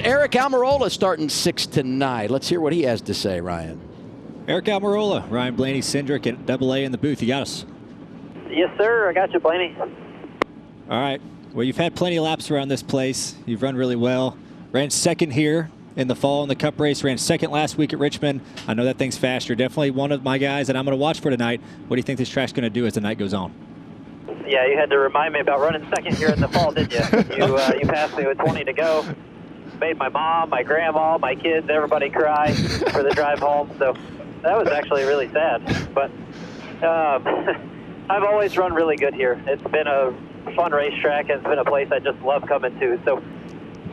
Eric Almirola starting 6th tonight. Let's hear what he has to say, Ryan. Eric Almirola, Ryan Blaney, Cindric, and AA in the booth. You got us? Yes, sir. I got you, Blaney. All right. Well, you've had plenty of laps around this place. You've run really well. Ran second here in the fall in the Cup race. Ran second last week at Richmond. I know that thing's fast. You're definitely one of my guys that I'm going to watch for tonight. What do you think this track's going to do as the night goes on? Yeah, you had to remind me about running second here in the fall, didn't you? You passed me with 20 to go. Made my mom, my grandma, my kids, everybody cry for the drive home. So that was actually really sad. But I've always run really good here. It's been a fun racetrack. It's been a place I just love coming to. So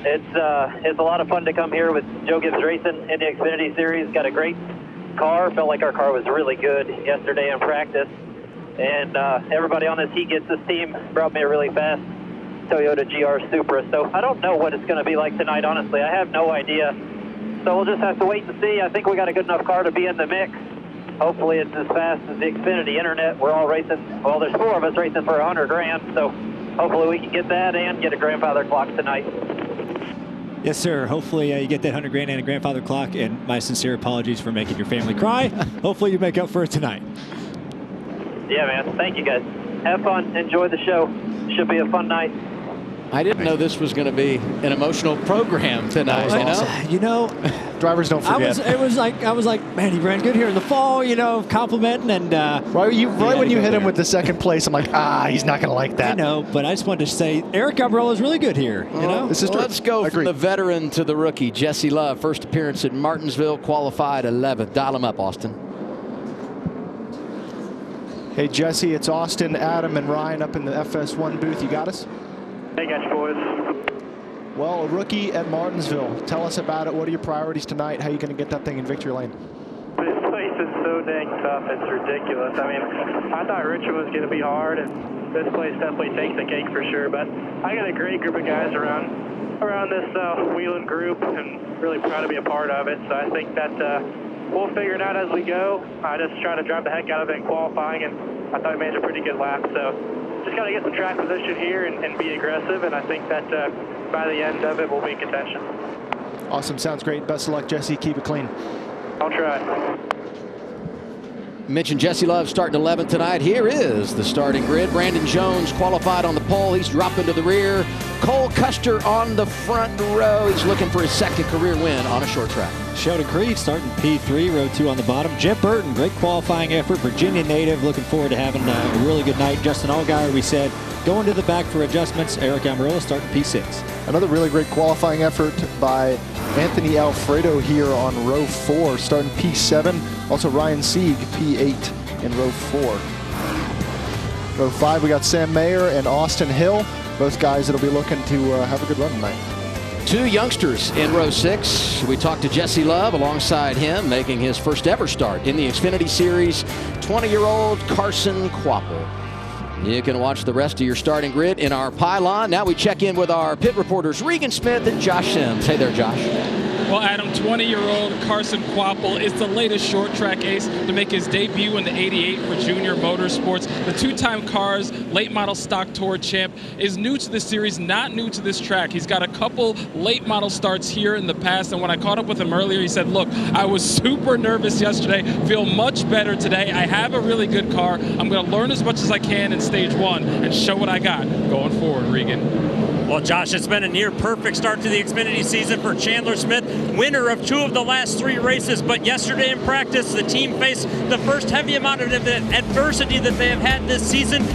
it's a lot of fun to come here with Joe Gibbs Racing in the Xfinity Series. Got a great car. Felt like our car was really good yesterday in practice. And everybody on this He Gets This team brought me a really fast Toyota GR Supra. So I don't know what it's going to be like tonight, honestly. I have no idea. So we'll just have to wait and see. I think we got a good enough car to be in the mix. Hopefully it's as fast as the Xfinity Internet. We're all racing. Well, there's 4 of us racing for $100,000. So hopefully we can get that and get a grandfather clock tonight. Yes, sir. Hopefully you get that $100,000 and a grandfather clock. And my sincere apologies for making your family cry. Hopefully you make up for it tonight. Yeah, man. Thank you, guys. Have fun. Enjoy the show. Should be a fun night. I didn't know this was going to be an emotional program tonight. You know, drivers don't forget. I was like, man, he ran good here in the fall. You know, complimenting and right when you hit him with the second place, I'm like, he's not going to like that. I know, but I just wanted to say Eric Almirola is really good here. You know, let's go from the veteran to the rookie, Jesse Love. First appearance at Martinsville, qualified 11th. Dial him up, Austin. Hey, Jesse, it's Austin, Adam, and Ryan up in the FS1 booth. You got us? Hey, got you, boys. Well, a rookie at Martinsville. Tell us about it. What are your priorities tonight? How are you going to get that thing in victory lane? This place is so dang tough. It's ridiculous. I mean, I thought Richmond was going to be hard, and this place definitely takes the cake for sure. But I got a great group of guys around this wheeling group, and really proud to be a part of it. So I think that we'll figure it out as we go. I just try to drive the heck out of it in qualifying, and I thought I made a pretty good lap. So just got to get some track position here and be aggressive, and I think that by the end of it, we'll be in contention. Awesome. Sounds great. Best of luck, Jesse. Keep it clean. I'll try. Mentioned Jesse Love starting 11th tonight. Here is the starting grid. Brandon Jones qualified on the pole. He's dropping to the rear. Cole Custer on the front row. He's looking for his second career win on a short track. Sheldon Creed starting P3, row 2 on the bottom. Jeff Burton, great qualifying effort. Virginia native, looking forward to having a really good night. Justin Allgaier, we said, going to the back for adjustments. Eric Almirola starting P6. Another really great qualifying effort by Anthony Alfredo here on row 4, starting P7. Also Ryan Sieg, P8 in row 4. Row 5, we got Sam Mayer and Austin Hill. Both guys that'll be looking to have a good run tonight. 2 youngsters in row 6. We talked to Jesse Love alongside him, making his first ever start in the Xfinity Series, 20-year-old Carson Kvapil. You can watch the rest of your starting grid in our pylon. Now we check in with our pit reporters, Regan Smith and Josh Sims. Hey there, Josh. Well, Adam, 20-year-old Carson Kvapil is the latest short track ace to make his debut in the 88 for Junior Motorsports. The 2-time Cars late model stock tour champ is new to this series, not new to this track. He's got a couple late model starts here in the past, and when I caught up with him earlier, he said, look, I was super nervous yesterday, feel much better today. I have a really good car. I'm going to learn as much as I can in stage 1 and show what I got going forward, Regan. Well, Josh, it's been a near-perfect start to the Xfinity season for Chandler Smith, winner of 2 of the last 3 races. But yesterday in practice, the team faced the first heavy amount of adversity that they have had this season.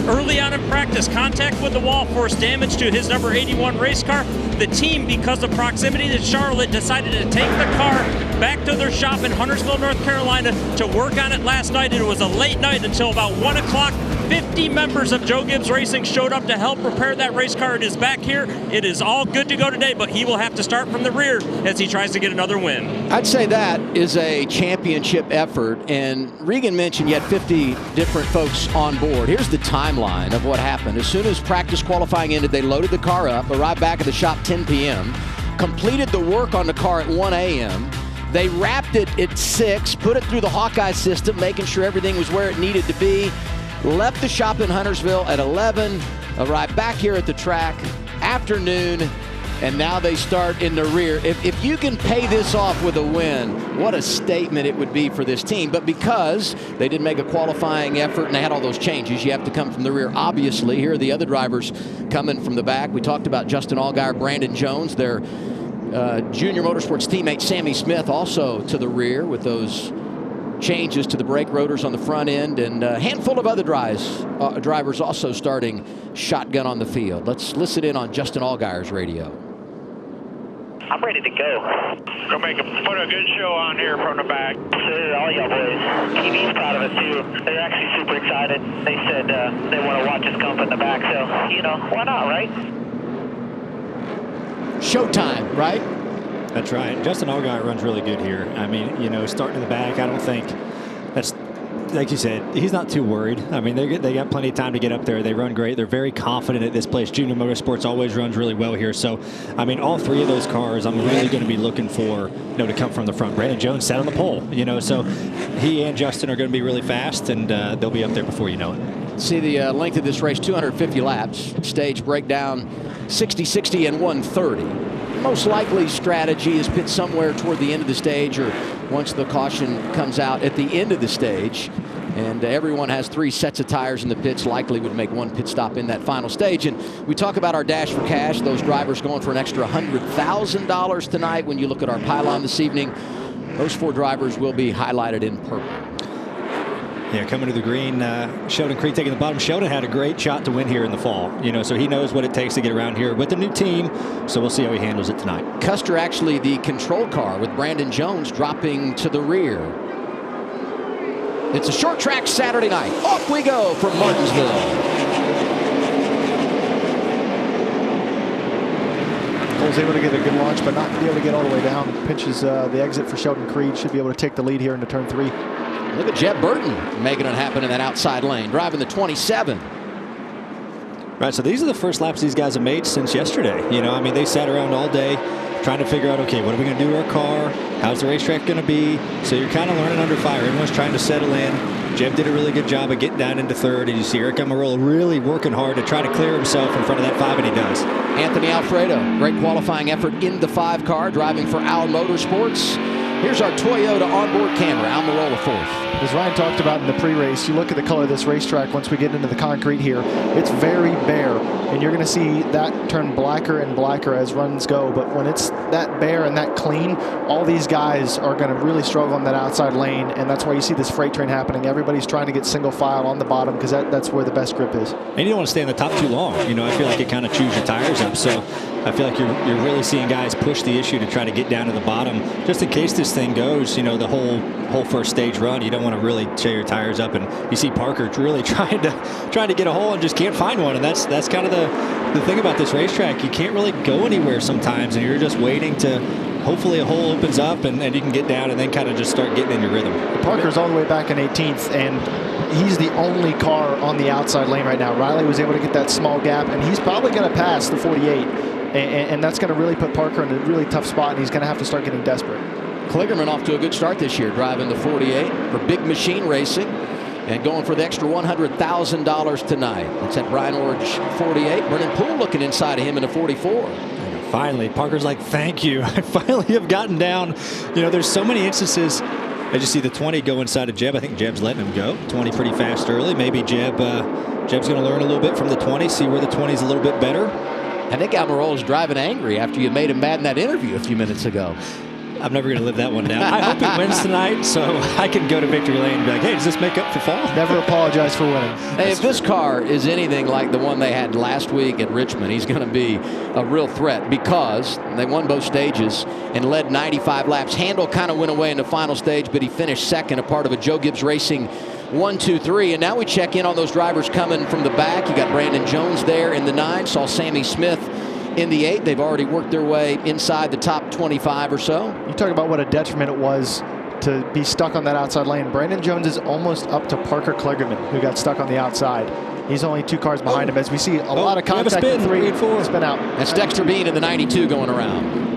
Early on in practice, contact with the wall forced damage to his number 81 race car. The team, because of proximity to Charlotte, decided to take the car back to their shop in Huntersville, North Carolina to work on it last night. It was a late night until about 1 o'clock. 50 members of Joe Gibbs Racing showed up to help repair that race car. It is back here. It is all good to go today, but he will have to start from the rear as he tries to get another win. I'd say that is a championship effort, and Regan mentioned you had 50 different folks on board. Here's the timeline of what happened. As soon as practice qualifying ended, they loaded the car up, arrived back at the shop 10 p.m., completed the work on the car at 1 a.m., they wrapped it at 6, put it through the Hawkeye system, making sure everything was where it needed to be, left the shop in Huntersville at 11, arrived back here at the track, afternoon, and now they start in the rear. If you can pay this off with a win, what a statement it would be for this team. But because they didn't make a qualifying effort and they had all those changes, you have to come from the rear. Obviously, here are the other drivers coming from the back. We talked about Justin Allgaier, Brandon Jones, their Junior Motorsports teammate Sammy Smith also to the rear with those changes to the brake rotors on the front end, and a handful of other drivers also starting shotgun on the field. Let's listen in on Justin Allgaier's radio. I'm ready to go. Put a good show on here from the back. So all y'all boys. TV's proud of us too. They're actually super excited. They said they want to watch us come from the back, so, you know, why not, right? Showtime, right? That's right. Justin Allgaier runs really good here. I mean, you know, starting in the back, I don't think that's, like you said, he's not too worried. I mean, they got plenty of time to get up there. They run great. They're very confident at this place. Junior Motorsports always runs really well here. So, I mean, all three of those cars, I'm really going to be looking for, you know, to come from the front. Brandon Jones sat on the pole, you know, so he and Justin are going to be really fast, and they'll be up there before you know it. See the length of this race, 250 laps. Stage breakdown, 60, 60, and 130. Most likely strategy is pit somewhere toward the end of the stage or once the caution comes out at the end of the stage. And everyone has 3 sets of tires in the pits, likely would make 1 pit stop in that final stage. And we talk about our Dash for Cash, those drivers going for an extra $100,000 tonight. When you look at our pylon this evening, those 4 drivers will be highlighted in purple. Yeah, coming to the green, Sheldon Creed taking the bottom. Sheldon had a great shot to win here in the fall, you know, so he knows what it takes to get around here with the new team, so we'll see how he handles it tonight. Custer actually the control car with Brandon Jones dropping to the rear. It's a short track Saturday night. Off we go from Martinsville. Cole's able to get a good launch, but not be able to get all the way down. Pinches the exit for Sheldon Creed. Should be able to take the lead here into turn 3. Look at Jeb Burton making it happen in that outside lane, driving the 27. Right, so these are the first laps these guys have made since yesterday. You know, I mean, they sat around all day trying to figure out, okay, what are we going to do to our car? How's the racetrack going to be? So you're kind of learning under fire. Everyone's trying to settle in. Jeb did a really good job of getting down into third, and you see Eric Amarola really working hard to try to clear himself in front of that 5, and he does. Anthony Alfredo, great qualifying effort in the 5 car, driving for Al Motorsports. Here's our Toyota onboard camera, Almirola 4th. As Ryan talked about in the pre-race, you look at the color of this racetrack once we get into the concrete here, it's very bare, and you're going to see that turn blacker and blacker as runs go. But when it's that bare and that clean, all these guys are going to really struggle in that outside lane, and that's why you see this freight train happening. Everybody's trying to get single file on the bottom because that's where the best grip is. And you don't want to stay in the top too long. You know, I feel like it kind of chews your tires up. So I feel like you're really seeing guys push the issue to try to get down to the bottom, just in case this thing goes, you know, the whole first stage run. You don't want to really tear your tires up, and you see Parker really trying to get a hole and just can't find one. And that's kind of the thing about this racetrack. You can't really go anywhere sometimes, and you're just waiting to hopefully a hole opens up and you can get down and then kind of just start getting in your rhythm. Parker's all the way back in 18th, and he's the only car on the outside lane right now. Riley was able to get that small gap, and he's probably going to pass the 48. And that's going to really put Parker in a really tough spot, and he's going to have to start getting desperate. Kligerman off to a good start this year, driving the 48 for Big Machine Racing and going for the extra $100,000 tonight. It's at Brian Orridge 48. Brennan Poole looking inside of him in a 44. And finally, Parker's like, thank you. I finally have gotten down. You know, there's so many instances. As you see the 20 go inside of Jeb. I think Jeb's letting him go. 20 pretty fast early. Maybe Jeb's going to learn a little bit from the 20, see where the 20's a little bit better. I think Almirola's driving angry after you made him mad in that interview a few minutes ago. I'm never going to live that one down. I hope it wins tonight so I can go to victory lane and be like, hey, does this make up for fall? Never apologize for winning. Hey, if this car is anything like the one they had last week at Richmond, he's going to be a real threat because they won both stages and led 95 laps. Handel kind of went away in the final stage, but he finished second, a part of a Joe Gibbs Racing 1, 2, 3. And now we check in on those drivers coming from the back. You got Brandon Jones there in the 9. Saw Sammy Smith in the 8. They've already worked their way inside the top 25 or so. You talk about what a detriment it was to be stuck on that outside lane. Brandon Jones is almost up to Parker Kligerman, who got stuck on the outside. He's only 2 cars behind him as we see a lot of contact in 3 and 4. Spin out. That's Dexter Bean in the 92 going around.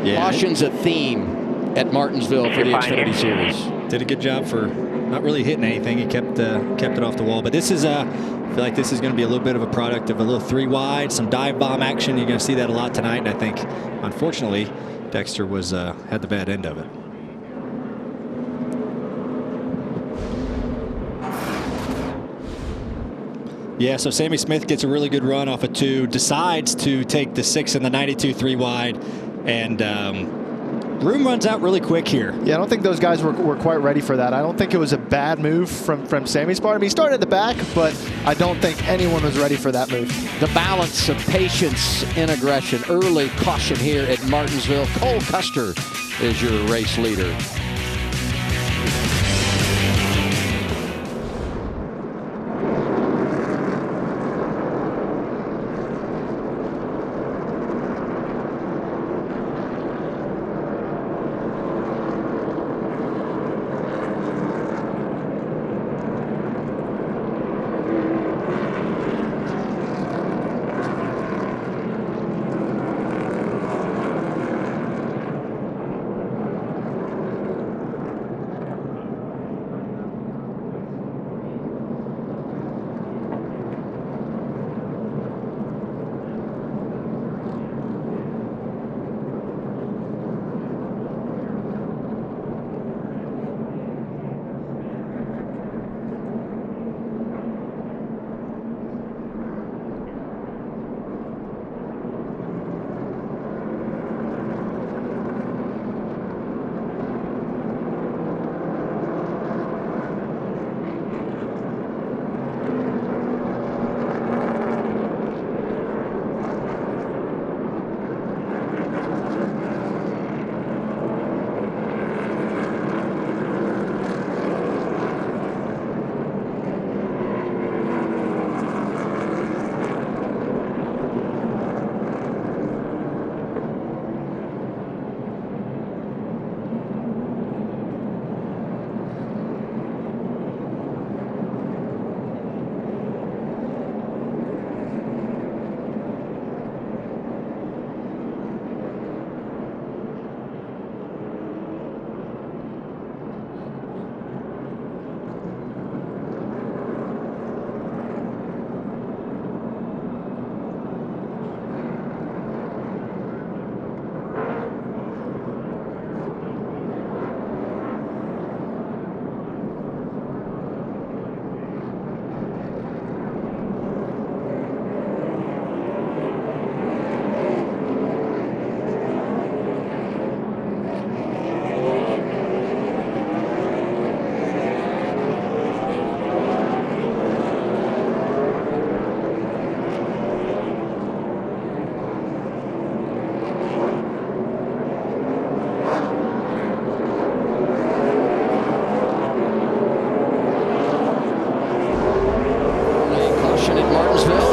Yeah. Caution's a theme at Martinsville for the Xfinity Series. Did a good job for not really hitting anything. He kept it off the wall. But this is I feel like this is going to be a little bit of a product of a little 3 wide, some dive bomb action. You're going to see that a lot tonight. And I think, unfortunately, Dexter was had the bad end of it. Yeah, so Sammy Smith gets a really good run off of 2, decides to take the 6 and the 92 3 wide, and room runs out really quick here. Yeah, I don't think those guys were quite ready for that. I don't think it was a bad move from Sammy's part. I mean, he started at the back, but I don't think anyone was ready for that move. The balance of patience and aggression. Early caution here at Martinsville. Cole Custer is your race leader.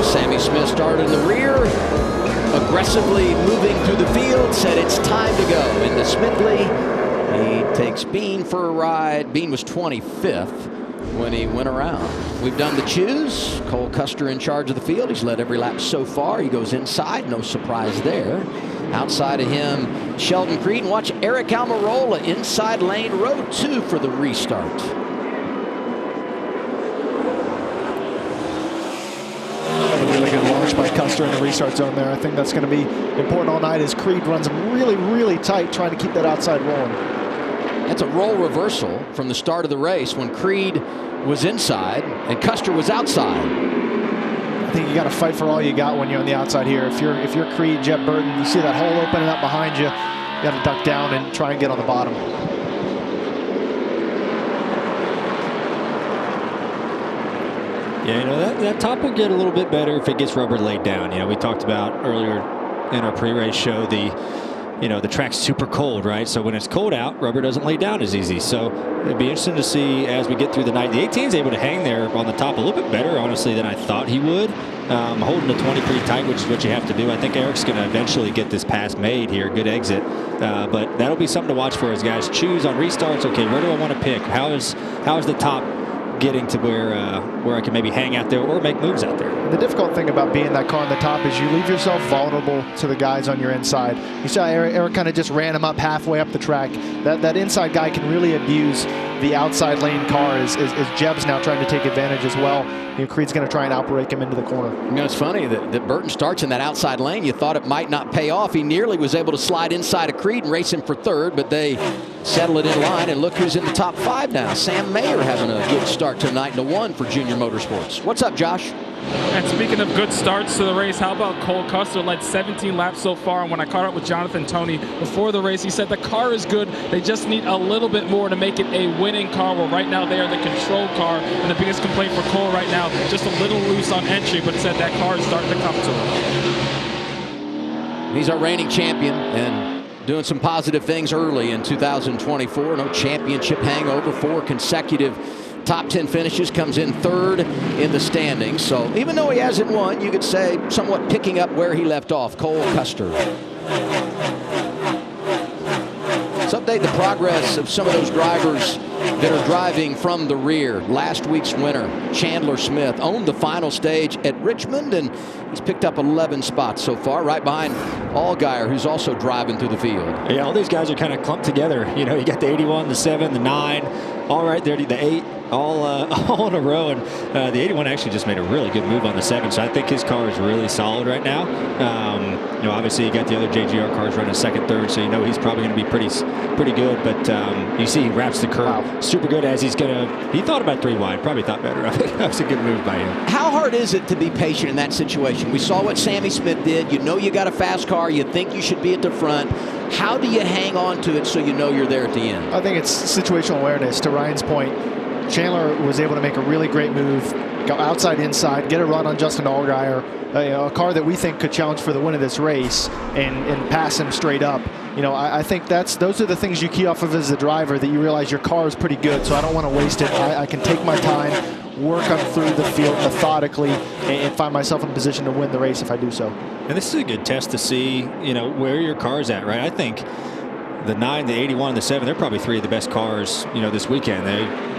Sammy Smith started in the rear, aggressively moving through the field, said it's time to go. Into Smithley, he takes Bean for a ride. Bean was 25th when he went around. We've done the choose. Cole Custer in charge of the field. He's led every lap so far. He goes inside, no surprise there. Outside of him, Sheldon Creed. And watch Eric Almirola inside lane, row 2 for the restart. Really good launch by Custer in the restart zone there. I think that's going to be important all night as Creed runs really, really tight, trying to keep that outside rolling. That's a role reversal from the start of the race when Creed was inside and Custer was outside. I think you got to fight for all you got when you're on the outside here. If you're Creed, Jeb Burton, you see that hole opening up behind you, you got to duck down and try and get on the bottom. Yeah, you know, that top will get a little bit better if it gets rubber laid down. You know, we talked about earlier in our pre-race show the track's super cold, right? So when it's cold out, rubber doesn't lay down as easy. So it'd be interesting to see as we get through the night. The 18's able to hang there on the top a little bit better, honestly, than I thought he would. Holding the 20 pretty tight, which is what you have to do. I think Eric's going to eventually get this pass made here. Good exit. But that'll be something to watch for as guys choose on restarts. Okay, where do I want to pick? How is the top getting to where I can maybe hang out there or make moves out there. The difficult thing about being that car on the top is you leave yourself vulnerable to the guys on your inside. You saw Eric kind of just ran him up halfway up the track. That inside guy can really abuse the outside lane car as Jeb's now trying to take advantage as well. Creed's going to try and outbrake him into the corner. It's funny that Burton starts in that outside lane. You thought it might not pay off. He nearly was able to slide inside of Creed and race him for third, but they settle it in line, and look who's in the top 5 now. Sam Mayer having a good start tonight and a 1 for Junior Motorsports. What's up, Josh? And speaking of good starts to the race, how about Cole Custer? Led 17 laps so far, and when I caught up with Jonathan Toney before the race, he said the car is good. They just need a little bit more to make it a winning car. Well, right now they are the control car, and the biggest complaint for Cole right now, just a little loose on entry, but he said that car is starting to come to him. He's our reigning champion and doing some positive things early in 2024. No championship hangover, 4 consecutive top 10 finishes, comes in 3rd in the standings. So even though he hasn't won, you could say somewhat picking up where he left off. Cole Custer. Let's update the progress of some of those drivers that are driving from the rear. Last week's winner, Chandler Smith, owned the final stage at Richmond, and he's picked up 11 spots so far, right behind Allgaier, who's also driving through the field. Yeah, all these guys are kind of clumped together. You got the 81, the 7, the 9, all right there, the 8, all in a row. And the 81 actually just made a really good move on the 7, so I think his car is really solid right now. Obviously you got the other JGR cars running 2nd, 3rd, so he's probably going to be pretty good. But you see he wraps the curve super good as he thought about 3 wide, probably thought better of it. That was a good move by him. How hard is it to be patient in that situation? We saw what Sammy Smith did. You got a fast car. You think you should be at the front. How do you hang on to it so you're there at the end? I think it's situational awareness. To Ryan's point, Chandler was able to make a really great move, go outside inside, get a run on Justin Allgaier, a car that we think could challenge for the win of this race, and pass him straight up. I think those are the things you key off of as a driver, that you realize your car is pretty good, so I don't want to waste it. I can take my time, work up through the field methodically, and find myself in a position to win the race if I do so. And this is a good test to see, where your car's at, right? I think the 9, the 81, and the 7, they're probably 3 of the best cars, this weekend.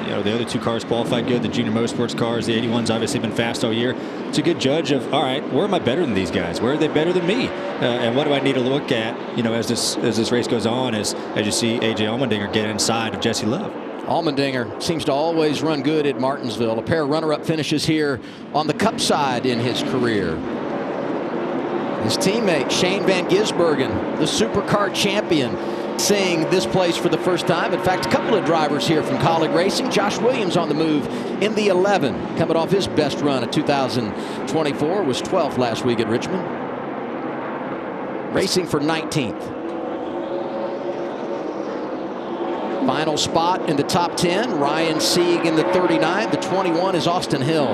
The other 2 cars qualified good. The Junior Motorsports cars, the 81's obviously been fast all year. It's a good judge of, all right, where am I better than these guys? Where are they better than me? And what do I need to look at, as this race goes on, as you see A.J. Allmendinger get inside of Jesse Love. Allmendinger seems to always run good at Martinsville. A pair of runner-up finishes here on the Cup side in his career. His teammate, Shane Van Gisbergen, the Supercar champion, seeing this place for the first time. In fact, a couple of drivers here from Colleague Racing. Josh Williams on the move in the 11, coming off his best run of 2024, was 12th last week at Richmond. Racing for 19th. Final spot in the top 10, Ryan Sieg in the 39. The 21 is Austin Hill.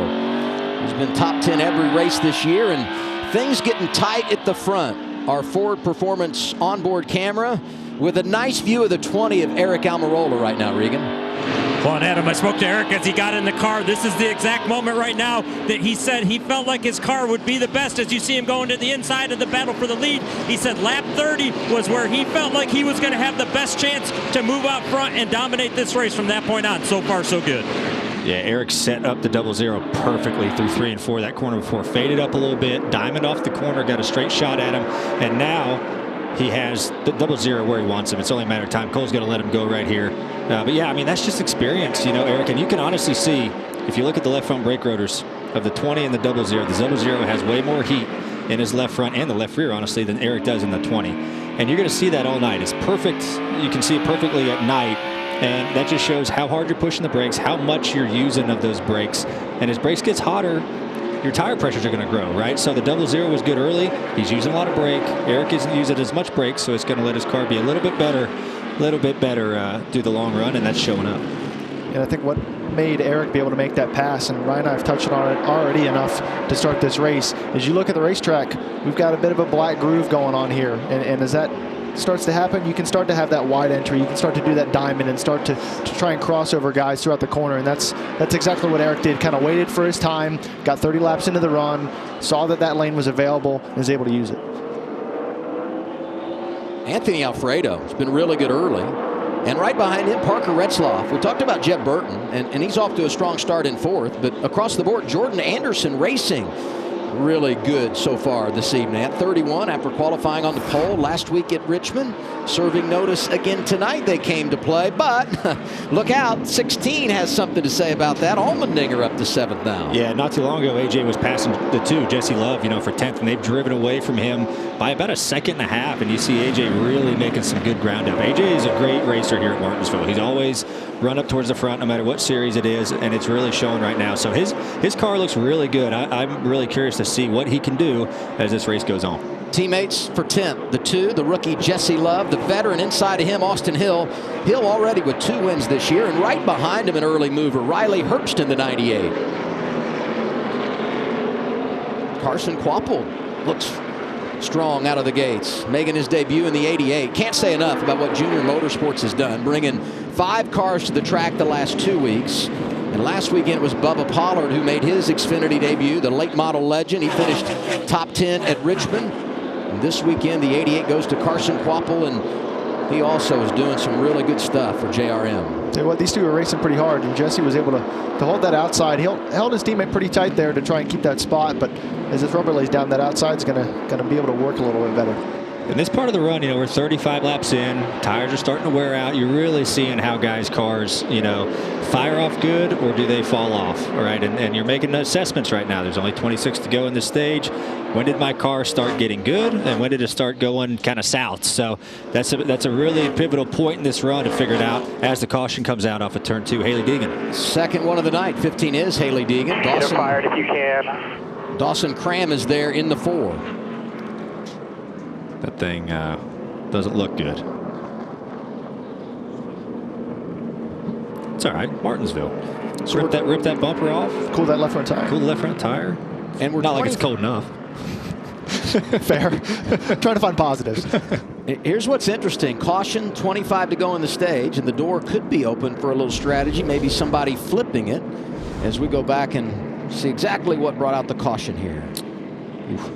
He's been top 10 every race this year, and things getting tight at the front. Our Ford Performance onboard camera with a nice view of the 20 of Eric Almirola right now, Regan. Well, and Adam, I spoke to Eric as he got in the car. This is the exact moment right now that he said he felt like his car would be the best as you see him going to the inside of the battle for the lead. He said lap 30 was where he felt like he was going to have the best chance to move out front and dominate this race from that point on. So far, so good. Yeah, Eric set up the 00 perfectly through 3 and 4. That corner before faded up a little bit, diamond off the corner, got a straight shot at him, and now he has the 00 where he wants him. It's only a matter of time. Cole's going to let him go right here. But yeah, that's just experience, Eric. And you can honestly see, if you look at the left front brake rotors of the 20 and the 00, the 00 has way more heat in his left front and the left rear, honestly, than Eric does in the 20. And you're going to see that all night. It's perfect. You can see it perfectly at night. And that just shows how hard you're pushing the brakes, how much you're using of those brakes. And as brakes gets hotter, your tire pressures are going to grow, right? So the 00 was good early. He's using a lot of brake. Eric isn't using as much brake, so it's going to let his car be a little bit better through the long run, and that's showing up. And I think what made Eric be able to make that pass, and Ryan and I have touched on it already enough to start this race, as you look at the racetrack, we've got a bit of a black groove going on here. And as that starts to happen, you can start to have that wide entry. You can start to do that diamond and start to try and cross over guys throughout the corner. And that's exactly what Eric did. Kind of waited for his time, got 30 laps into the run, saw that lane was available, and was able to use it. Anthony Alfredo has been really good early. And right behind him, Parker Retzloff. We talked about Jeb Burton, and he's off to a strong start in 4th. But across the board, Jordan Anderson Racing, really good so far this evening. At 31 after qualifying on the pole last week at Richmond. Serving notice again tonight they came to play. But look out, 16 has something to say about that. Allmendinger up to 7th now. Yeah, not too long ago, AJ was passing the 2, Jesse Love, for 10th, and they've driven away from him by about a second and a half, and you see AJ really making some good ground up. AJ is a great racer here at Martinsville. He's always run up towards the front no matter what series it is, and it's really showing right now. So his car looks really good. I'm really curious to see what he can do as this race goes on. Teammates for 10th, the 2, the rookie Jesse Love, the veteran inside of him, Austin Hill. Hill already with 2 wins this year, and right behind him an early mover, Riley Herbst in the 98. Carson Quapple looks strong out of the gates, making his debut in the 88. Can't say enough about what Junior Motorsports has done, bringing 5 cars to the track the last 2 weeks. And last weekend it was Bubba Pollard who made his Xfinity debut, the late model legend. He finished top 10 at Richmond. And this weekend the 88 goes to Carson Quapple, and he also is doing some really good stuff for JRM. Tell you what, these two are racing pretty hard, and Jesse was able to hold that outside. He held his teammate pretty tight there to try and keep that spot, but as this rubber lays down, that outside's gonna be able to work a little bit better. In this part of the run, we're 35 laps in. Tires are starting to wear out. You're really seeing how guys' cars, fire off good or do they fall off, all right? And you're making assessments right now. There's only 26 to go in this stage. When did my car start getting good, and when did it start going kind of south? So that's a really pivotal point in this run to figure it out as the caution comes out off of turn 2. Haley Deegan. Second one of the night. 15 is Haley Deegan. Dawson fired if you can. Dawson Cram is there in the 4. That thing doesn't look good. It's all right. Martinsville. So rip that bumper off. Cool that left front tire. Cool the left front tire. And we're not like it's cold enough. Fair. Trying to find positives. Here's what's interesting. Caution, 25 to go in the stage, and the door could be open for a little strategy. Maybe somebody flipping it as we go back and see exactly what brought out the caution here. Oof.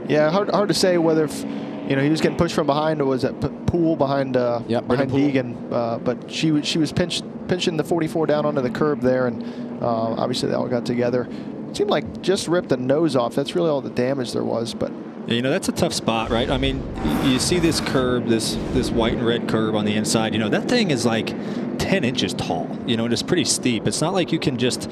Yeah, hard to say whether he was getting pushed from behind or was that Poole behind behind Deegan, but she was pinching the 44 down onto the curb there, and obviously they all got together. It seemed like just ripped the nose off. That's really all the damage there was, but. That's a tough spot, right? I mean, you see this curb, this white and red curb on the inside. That thing is like 10 inches tall. And it's pretty steep. It's not like you can just.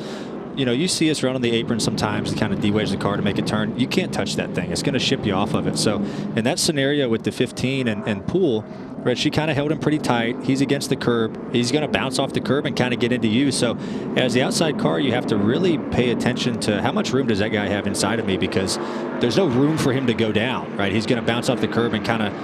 You see us run on the apron sometimes to kind of de-wedge the car to make it turn. You can't touch that thing. It's going to ship you off of it. So in that scenario with the 15 and Poole, right, she kind of held him pretty tight. He's against the curb. He's going to bounce off the curb and kind of get into you. So as the outside car, you have to really pay attention to how much room does that guy have inside of me, because there's no room for him to go down, right? He's going to bounce off the curb and kind of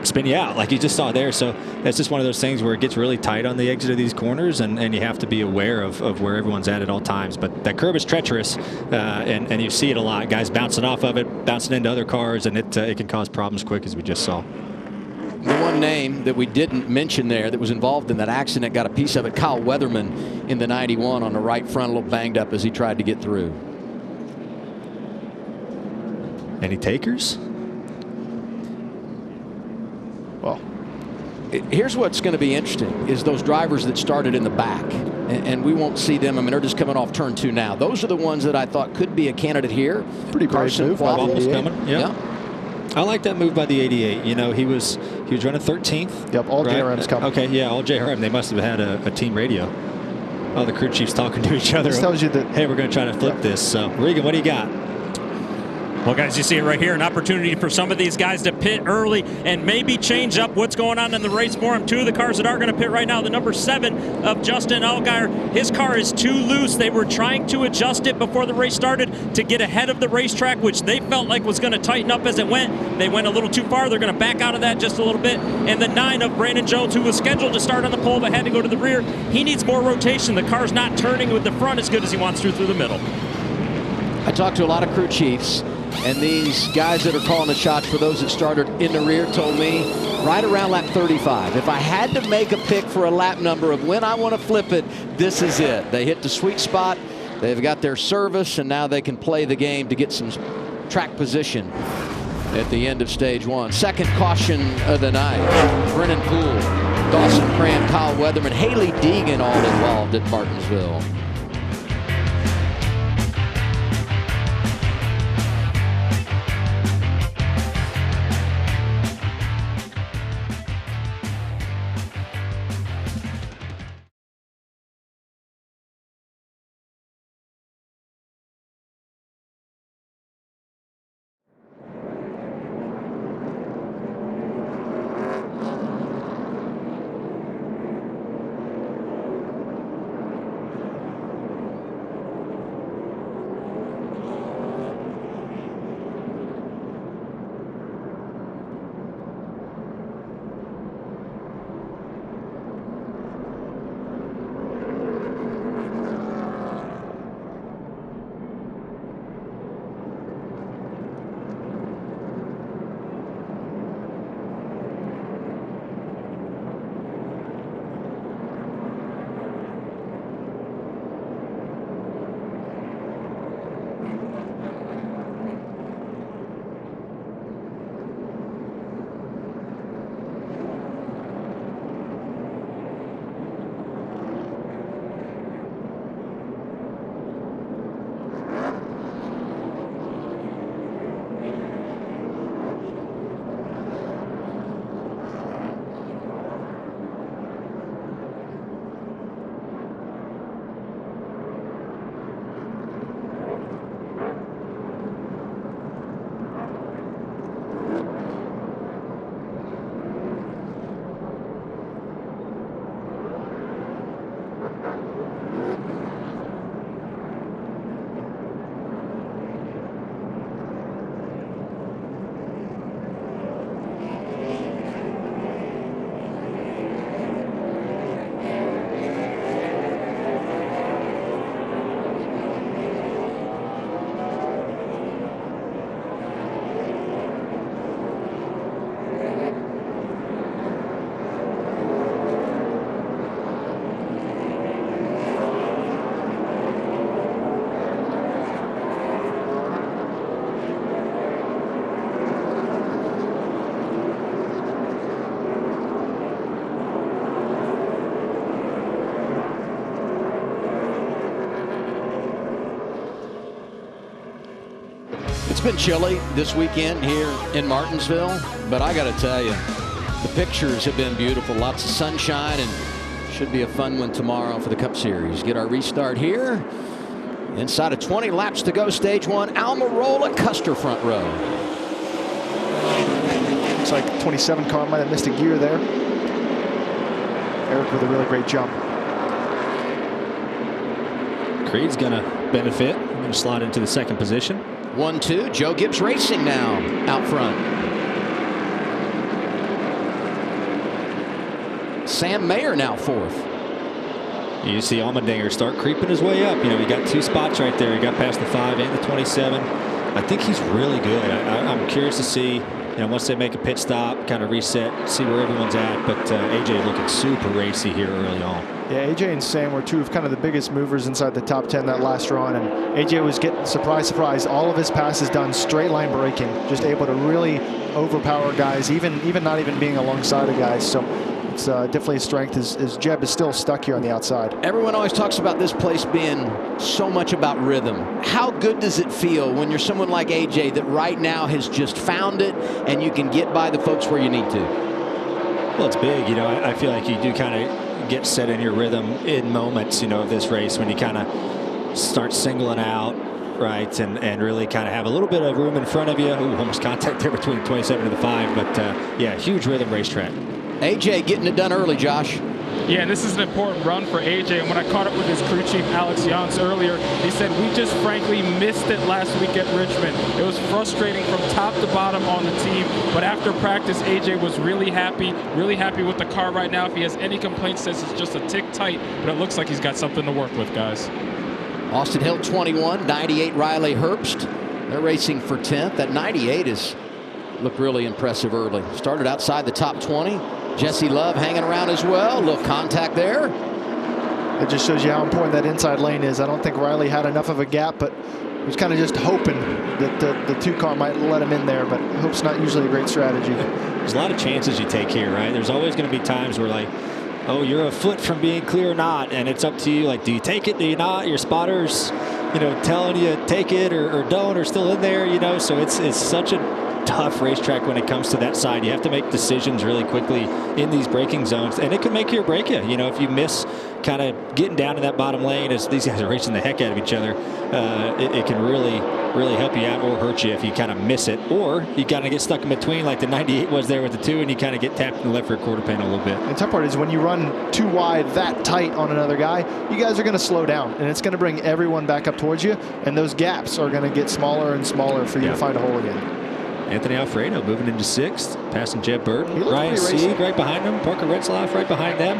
spin you out like you just saw there. So that's just one of those things where it gets really tight on the exit of these corners, and you have to be aware of where everyone's at all times. But that curb is treacherous, and you see it a lot. Guys bouncing off of it, bouncing into other cars, and it can cause problems quick, as we just saw. The one name that we didn't mention there that was involved in that accident, got a piece of it, Kyle Weatherman in the 91 on the right front, a little banged up as he tried to get through. Any takers? Well, here's what's going to be interesting is those drivers that started in the back, and we won't see them. I mean, they're just coming off turn 2 now. Those are the ones that I thought could be a candidate here. Pretty brave move. Coming. Yeah. I like that move by the 88. He was running 13th. Yep, all right? JRM's coming. Okay, yeah, all JRM. They must have had a team radio. Oh, the crew chiefs talking to each other. This tells you that. Hey, we're going to try to flip this. So, Regan, what do you got? Well, guys, you see it right here, an opportunity for some of these guys to pit early and maybe change up what's going on in the race for them. 2 of the cars that are going to pit right now, the number 7 of Justin Allgaier, his car is too loose. They were trying to adjust it before the race started to get ahead of the racetrack, which they felt like was going to tighten up as it went. They went a little too far. They're going to back out of that just a little bit. And the 9 of Brandon Jones, who was scheduled to start on the pole but had to go to the rear, he needs more rotation. The car's not turning with the front as good as he wants to through the middle. I talked to a lot of crew chiefs, and these guys that are calling the shots for those that started in the rear told me right around lap 35. If I had to make a pick for a lap number of when I want to flip it, this is it. They hit the sweet spot. They've got their service, and now they can play the game to get some track position at the end of stage 1. Second caution of the night. Brennan Poole Dawson Cram, Kyle Weatherman, Haley Deegan all involved at Martinsville. It's been chilly this weekend here in Martinsville, but I got to tell you, the pictures have been beautiful. Lots of sunshine, and should be a fun one tomorrow for the Cup Series. Get our restart here. Inside of 20 laps to go, stage one. Almirola, Custer front row. Looks like 27 car might have missed a gear there. Eric with a really great jump. Creed's going to benefit. Going to slide into the second position. 1-2. Joe Gibbs Racing now out front. Sam Mayer now fourth. You see Allmendinger start creeping his way up. You know, he got two spots right there. He got past the 5 and the 27. I think he's really good. I'm curious to see, you know, once they make a pit stop, kind of reset, see where everyone's at. But AJ looking super racy here early on. Yeah, AJ and Sam were two of kind of the biggest movers inside the top 10 that last run, and AJ was getting, surprise, all of his passes done straight line braking, just able to really overpower guys, even not even being alongside of guys. So it's definitely a strength as Jeb is still stuck here on the outside. Everyone always talks about this place being so much about rhythm. How good does it feel when you're someone like AJ that right now has just found it and you can get by the folks where you need to? Well, it's big. You know, I feel like you do kind of get set in your rhythm in moments, you know, of this race when you kind of start singling out, right, and really kind of have a little bit of room in front of you. Ooh, almost contact there between 27 and the 5, but yeah, huge rhythm racetrack. AJ getting it done early, Josh. Yeah, and this is an important run for AJ. And when I caught up with his crew chief, Alex Jans, earlier, he said, we just frankly missed it last week at Richmond. It was frustrating from top to bottom on the team. But after practice, AJ was really happy with the car right now. If he has any complaints, says it's just a tick tight, but it looks like he's got something to work with, guys. Austin Hill 21, 98 Riley Herbst. They're racing for 10th. That 98 is looked really impressive early. Started outside the top 20. Jesse Love hanging around as well. A little contact there. It just shows you how important that inside lane is. I don't think Riley had enough of a gap, but was kind of just hoping that the 2-car might let him in there, but hope's not usually a great strategy. There's a lot of chances you take here, right? There's always going to be times where, like, oh, you're a foot from being clear or not, and it's up to you. Like, do you take it? Do you not? Your spotter's, you know, telling you take it or don't, or still in there, you know. So it's such a tough racetrack when it comes to that side. You have to make decisions really quickly in these braking zones, and it can make you or break you. You know, if you miss kind of getting down to that bottom lane as these guys are racing the heck out of each other, it can really help you out or hurt you if you kind of miss it, or you kind of get stuck in between like the 98 was there with the 2, and you kind of get tapped in the left rear quarter panel a little bit. And the tough part is when you run too wide that tight on another guy, you guys are going to slow down, and it's going to bring everyone back up towards you, and those gaps are going to get smaller and smaller for you to find a hole again. Anthony Alfredo moving into 6th, passing Jeb Burton. Ryan Sieg Sieg right behind him. Parker Retzlaff right behind them.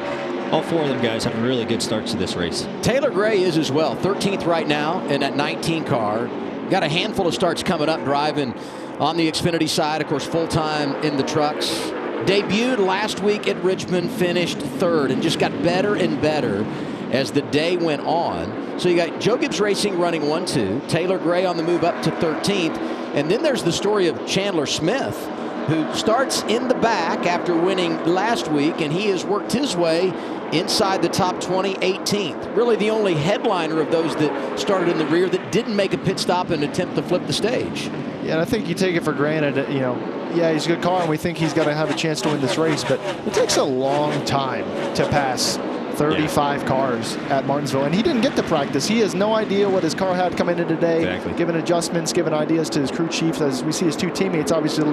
All 4 of them guys having really good starts to this race. Taylor Gray is as well. 13th right now in that 19 car. Got a handful of starts coming up driving on the Xfinity side. Of course, full-time in the trucks. Debuted last week at Richmond, finished 3rd, and just got better and better as the day went on. So you got Joe Gibbs Racing running 1-2. Taylor Gray on the move up to 13th. And then there's the story of Chandler Smith, who starts in the back after winning last week, and he has worked his way inside the top 20, 18th. Really the only headliner of those that started in the rear that didn't make a pit stop and attempt to flip the stage. Yeah, and I think you take it for granted that, you know, yeah, he's a good car, and we think he's going to have a chance to win this race, but it takes a long time to pass 35 cars at Martinsville, and he didn't get to practice. He has no idea what his car had coming in today, giving adjustments, giving ideas to his crew chief. As we see his 2 teammates obviously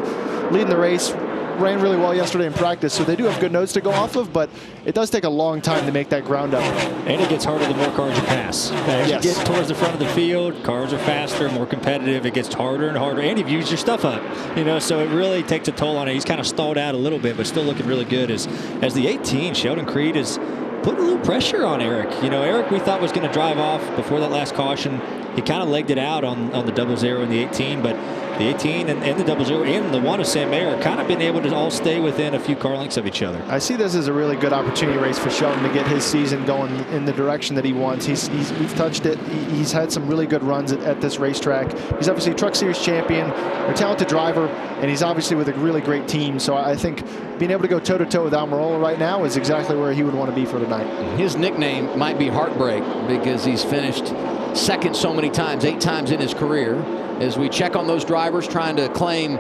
leading the race, ran really well yesterday in practice, so they do have good notes to go off of, but it does take a long time to make that ground up. And it gets harder the more cars you pass. As you get towards the front of the field, cars are faster, more competitive. It gets harder and harder, and you've used your stuff up, you know, so it really takes a toll on it. He's kind of stalled out a little bit, but still looking really good as the 18, Sheldon Creed, is putting a little pressure on Eric. You know, Eric we thought was going to drive off before that last caution. He kind of legged it out on the 00 in the 18, but the 18 and the 00 and the 1 of Sam Mayer kind of been able to all stay within a few car lengths of each other. I see this as a really good opportunity race for Sheldon to get his season going in the direction that he wants. We've touched it. He's had some really good runs at this racetrack. He's obviously a Truck Series champion, a talented driver, and he's obviously with a really great team. So I think being able to go toe-to-toe with Almirola right now is exactly where he would want to be for tonight. His nickname might be Heartbreak because he's finished second so many times, 8 times in his career. As we check on those drivers trying to claim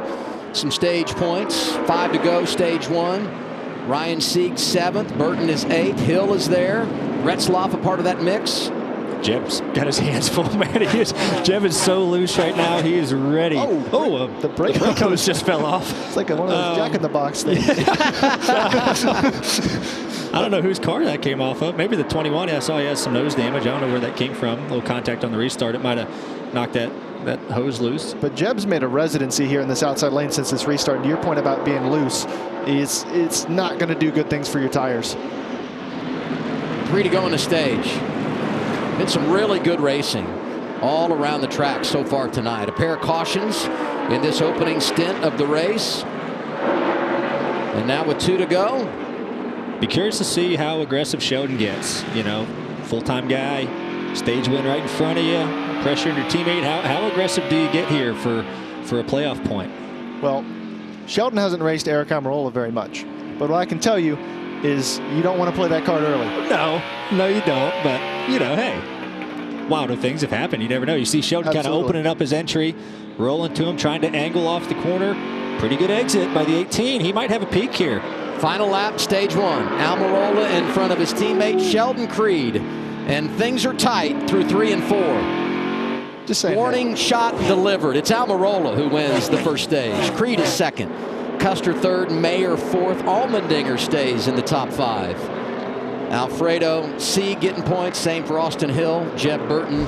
some stage points. 5 to go, stage 1. Ryan Sieg 7th, Burton is 8th, Hill is there. Retzlaff a part of that mix. Jeb's got his hands full, man. Jeb is so loose right now. He is ready. The brake hose just fell off. It's like one of those Jack-in-the-Box things. I don't know whose car that came off of. Maybe the 21. I saw he has some nose damage. I don't know where that came from. A little contact on the restart. It might have knocked that hose loose. But Jeb's made a residency here in this outside lane since this restart. And to your point about being loose, it's not going to do good things for your tires. 3 to go on the stage. Been some really good racing all around the track so far tonight. A pair of cautions in this opening stint of the race. And now with 2 to go. Be curious to see how aggressive Sheldon gets. You know, full-time guy, stage win right in front of you, pressuring your teammate. How aggressive do you get here for a playoff point? Well, Sheldon hasn't raced Eric Almirola very much. But what I can tell you is you don't want to play that card early. No, you don't. But, you know, hey, wilder things have happened. You never know. You see Sheldon kind of opening up his entry, rolling to him, trying to angle off the corner. Pretty good exit by the 18. He might have a peak here. Final lap, stage 1. Almirola in front of his teammate Sheldon Creed. And things are tight through 3 and 4. Just saying. Warning shot delivered. It's Almirola who wins the first stage. Creed is 2nd. Custer 3rd, Mayer 4th. Allmendinger stays in the top 5. Alfredo Sieg getting points. Same for Austin Hill, Jeb Burton,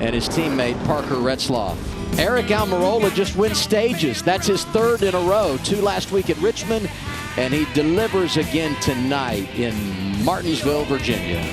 and his teammate Parker Retzlaff. Eric Almirola just wins stages. That's his 3rd in a row. 2 last week at Richmond, and he delivers again tonight in Martinsville, Virginia.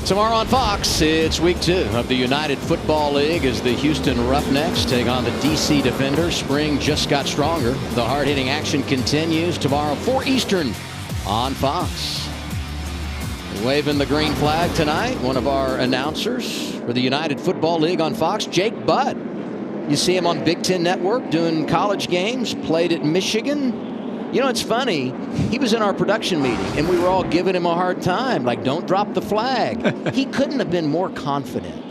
Tomorrow on Fox, it's week 2 of the United Football League as the Houston Roughnecks take on the DC Defenders. Spring just got stronger. The hard-hitting action continues tomorrow, 4 Eastern on Fox. Waving the green flag tonight, one of our announcers for the United Football League on Fox, Jake Butt. You see him on Big Ten Network doing college games, played at Michigan. You know, it's funny. He was in our production meeting, and we were all giving him a hard time, like, don't drop the flag. He couldn't have been more confident.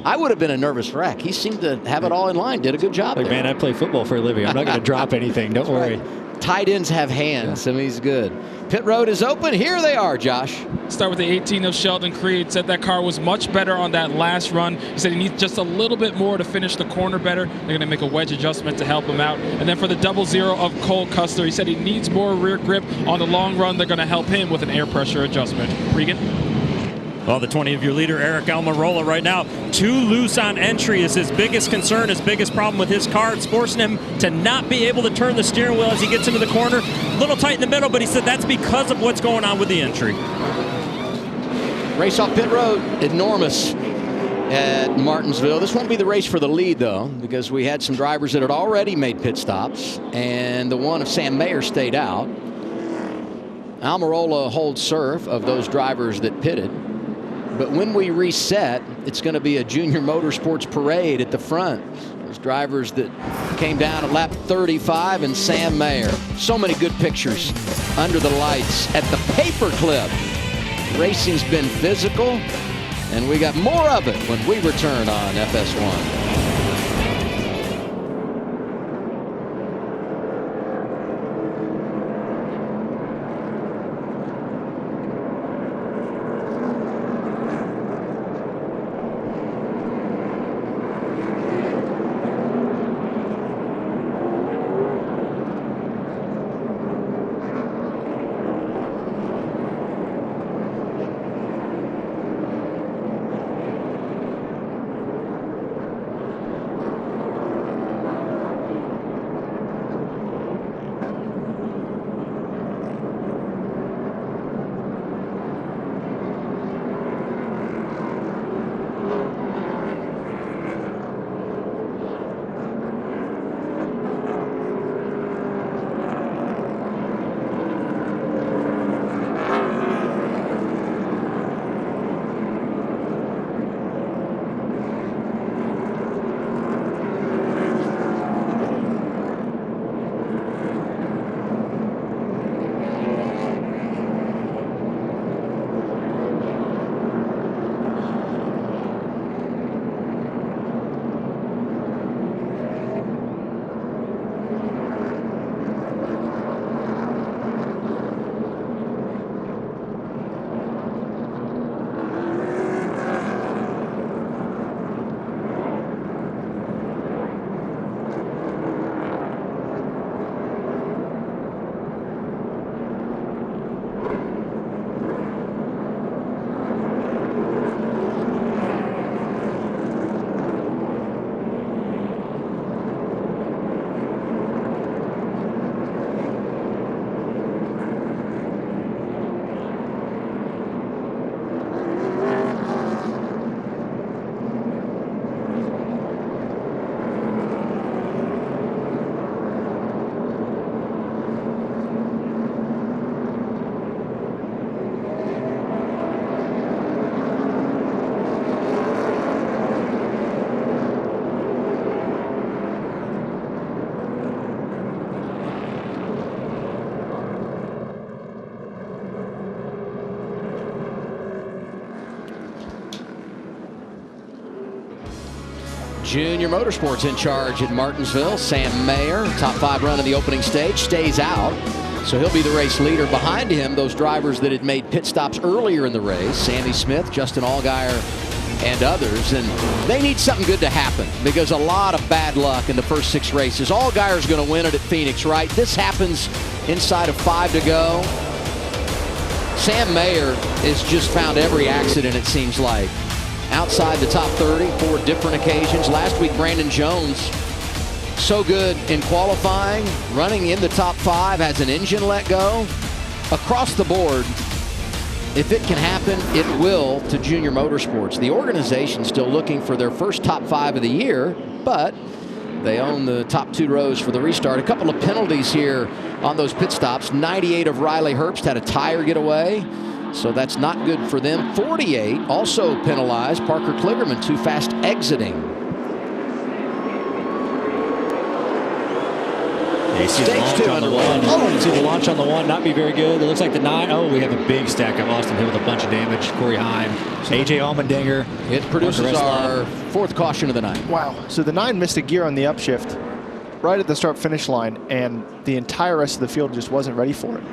I would have been a nervous wreck. He seemed to have it all in line, did a good job there. Man, I play football for a living. I'm not going to drop anything. Don't worry. Right. Tight ends have hands, so he's good. Pit road is open. Here they are, Josh. Start with the 18 of Sheldon Creed. Said that car was much better on that last run. He said he needs just a little bit more to finish the corner better. They're going to make a wedge adjustment to help him out. And then for the 00 of Cole Custer, he said he needs more rear grip on the long run. They're going to help him with an air pressure adjustment. Regan? Well, the 20 of your leader, Eric Almirola, right now, too loose on entry is his biggest concern, his biggest problem with his car. It's forcing him to not be able to turn the steering wheel as he gets into the corner. A little tight in the middle, but he said that's because of what's going on with the entry. Race off pit road, enormous at Martinsville. This won't be the race for the lead, though, because we had some drivers that had already made pit stops, and the one of Sam Mayer stayed out. Almirola holds serve of those drivers that pitted. But when we reset, it's going to be a junior motorsports parade at the front. Those drivers that came down at lap 35 and Sam Mayer. So many good pictures under the lights at the paperclip. Racing's been physical, and we got more of it when we return on FS1. Junior Motorsports in charge at Martinsville. Sam Mayer, top 5 run in the opening stage, stays out. So he'll be the race leader. Behind him, those drivers that had made pit stops earlier in the race, Sandy Smith, Justin Allgaier, and others. And they need something good to happen because a lot of bad luck in the first 6 races. Allgaier's going to win it at Phoenix, right? This happens inside of 5 to go. Sam Mayer has just found every accident, it seems like. Outside the top 30, 4 different occasions. Last week, Brandon Jones, so good in qualifying, running in the top 5, has an engine let go. Across the board, if it can happen, it will to Junior Motorsports. The organization's still looking for their first top 5 of the year, but they own the top 2 rows for the restart. A couple of penalties here on those pit stops. 98 of Riley Herbst had a tire get away, so that's not good for them. 48 also penalized Parker Kligerman, too fast exiting. You see the launch on the one. You see the launch on the one not be very good. It looks like the 9. Oh, we have a big stack of Austin Hill with a bunch of damage. Corey Heim, AJ Allmendinger. It produces our 4th caution of the night. Wow. So the 9 missed a gear on the upshift right at the start-finish line, and the entire rest of the field just wasn't ready for it.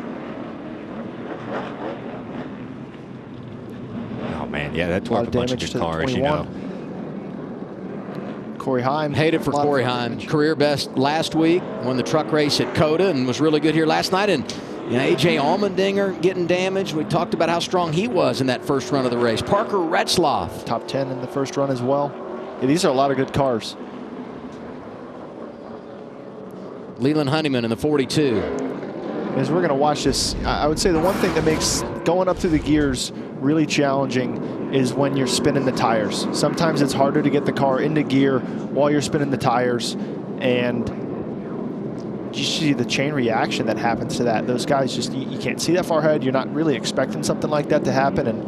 Oh, man. Yeah, that tore up a bunch of good cars, you know. Corey Heim. Hate it for Corey Heim. Career best last week, won the truck race at COTA and was really good here last night. And you know, AJ Allmendinger getting damaged. We talked about how strong he was in that first run of the race. Parker Retzlaff. Top 10 in the first run as well. Yeah, these are a lot of good cars. Leland Honeyman in the 42. As we're going to watch this, I would say the one thing that makes going up through the gears really challenging is when you're spinning the tires. Sometimes it's harder to get the car into gear while you're spinning the tires, and you see the chain reaction that happens to that. Those guys just, you can't see that far ahead. You're not really expecting something like that to happen, and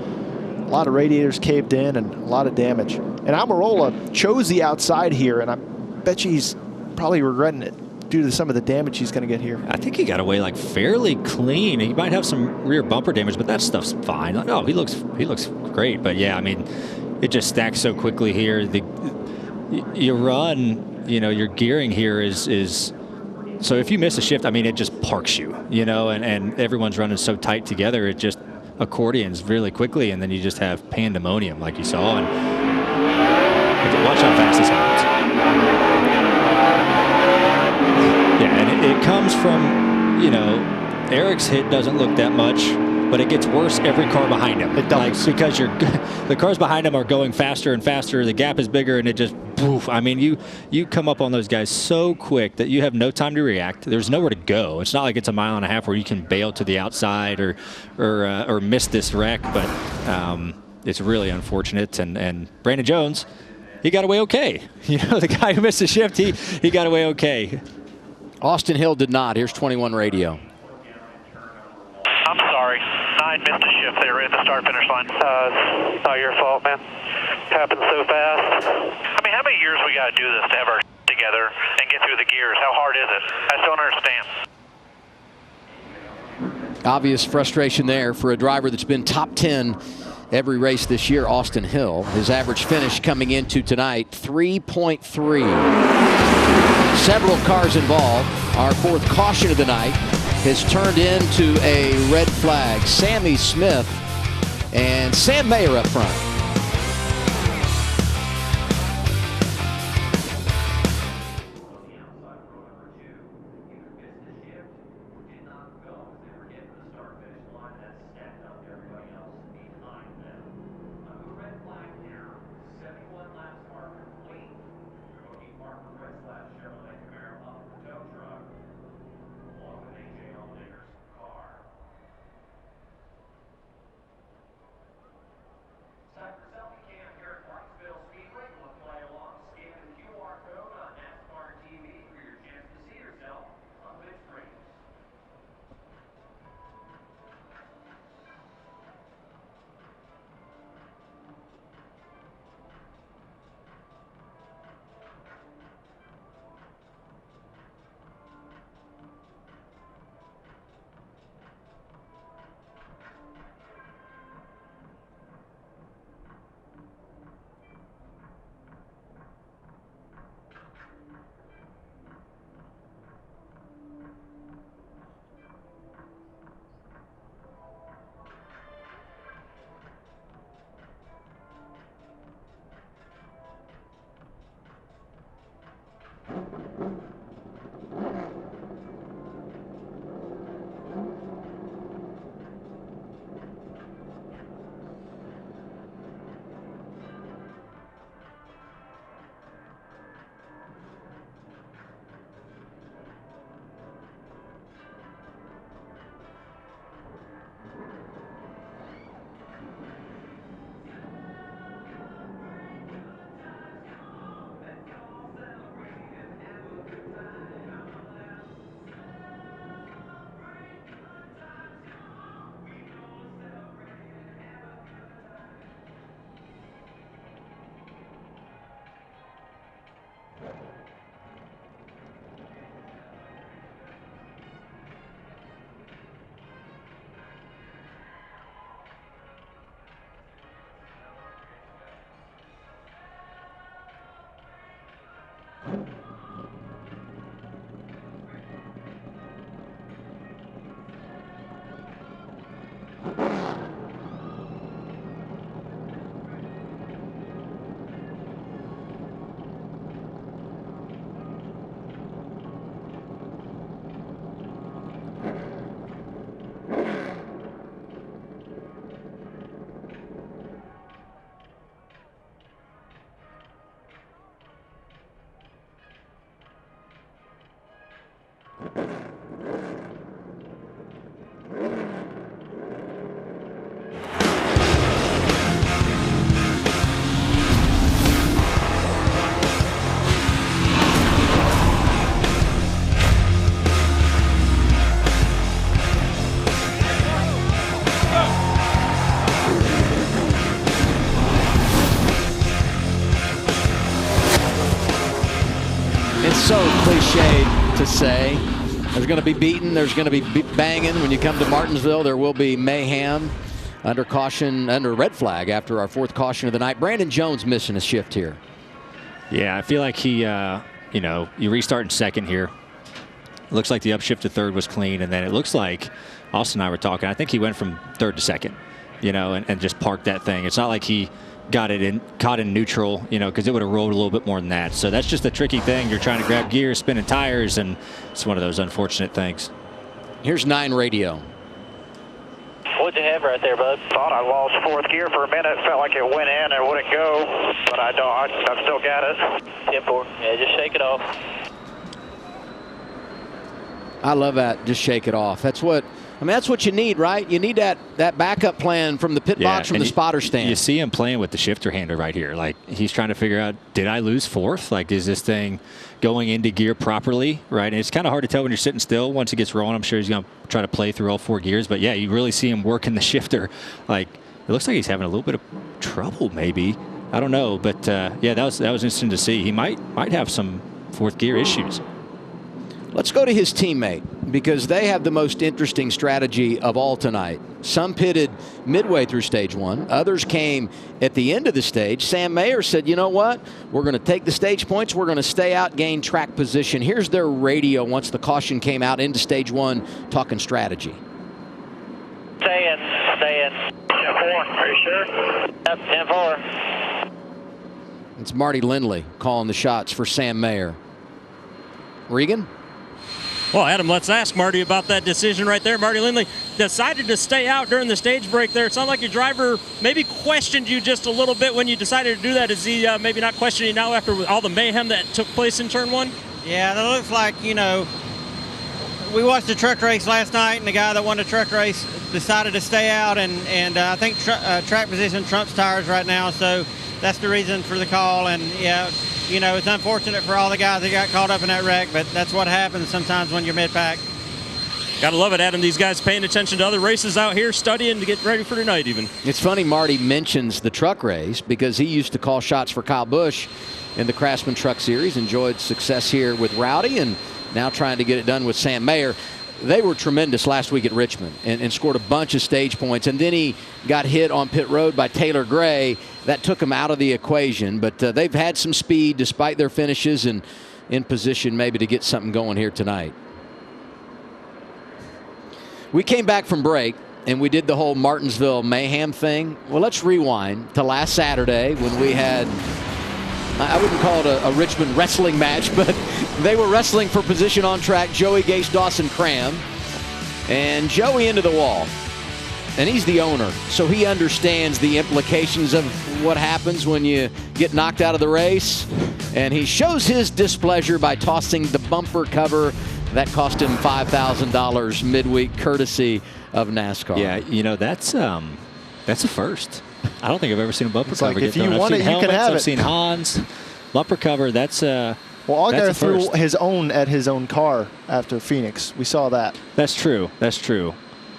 a lot of radiators caved in and a lot of damage. And Almirola chose the outside here, and I bet you he's probably regretting it due to some of the damage he's going to get here. I think he got away like fairly clean. He might have some rear bumper damage, but that stuff's fine. Like, oh, he looks great. But yeah, I mean, it just stacks so quickly here. You run, you know, your gearing here is so if you miss a shift, I mean, it just parks you, you know, and everyone's running so tight together, it just accordions really quickly, and then you just have pandemonium like you saw. And watch how fast this happens. Yeah, and it comes from, you know, Eric's hit doesn't look that much, but it gets worse every car behind him. It does. Like, because the cars behind him are going faster and faster. The gap is bigger, and it just, poof. I mean, you come up on those guys so quick that you have no time to react. There's nowhere to go. It's not like it's a mile and a half where you can bail to the outside or miss this wreck, but it's really unfortunate. And Brandon Jones, he got away okay. You know, the guy who missed the shift, he got away okay. Austin Hill did not. Here's 21 radio. I'm sorry. 9 missed a shift there at the start-finish line. It's not your fault, man. Happened so fast. I mean, how many years we got to do this to have our together and get through the gears? How hard is it? I just don't understand. Obvious frustration there for a driver that's been top 10 every race this year, Austin Hill. His average finish coming into tonight, 3.3. Several cars involved. Our 4th caution of the night has turned into a red flag. Sammy Smith and Sam Mayer up front. cliche to say. There's going to be beating. There's going to be banging. When you come to Martinsville, there will be mayhem. Under caution, under red flag after our 4th caution of the night. Brandon Jones missing a shift here. Yeah, I feel like he, you know, you restart in 2nd here. It looks like the upshift to 3rd was clean, and then it looks like Austin and I were talking. I think he went from 3rd to 2nd, you know, and just parked that thing. It's not like he got it in, caught in neutral, you know, because it would have rolled a little bit more than that. So that's just a tricky thing. You're trying to grab gear, spinning tires, and it's one of those unfortunate things. Here's 9 radio. What'd you have right there, bud? Thought I lost 4th gear for a minute. Felt like it went in and wouldn't go, but I don't. I've still got it. 10-4. Yeah, just shake it off. I love that. Just shake it off. That's what, I mean, that's what you need, right? You need that backup plan from the pit box, from the spotter stand. You see him playing with the shifter hander right here. Like, he's trying to figure out, did I lose 4th? Like, is this thing going into gear properly, right? And it's kind of hard to tell when you're sitting still. Once it gets rolling, I'm sure he's going to try to play through all 4 gears. But, yeah, you really see him working the shifter. Like, it looks like he's having a little bit of trouble maybe. I don't know. But, yeah, that was interesting to see. He might have some 4th gear issues. Let's go to his teammate, because they have the most interesting strategy of all tonight. Some pitted midway through stage 1. Others came at the end of the stage. Sam Mayer said, you know what? We're going to take the stage points. We're going to stay out, gain track position. Here's their radio once the caution came out into stage 1, talking strategy. Stay in. 10-4. Are you sure? Yep, 10-4. It's Marty Lindley calling the shots for Sam Mayer. Regan? Well, Adam, let's ask Marty about that decision right there. Marty Lindley decided to stay out during the stage break there. It sounded like your driver maybe questioned you just a little bit when you decided to do that. Is he maybe not questioning you now after all the mayhem that took place in turn 1? Yeah, that looks like, you know, we watched the truck race last night, and the guy that won the truck race decided to stay out, and I think track position trumps tires right now, so that's the reason for the call. And, yeah, you know, it's unfortunate for all the guys that got caught up in that wreck, but that's what happens sometimes when you're mid-pack. Gotta love it, Adam. These guys paying attention to other races out here, studying to get ready for tonight even. It's funny Marty mentions the truck race, because he used to call shots for Kyle Busch in the Craftsman Truck Series, enjoyed success here with Rowdy, and now trying to get it done with Sam Mayer. They were tremendous last week at Richmond and scored a bunch of stage points. And then he got hit on pit road by Taylor Gray. That took him out of the equation. But they've had some speed despite their finishes and in position maybe to get something going here tonight. We came back from break and we did the whole Martinsville mayhem thing. Well, let's rewind to last Saturday when we had, I wouldn't call it a Richmond wrestling match, but they were wrestling for position on track. Joey Gase, Dawson Cram, and Joey into the wall. And he's the owner, so he understands the implications of what happens when you get knocked out of the race. And he shows his displeasure by tossing the bumper cover. That cost him $5,000 midweek, courtesy of NASCAR. Yeah, you know, that's a first. I don't think I've ever seen a bumper it's cover like get if you thrown. want it, you can have it. I've seen Hans. Bumper cover, that's well, Allgaier threw his own at his own car after Phoenix. We saw that. That's true. That's true.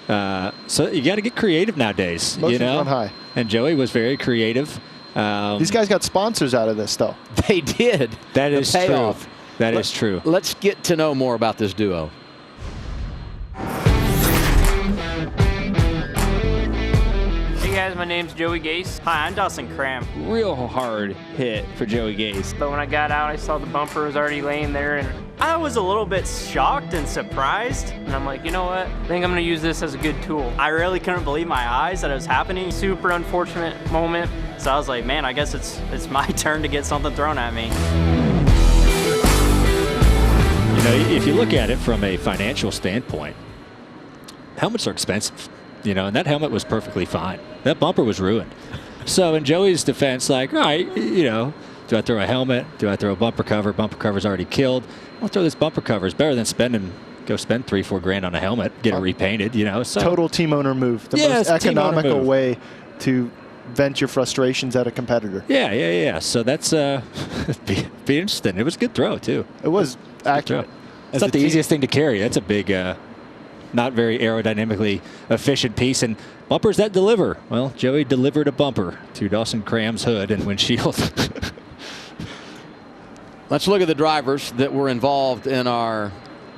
So you got to get creative nowadays. Motions you know? run high. And Joey was very creative. These guys got sponsors out of this, though. They did. That is true. That is true. Let's get to know more about this duo. Hey guys, my name's Joey Gase. Hi, I'm Dawson Cram. Real hard hit for Joey Gase. But when I got out, I saw the bumper was already laying there, and I was a little bit shocked and surprised. And I'm like, you know what? I think I'm gonna use this as a good tool. I really couldn't believe my eyes that it was happening. Super unfortunate moment. So I was like, man, I guess it's my turn to get something thrown at me. You know, if you look at it from a financial standpoint, helmets are expensive. You know, and that helmet was perfectly fine. That bumper was ruined. So in Joey's defense, like, all right, you know, do I throw a helmet? Do I throw a bumper cover? Bumper cover's already killed. I'll throw this bumper cover. It's better than go spend $3-4 grand on a helmet, get it repainted, you know. So total team owner move. The most economical way to vent your frustrations at a competitor. Yeah. So that's be interesting. It was a good throw, too. It was accurate. It's not the easiest thing to carry. That's a big not very aerodynamically efficient piece. And bumpers that deliver. Well, Joey delivered a bumper to Dawson Cram's hood and windshield. Let's look at the drivers that were involved in our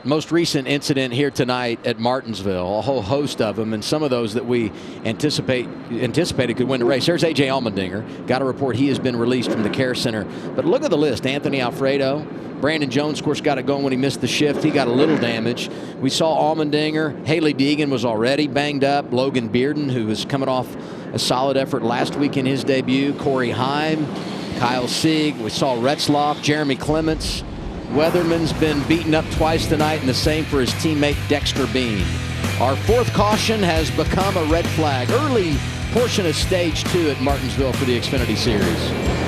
most recent incident here tonight at Martinsville. A whole host of them, and some of those that we anticipated could win the race. There's A.J. Allmendinger. Got a report he has been released from the care center. But look at the list. Anthony Alfredo. Brandon Jones, of course, got it going when he missed the shift. He got a little damage. We saw Allmendinger. Haley Deegan was already banged up. Logan Bearden, who was coming off a solid effort last week in his debut. Corey Heim. Kyle Sieg. We saw Retzloff. Jeremy Clements. Weatherman's been beaten up twice tonight, and the same for his teammate Dexter Bean. Our fourth caution has become a red flag. Early portion of stage 2 at Martinsville for the Xfinity Series.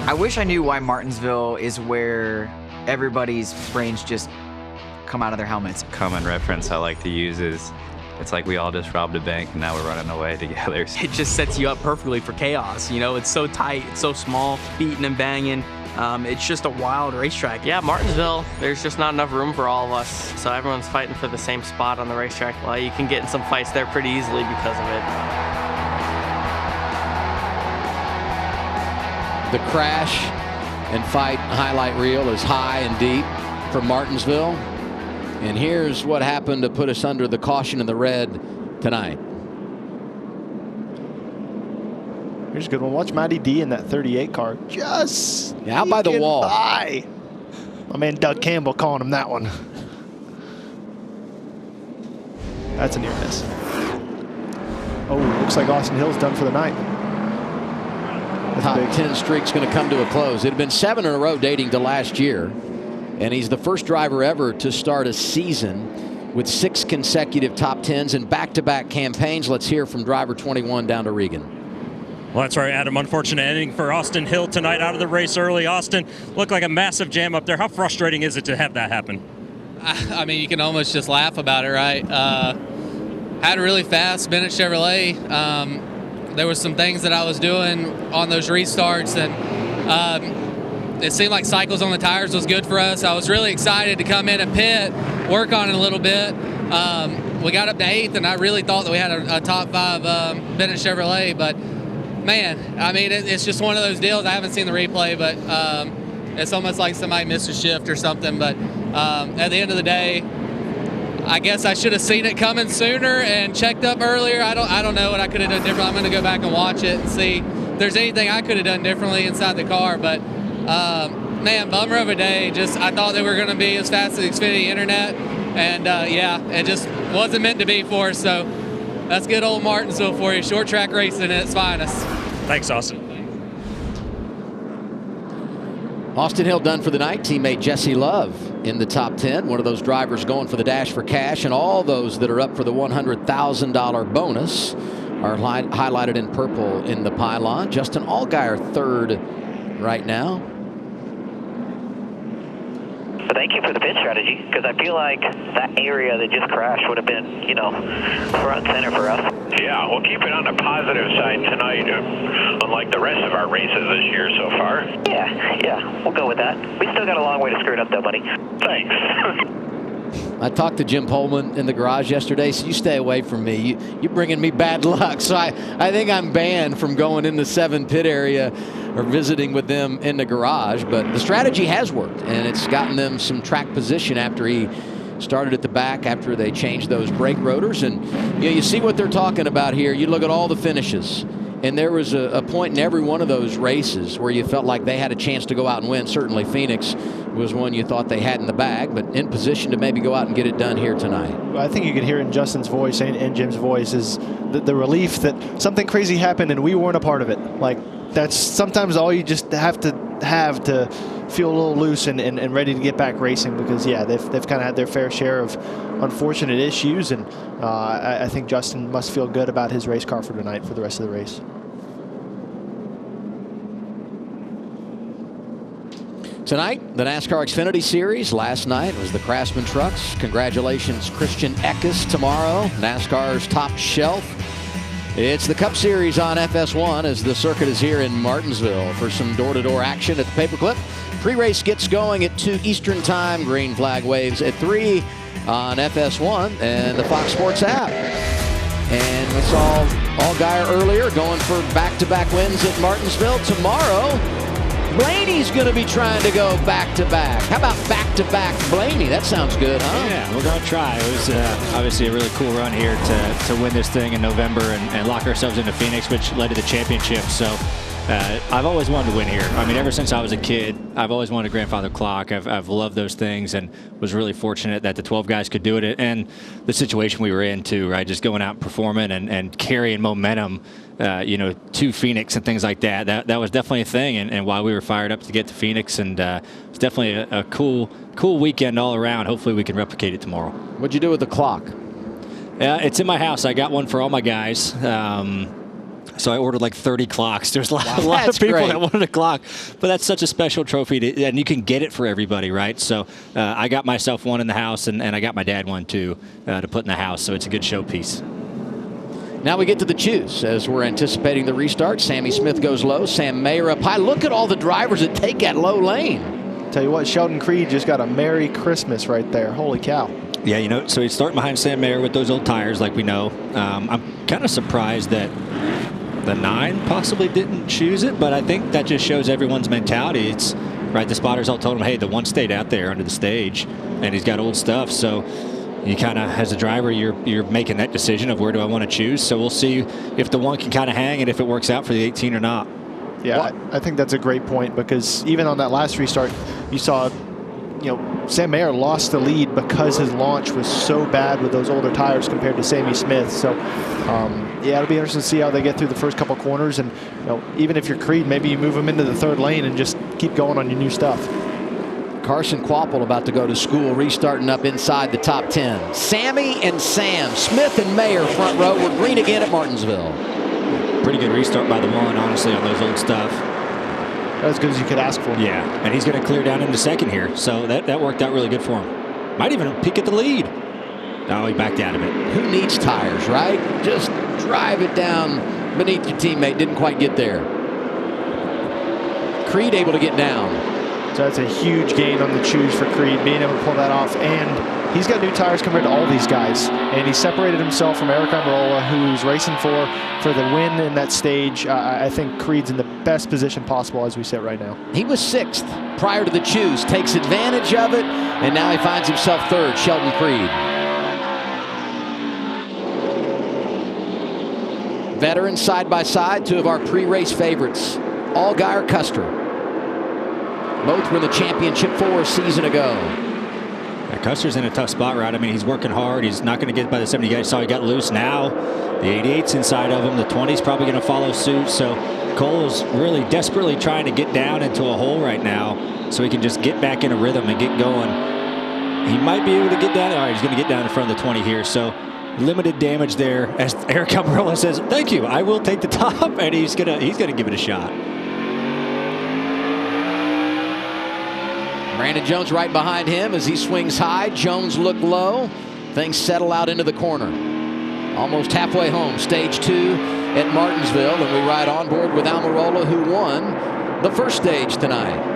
I wish I knew why Martinsville is where everybody's brains just come out of their helmets. Common reference I like to use is it's like we all just robbed a bank and now we're running away together. It just sets you up perfectly for chaos. You know, it's so tight, it's so small, beating and banging. It's just a wild racetrack. Yeah, Martinsville, there's just not enough room for all of us. So everyone's fighting for the same spot on the racetrack. Well, you can get in some fights there pretty easily because of it. The crash and fight highlight reel is high and deep from Martinsville. And here's what happened to put us under the caution in the red tonight. Here's a good one. Watch Matty D in that 38 car. Just out by the wall. By. My man Doug Campbell calling him that one. That's a near miss. Oh, looks like Austin Hill's done for the night. Top 10 streak's going to come to a close. It had been 7 in a row dating to last year. And he's the first driver ever to start a season with 6 consecutive top 10s and back-to-back campaigns. Let's hear from driver 21 down to Regan. Well, that's right, Adam. Unfortunate ending for Austin Hill tonight, out of the race early. Austin looked like a massive jam up there. How frustrating is it to have that happen? I mean, you can almost just laugh about it, right? Had a really fast Bennett Chevrolet. There was some things that I was doing on those restarts, and it seemed like cycles on the tires was good for us. I was really excited to come in and pit, work on it a little bit. We got up to 8th, and I really thought that we had a top 5 Bennett Chevrolet, but man, I mean, it's just one of those deals. I haven't seen the replay, but it's almost like somebody missed a shift or something. But at the end of the day, I guess I should have seen it coming sooner and checked up earlier. I don't know what I could have done different. I'm going to go back and watch it and see if there's anything I could have done differently inside the car. But man, bummer of a day. Just I thought they were going to be as fast as the Xfinity Internet, and yeah, it just wasn't meant to be for us. So that's good old Martinsville for you. Short track racing at its finest. Thanks, Austin. Austin Hill done for the night. Teammate Jesse Love in the top 10. One of those drivers going for the dash for cash, and all those that are up for the $100,000 bonus are highlighted in purple in the pylon. Justin Allgaier third right now. But thank you for the pit strategy, because I feel like that area that just crashed would have been, you know, front and center for us. Yeah, we'll keep it on the positive side tonight, unlike the rest of our races this year so far. Yeah, we'll go with that. We still got a long way to screw it up, though, buddy. Thanks. I talked to Jim Pullman in the garage yesterday, so you stay away from me. You're bringing me bad luck, so I think I'm banned from going in the 7 pit area or visiting with them in the garage. But the strategy has worked, and it's gotten them some track position after he started at the back, after they changed those brake rotors. And you see what they're talking about here. You look at all the finishes, and there was a point in every one of those races where you felt like they had a chance to go out and win. Certainly Phoenix was one you thought they had in the bag, but in position to maybe go out and get it done here tonight. Well, I think you could hear in Justin's voice and Jim's voice is the relief that something crazy happened and we weren't a part of it. Like, that's sometimes all you just have to feel a little loose and ready to get back racing, because yeah, they've kind of had their fair share of unfortunate issues, and I think Justin must feel good about his race car for tonight for the rest of the race. Tonight, the NASCAR Xfinity Series. Last night was the Craftsman Trucks. Congratulations, Christian Eckes tomorrow, NASCAR's top shelf. It's the Cup Series on FS1 as the circuit is here in Martinsville for some door-to-door action at the Paperclip. Pre-race gets going at 2 Eastern Time. Green flag waves at 3 on FS1 and the Fox Sports app. And we saw Allgaier earlier going for back-to-back wins at Martinsville. Tomorrow, Blaney's going to be trying to go back-to-back. How about back-to-back Blaney? That sounds good, huh? Yeah, we're going to try. It was obviously a really cool run here to win this thing in November and lock ourselves into Phoenix, which led to the championship. So I've always wanted to win here. I mean, ever since I was a kid, I've always wanted a grandfather clock. I've loved those things and was really fortunate that the 12 guys could do it. And the situation we were in, too, right? Just going out and performing and carrying momentum, to Phoenix and things like that. That was definitely a thing. And while we were fired up to get to Phoenix, and it's definitely a cool weekend all around. Hopefully we can replicate it tomorrow. What'd you do with the clock? It's in my house. I got one for all my guys. So I ordered like 30 clocks. There's a lot of people that wanted a clock, but that's such a special trophy, and you can get it for everybody, right? So I got myself one in the house, and I got my dad one too to put in the house. So it's a good showpiece. Now we get to the choose as we're anticipating the restart. Sammy Smith goes low. Sam Mayer up high. Look at all the drivers that take that low lane. Tell you what, Sheldon Creed just got a Merry Christmas right there. Holy cow. Yeah, so he's starting behind Sam Mayer with those old tires, like we know. I'm kind of surprised that the 9 possibly didn't choose it, but I think that just shows everyone's mentality. It's right. The spotters all told him, hey, the 1 stayed out there under the stage, and he's got old stuff. So you kind of, as a driver, you're making that decision of where do I want to choose. So we'll see if the 1 can kind of hang and if it works out for the 18 or not. Yeah, I think that's a great point, because even on that last restart, you saw, Sam Mayer lost the lead because his launch was so bad with those older tires compared to Sammy Smith. So, yeah, it'll be interesting to see how they get through the first couple corners. And, even if you're Creed, maybe you move them into the 3rd lane and just keep going on your new stuff. Carson Quapple about to go to school, restarting up inside the top 10. Sammy and Sam, Smith and Mayer front row. We're green again at Martinsville. Pretty good restart by the 1, honestly, on those old stuff. As good as you could ask for. Yeah, and he's going to clear down into 2nd here, so that worked out really good for him. Might even peek at the lead. Oh, he backed out of it. Who needs tires, right? Just drive it down beneath your teammate. Didn't quite get there. Creed able to get down. So that's a huge gain on the choose for Creed, being able to pull that off. And he's got new tires compared to all these guys. And he separated himself from Eric Almirola, who's racing for the win in that stage. I think Creed's in the best position possible as we sit right now. He was 6th prior to the choose, takes advantage of it, and now he finds himself 3rd, Sheldon Creed. Veterans side by side, 2 of our pre-race favorites, Allgaier, Custer. Both were in the championship 4 a season ago. Yeah, Custer's in a tough spot, right? I mean, he's working hard. He's not going to get by the 70 guys. Saw he got loose. Now the 88's inside of him. The 20's probably going to follow suit. So Cole is really desperately trying to get down into a hole right now so he can just get back in a rhythm and get going. He might be able to get down. All right, he's going to get down in front of the 20 here. So limited damage there. As Eric Almirola says, "Thank you. I will take the top," and he's gonna give it a shot. Brandon Jones right behind him as he swings high. Jones look low. Things settle out into the corner. Almost halfway home, stage 2 at Martinsville, and we ride on board with Almirola, who won the first stage tonight.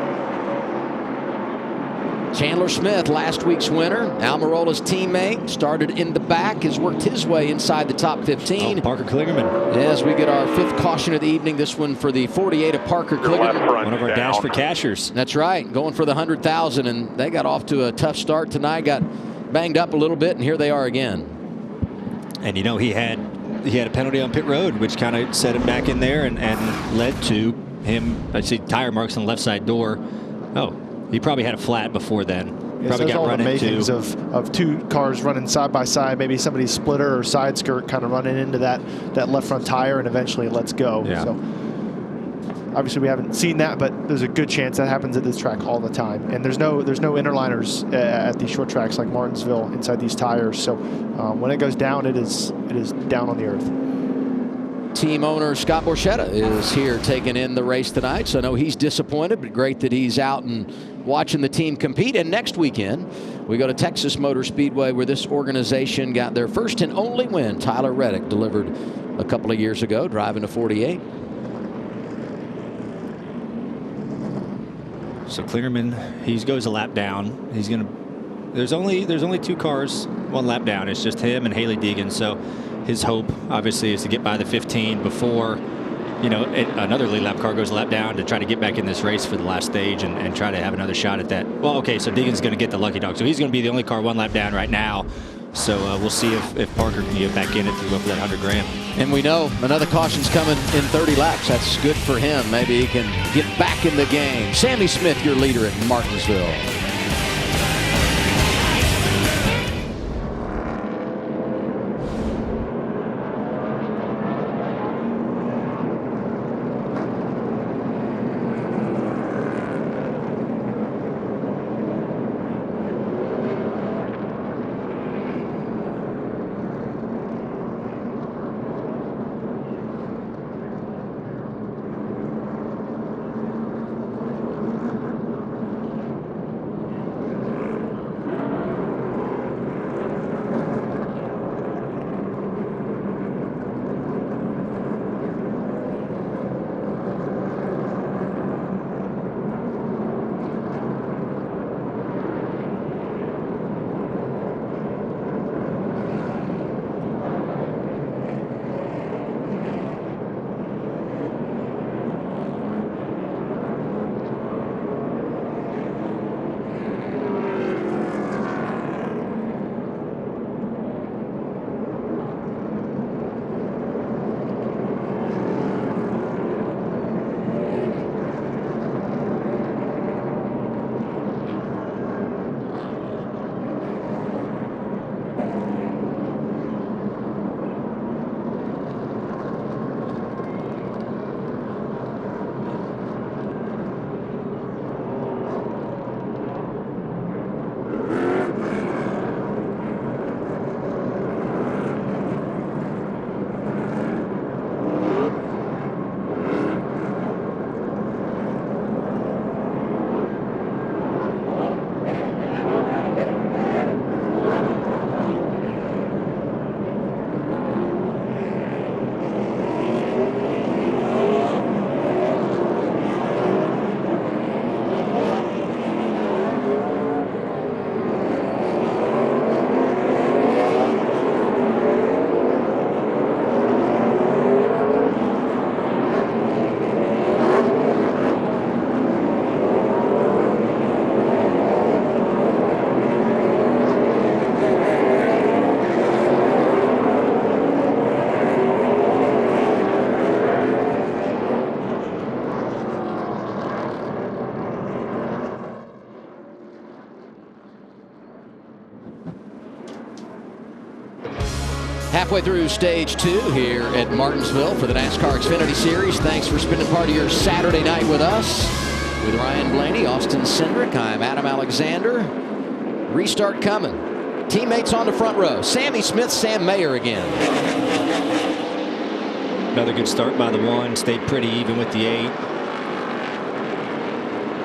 Chandler Smith, last week's winner, Almirola's teammate, started in the back, has worked his way inside the top 15. Oh, Parker Klingerman. As we get our 5th caution of the evening, this one for the 48 of Parker Klingerman. One of our Dash for Cashers. That's right, going for the 100,000, and they got off to a tough start tonight, got banged up a little bit, and here they are again. And you know, he had a penalty on pit road, which kind of set him back in there and led to him. I see tire marks on the left side door. Oh, he probably had a flat before then. Probably got all run the makings into. of 2 cars running side by side, maybe somebody's splitter or side skirt kind of running into that left front tire, and eventually it lets go. Yeah. So obviously we haven't seen that, but there's a good chance that happens at this track all the time. And there's no interliners at these short tracks like Martinsville inside these tires. So when it goes down, it is down on the earth. Team owner Scott Borchetta is here taking in the race tonight, so I know he's disappointed, but great that he's out and watching the team compete. And next weekend, we go to Texas Motor Speedway, where this organization got their first and only win. Tyler Reddick delivered a couple of years ago, driving a 48. So Klingerman, he goes a lap down. He's gonna. There's only 2 cars, 1 lap down. It's just him and Haley Deegan. So his hope, obviously, is to get by the 15 before, another lead lap car goes a lap down to try to get back in this race for the last stage and try to have another shot at that. Well, okay, so Deegan's going to get the lucky dog. So he's going to be the only car 1 lap down right now. So we'll see if Parker can get back in it to go for that 100 grand. And we know another caution's coming in 30 laps. That's good for him. Maybe he can get back in the game. Sammy Smith, your leader at Martinsville. Halfway through stage 2 here at Martinsville for the NASCAR Xfinity Series. Thanks for spending part of your Saturday night with us. With Ryan Blaney, Austin Cindric, I'm Adam Alexander. Restart coming. Teammates on the front row. Sammy Smith, Sam Mayer again. Another good start by the 1. Stayed pretty even with the 8.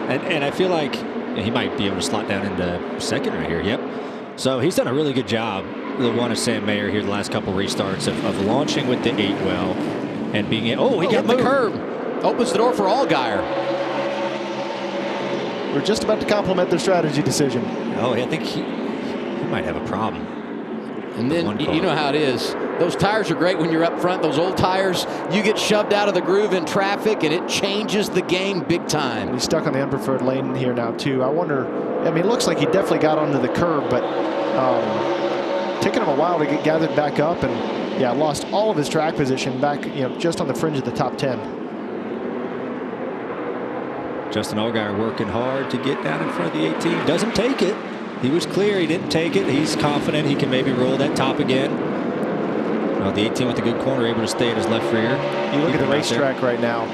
And I feel like he might be able to slot down into 2nd right here. Yep. So he's done a really good job. The 1 is Sam Mayer here the last couple restarts of launching with the 8 well and being he got the curb. Opens the door for Allgaier. We're just about to compliment their strategy decision. Oh, I think he might have a problem. And then you know how it is. Those tires are great when you're up front. Those old tires, you get shoved out of the groove in traffic, and it changes the game big time. He's stuck on the unpreferred lane here now, too. I wonder, I mean, it looks like he definitely got onto the curb, but taking him a while to get gathered back up, and yeah, lost all of his track position back, just on the fringe of the top 10. Justin Allgaier working hard to get down in front of the 18. Doesn't take it. He was clear. He didn't take it. He's confident he can maybe roll that top again. Well, the 18 with a good corner, able to stay at his left rear. You look at the racetrack right now.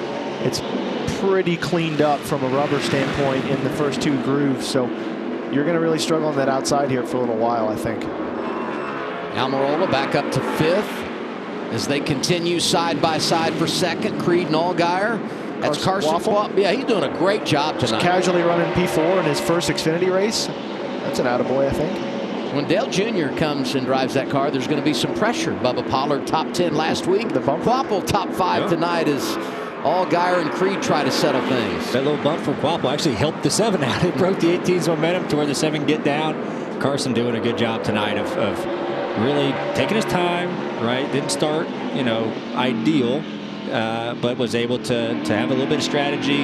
It's pretty cleaned up from a rubber standpoint in the first 2 grooves. So you're going to really struggle on that outside here for a little while, I think. Almirola back up to 5th as they continue side by side for 2nd. Creed and Allgaier. That's Carson Waffle. Yeah, he's doing a great job tonight. Just casually running P4 in his first Xfinity race. That's an attaboy, I think. When Dale Jr. comes and drives that car, there's going to be some pressure. Bubba Pollard top 10 last week. The bump. Quapple top 5 tonight as Allgaier and Creed try to settle things. That little bump from Quapple actually helped the 7 out. It broke the 18's momentum to where the 7 get down. Carson doing a good job tonight of really taking his time, right? Didn't start, ideal, but was able to have a little bit of strategy,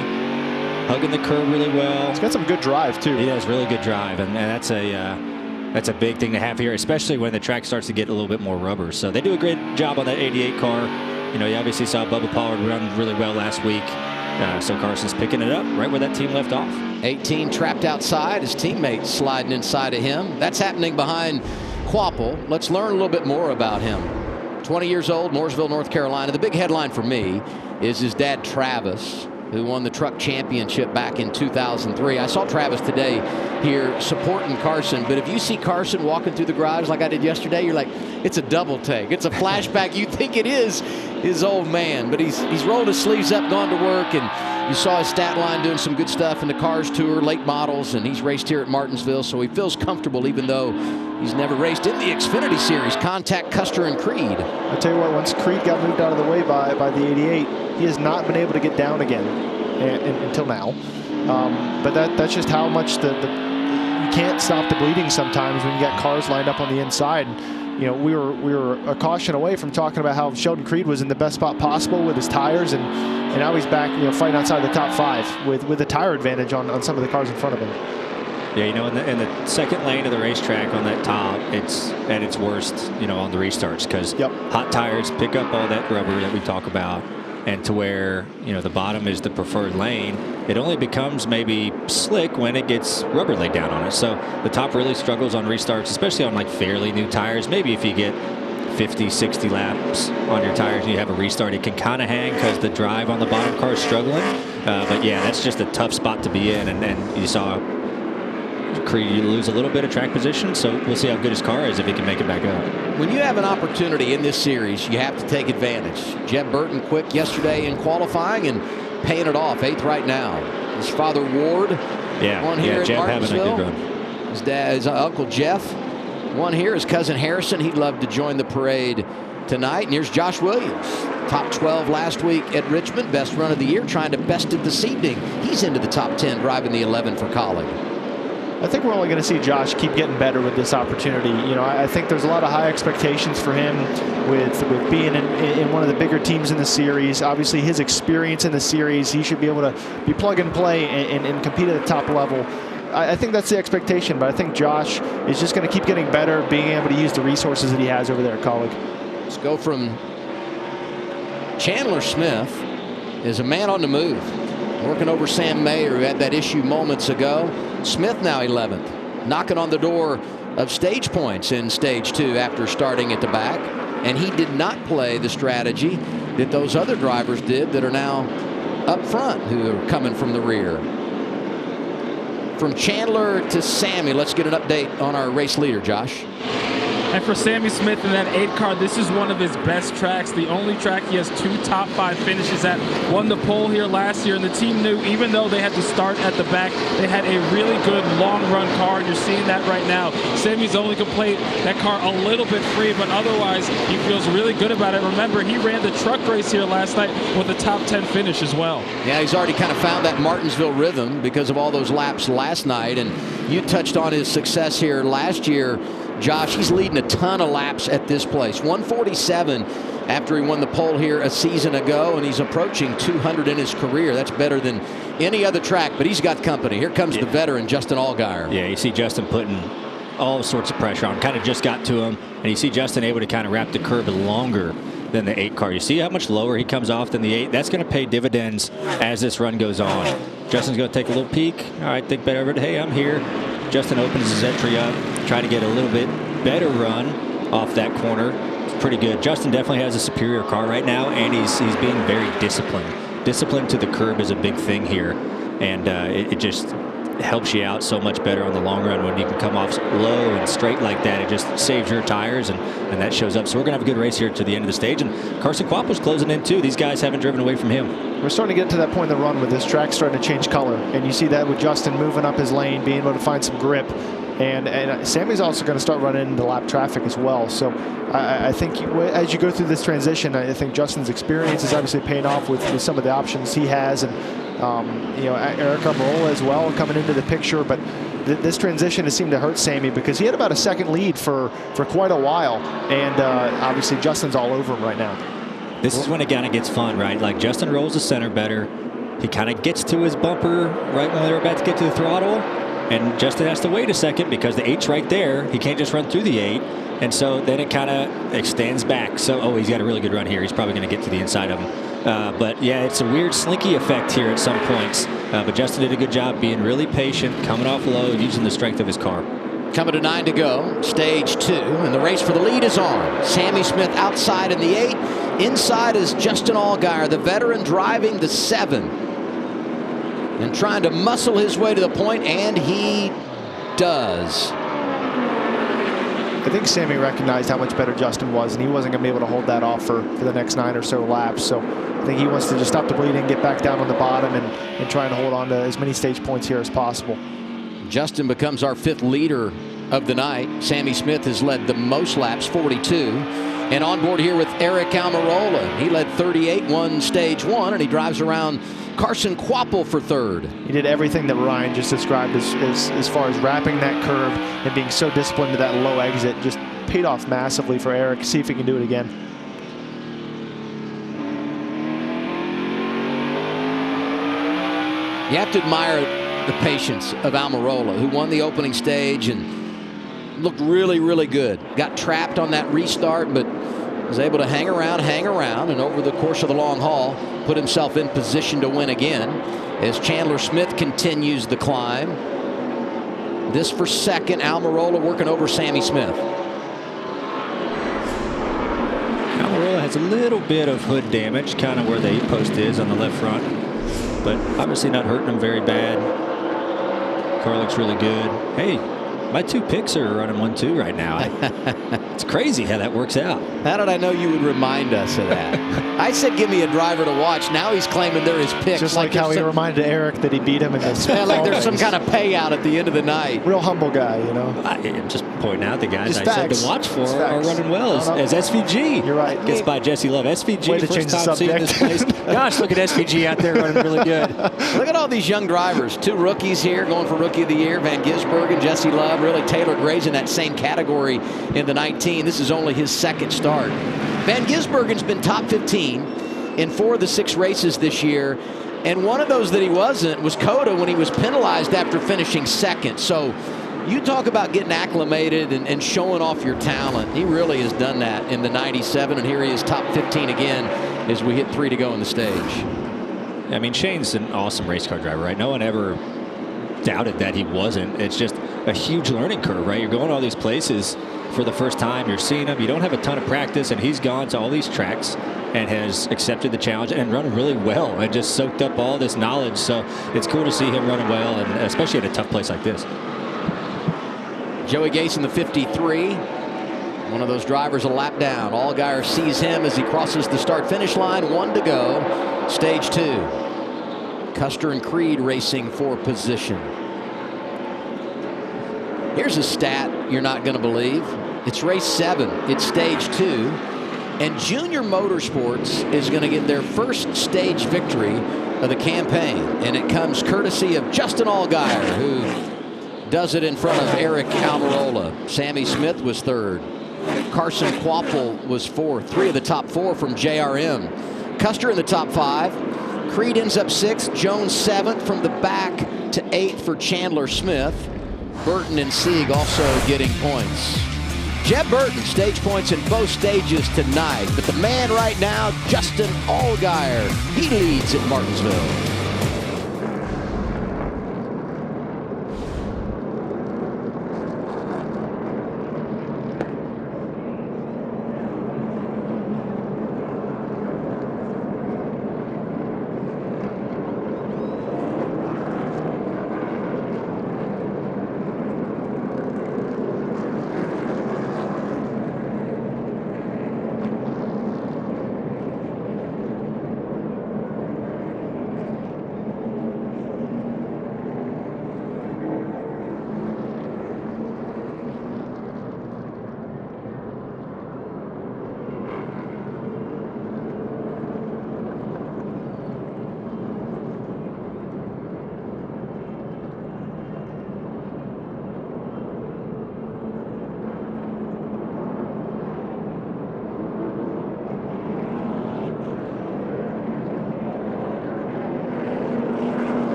hugging the curb really well. He's got some good drive, too. He has really good drive, and that's a big thing to have here, especially when the track starts to get a little bit more rubber. So they do a great job on that 88 car. You obviously saw Bubba Pollard run really well last week. So Carson's picking it up right where that team left off. 18 trapped outside, his teammates sliding inside of him. That's happening behind Quapple. Let's learn a little bit more about him. 20 years old, Mooresville, North Carolina. The big headline for me is his dad, Travis, who won the truck championship back in 2003. I saw Travis today here supporting Carson, but if you see Carson walking through the garage like I did yesterday, you're like, it's a double take. It's a flashback. You think it is his old man, but he's rolled his sleeves up, gone to work, and you saw his stat line doing some good stuff in the Cars Tour, late models, and he's raced here at Martinsville, so he feels comfortable even though he's never raced in the Xfinity Series. Contact Custer and Creed. I'll tell you what, once Creed got moved out of the way by the 88, he has not been able to get down again until now. But that's just how much you can't stop the bleeding sometimes when you got cars lined up on the inside. We were a caution away from talking about how Sheldon Creed was in the best spot possible with his tires, and now he's back, fighting outside the top 5 with a tire advantage on some of the cars in front of him. Yeah, in the second lane of the racetrack on that top, it's at its worst, on the restarts, because hot tires pick up all that rubber that we talk about, and to where, the bottom is the preferred lane, it only becomes maybe slick when it gets rubber laid down on it. So the top really struggles on restarts, especially on like fairly new tires. Maybe if you get 50, 60 laps on your tires and you have a restart, it can kind of hang because the drive on the bottom car is struggling. But yeah, that's just a tough spot to be in, and you saw Creed lose a little bit of track position, so we'll see how good his car is if he can make it back up. When you have an opportunity in this series, you have to take advantage. Jeb Burton quick yesterday in qualifying and paying it off, 8th right now. His father Ward won here at Martinsville. Having a good run. His dad, his uncle Jeff won here. His cousin Harrison, he'd love to join the parade tonight. And here's Josh Williams, top 12 last week at Richmond, best run of the year, trying to best it this evening. He's into the top 10, driving the 11 for Colleague. I think we're only going to see Josh keep getting better with this opportunity. I think there's a lot of high expectations for him with being in one of the bigger teams in the series. Obviously, his experience in the series, he should be able to be plug and play and compete at the top level. I think that's the expectation, but I think Josh is just going to keep getting better, being able to use the resources that he has over there at Colleague. Let's go from Chandler Smith is a man on the move, working over Sam Mayer, who had that issue moments ago. Smith now 11th, knocking on the door of stage points in stage 2 after starting at the back. And he did not play the strategy that those other drivers did that are now up front, who are coming from the rear. From Chandler to Sammy, let's get an update on our race leader, Josh. And for Sammy Smith in that 8 car, this is one of his best tracks. The only track he has 2 top 5 finishes at. Won the pole here last year, and the team knew even though they had to start at the back, they had a really good long run car. You're seeing that right now. Sammy's only complaint, that car a little bit free, but otherwise he feels really good about it. Remember, he ran the truck race here last night with a top 10 finish as well. Yeah, he's already kind of found that Martinsville rhythm because of all those laps last night, and you touched on his success here last year. Josh, he's leading a ton of laps at this place. 147 after he won the pole here a season ago, and he's approaching 200 in his career. That's better than any other track, but he's got company. Here comes the veteran, Justin Allgaier. Yeah, you see Justin putting all sorts of pressure on. Kind of just got to him, and you see Justin able to kind of wrap the curb longer than the 8 car. You see how much lower he comes off than the 8. That's going to pay dividends as this run goes on. Justin's going to take a little peek. All right, think better of it. Hey, I'm here. Justin opens his entry up, try to get a little bit better run off that corner. It's pretty good. Justin definitely has a superior car right now, and he's being very disciplined. Discipline to the curb is a big thing here, and it just helps you out so much better on the long run when you can come off low and straight like that. It just saves your tires, and that shows up. So we're going to have a good race here to the end of the stage, and Carson Quapple's closing in too. These guys haven't driven away from him. We're starting to get to that point in the run where this track's starting to change color, and you see that with Justin moving up his lane, being able to find some grip. And Sammy's also going to start running into lap traffic as well. So I think as you go through this transition, I think Justin's experience is obviously paying off with some of the options he has, and you know, Eric Almirola as well coming into the picture. But this transition has seemed to hurt Sammy because he had about a second lead for quite a while, and obviously Justin's all over him right now. This is when it kind of gets fun, right? Like Justin rolls the center better. He kind of gets to his bumper right when they're about to get to the throttle. And Justin has to wait a second because the 8's right there. He can't just run through the 8. And so then it kind of extends back. So, oh, he's got a really good run here. He's probably going to get to the inside of him. But, yeah, it's a weird slinky effect here at some points. But Justin did a good job being really patient, coming off low, using the strength of his car. Coming to 9 to go, stage 2, and the race for the lead is on. Sammy Smith outside in the 8. Inside is Justin Allgaier, the veteran, driving the 7. And trying to muscle his way to the point, and he does. I think Sammy recognized how much better Justin was, and he wasn't going to be able to hold that off for the next 9 or so laps. So I think he wants to just stop the bleeding, get back down on the bottom, and try and hold on to as many stage points here as possible. Justin becomes our 5th leader of the night. Sammy Smith has led the most laps, 42. And on board here with Eric Almirola. He led 38, won stage 1, and he drives around Carson Quapple for 3rd. He did everything that Ryan just described as far as wrapping that curve and being so disciplined to that low exit. Just paid off massively for Eric. See if he can do it again. You have to admire the patience of Almirola, who won the opening stage and looked really, really good. Got trapped on that restart, but was able to hang around, and over the course of the long haul, put himself in position to win again as Chandler Smith continues the climb. This for 2nd, Almirola working over Sammy Smith. Almirola has a little bit of hood damage, kind of where the 8 post is on the left front, but obviously not hurting him very bad. Car looks really good. Hey, my 2 picks are running 1-2 right now. It's crazy how that works out. How did I know you would remind us of that? I said give me a driver to watch. Now he's claiming they're his picks. Just like how he reminded Eric that he beat him in this. Yeah, like there's some kind of payout at the end of the night. Real humble guy, you know. I'm just pointing out the guys Just I facts. said to watch for Just are facts. running well as SVG. You're right. Gets by Jesse Love. SVG, Way to first change the time seeing this place. Gosh, look at SVG out there running really good. Look at all these young drivers. 2 rookies here going for Rookie of the Year. Van Gisbergen, Jesse Love, really Taylor Gray's in that same category in the 19. This is only his 2nd start. Van Gisbergen's been top 15 in 4 of the 6 races this year. And one of those that he wasn't was Coda when he was penalized after finishing 2nd. So you talk about getting acclimated and showing off your talent. He really has done that in the 97, and here he is top 15 again as we hit 3 to go in the stage. I mean, Shane's an awesome race car driver, right? No one ever doubted that he wasn't. It's just a huge learning curve, right? You're going all these places, for the first time. You're seeing him. You don't have a ton of practice, and he's gone to all these tracks and has accepted the challenge and run really well and just soaked up all this knowledge. So it's cool to see him running well, and especially at a tough place like this. Joey Gase in the 53. One of those drivers a lap down. Allgaier sees him as he crosses the start-finish line. 1 to go. Stage 2. Custer and Creed racing for position. Here's a stat you're not going to believe. It's race 7. It's stage 2. And Junior Motorsports is going to get their first stage victory of the campaign. And it comes courtesy of Justin Allgaier, who does it in front of Eric Almirola. Sammy Smith was 3rd. Carson Quapple was 4th. 3 of the top 4 from JRM. Custer in the top 5. Creed ends up 6th. Jones 7th. From the back to 8th for Chandler Smith. Burton and Sieg also getting points. Jeb Burton, stage points in both stages tonight. But the man right now, Justin Allgaier, he leads at Martinsville.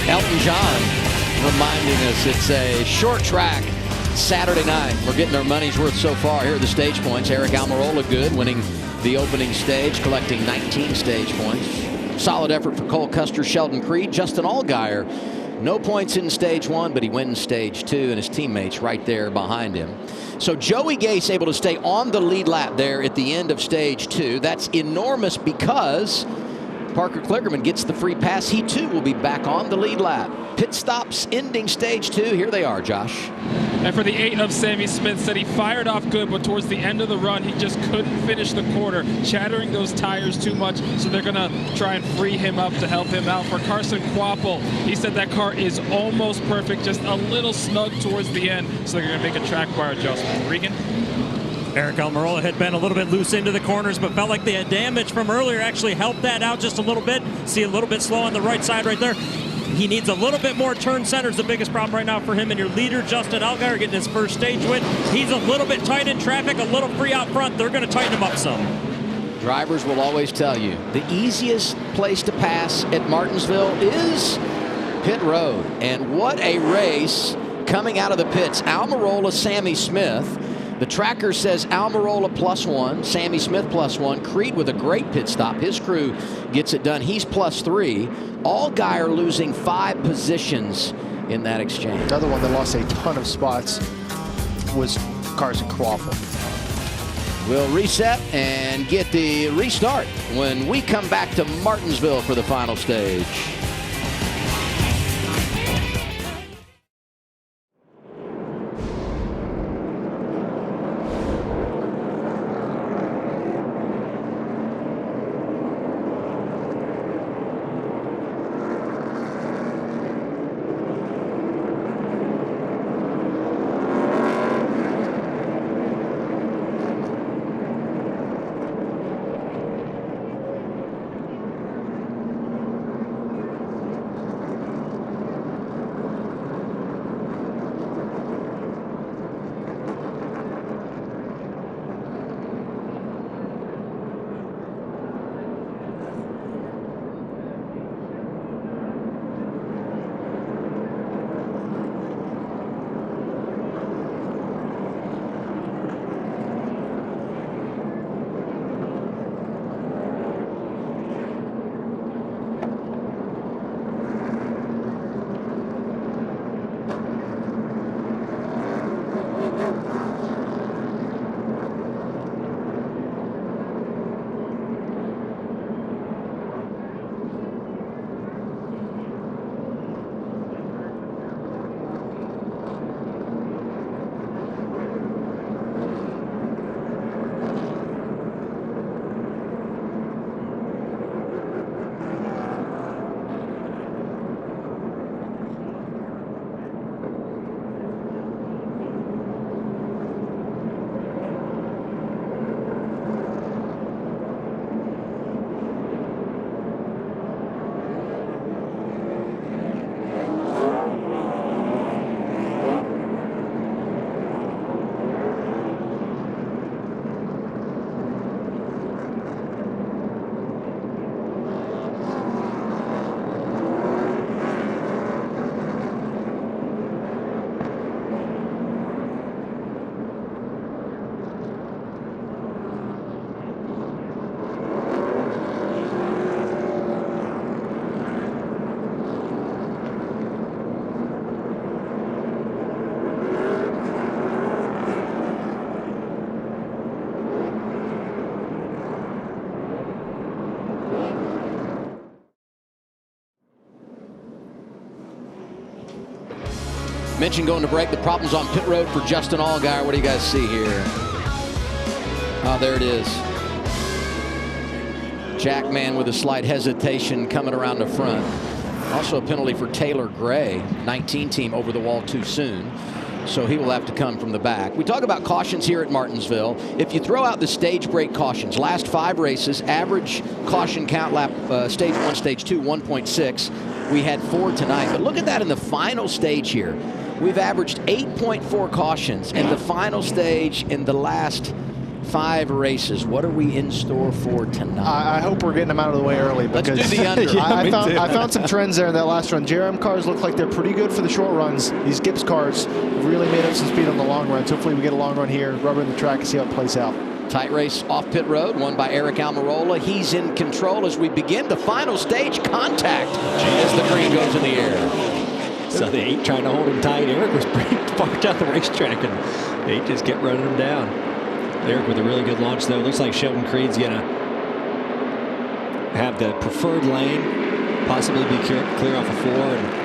Elton John reminding us it's a short track Saturday night. We're getting our money's worth so far here at the stage points. Eric Almirola good, winning the opening stage, collecting 19 stage points. Solid effort for Cole Custer, Sheldon Creed. Justin Allgaier, no points in stage 1, but he wins stage 2, and his teammates right there behind him. So Joey Gase able to stay on the lead lap there at the end of stage 2. That's enormous because Parker Kligerman gets the free pass. He too will be back on the lead lap. Pit stops ending stage 2. Here they are, Josh. And for the 8 of Sammy Smith, said he fired off good, but towards the end of the run, he just couldn't finish the quarter, chattering those tires too much, so they're going to try and free him up to help him out. For Carson Quapple, he said that car is almost perfect, just a little snug towards the end, so they're going to make a track bar adjustment. Regan? Eric Almirola had been a little bit loose into the corners, but felt like the damage from earlier actually helped that out just a little bit. See a little bit slow on the right side right there. He needs a little bit more turn center is the biggest problem right now for him. And your leader, Justin Allgaier, getting his first stage win. He's a little bit tight in traffic, a little free out front. They're going to tighten him up some. Drivers will always tell you the easiest place to pass at Martinsville is pit road. And what a race coming out of the pits. Almirola, Sammy Smith. The tracker says Almirola +1, Sammy Smith +1. Creed with a great pit stop. His crew gets it done. He's +3. Allgaier losing 5 positions in that exchange. Another one that lost a ton of spots was Carson Quaffle. We'll reset and get the restart when we come back to Martinsville for the final stage. Mentioned going to break. The problems on pit road for Justin Allgaier. What do you guys see here? Oh, there it is. Jackman with a slight hesitation coming around the front. Also a penalty for Taylor Gray, 19 team, over the wall too soon. So he will have to come from the back. We talk about cautions here at Martinsville. If you throw out the stage break cautions, last 5 races, average caution count lap, stage 1, stage 2, 1.6. We had 4 tonight. But look at that in the final stage here. We've averaged 8.4 cautions in the final stage in the last 5 races. What are we in store for tonight? I hope we're getting them out of the way early. Let's do the under. Yeah, I found some trends there in that last run. JRM cars look like they're pretty good for the short runs. These Gibbs cars really made up some speed on the long run. So hopefully we get a long run here, rubber in the track, and see how it plays out. Tight race off pit road, won by Eric Almirola. He's in control as we begin the final stage. Contact as the green goes in the air. So the 8 trying to hold him tight. Eric was pretty far down the racetrack, and 8 just kept running him down. Eric with a really good launch, though. Looks like Sheldon Creed's going to have the preferred lane, possibly be clear off of 4, and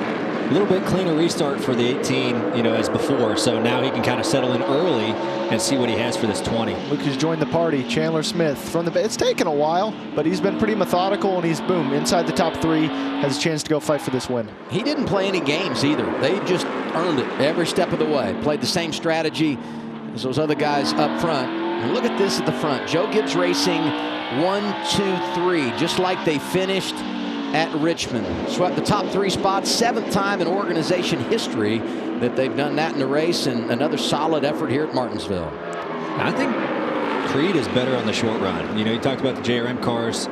a little bit cleaner restart for the 18, as before. So now he can kind of settle in early and see what he has for this 20. Look who's joined the party. Chandler Smith from the. It's taken a while, but he's been pretty methodical, and he's boom inside the top 3. Has a chance to go fight for this win. He didn't play any games either. They just earned it every step of the way. Played the same strategy as those other guys up front. And look at this at the front. Joe Gibbs Racing 1, 2, 3, just like they finished at Richmond. Swept the top 3 spots, 7th time in organization history that they've done that in the race, and another solid effort here at Martinsville. I think Creed is better on the short run. You know, you talked about the JRM cars.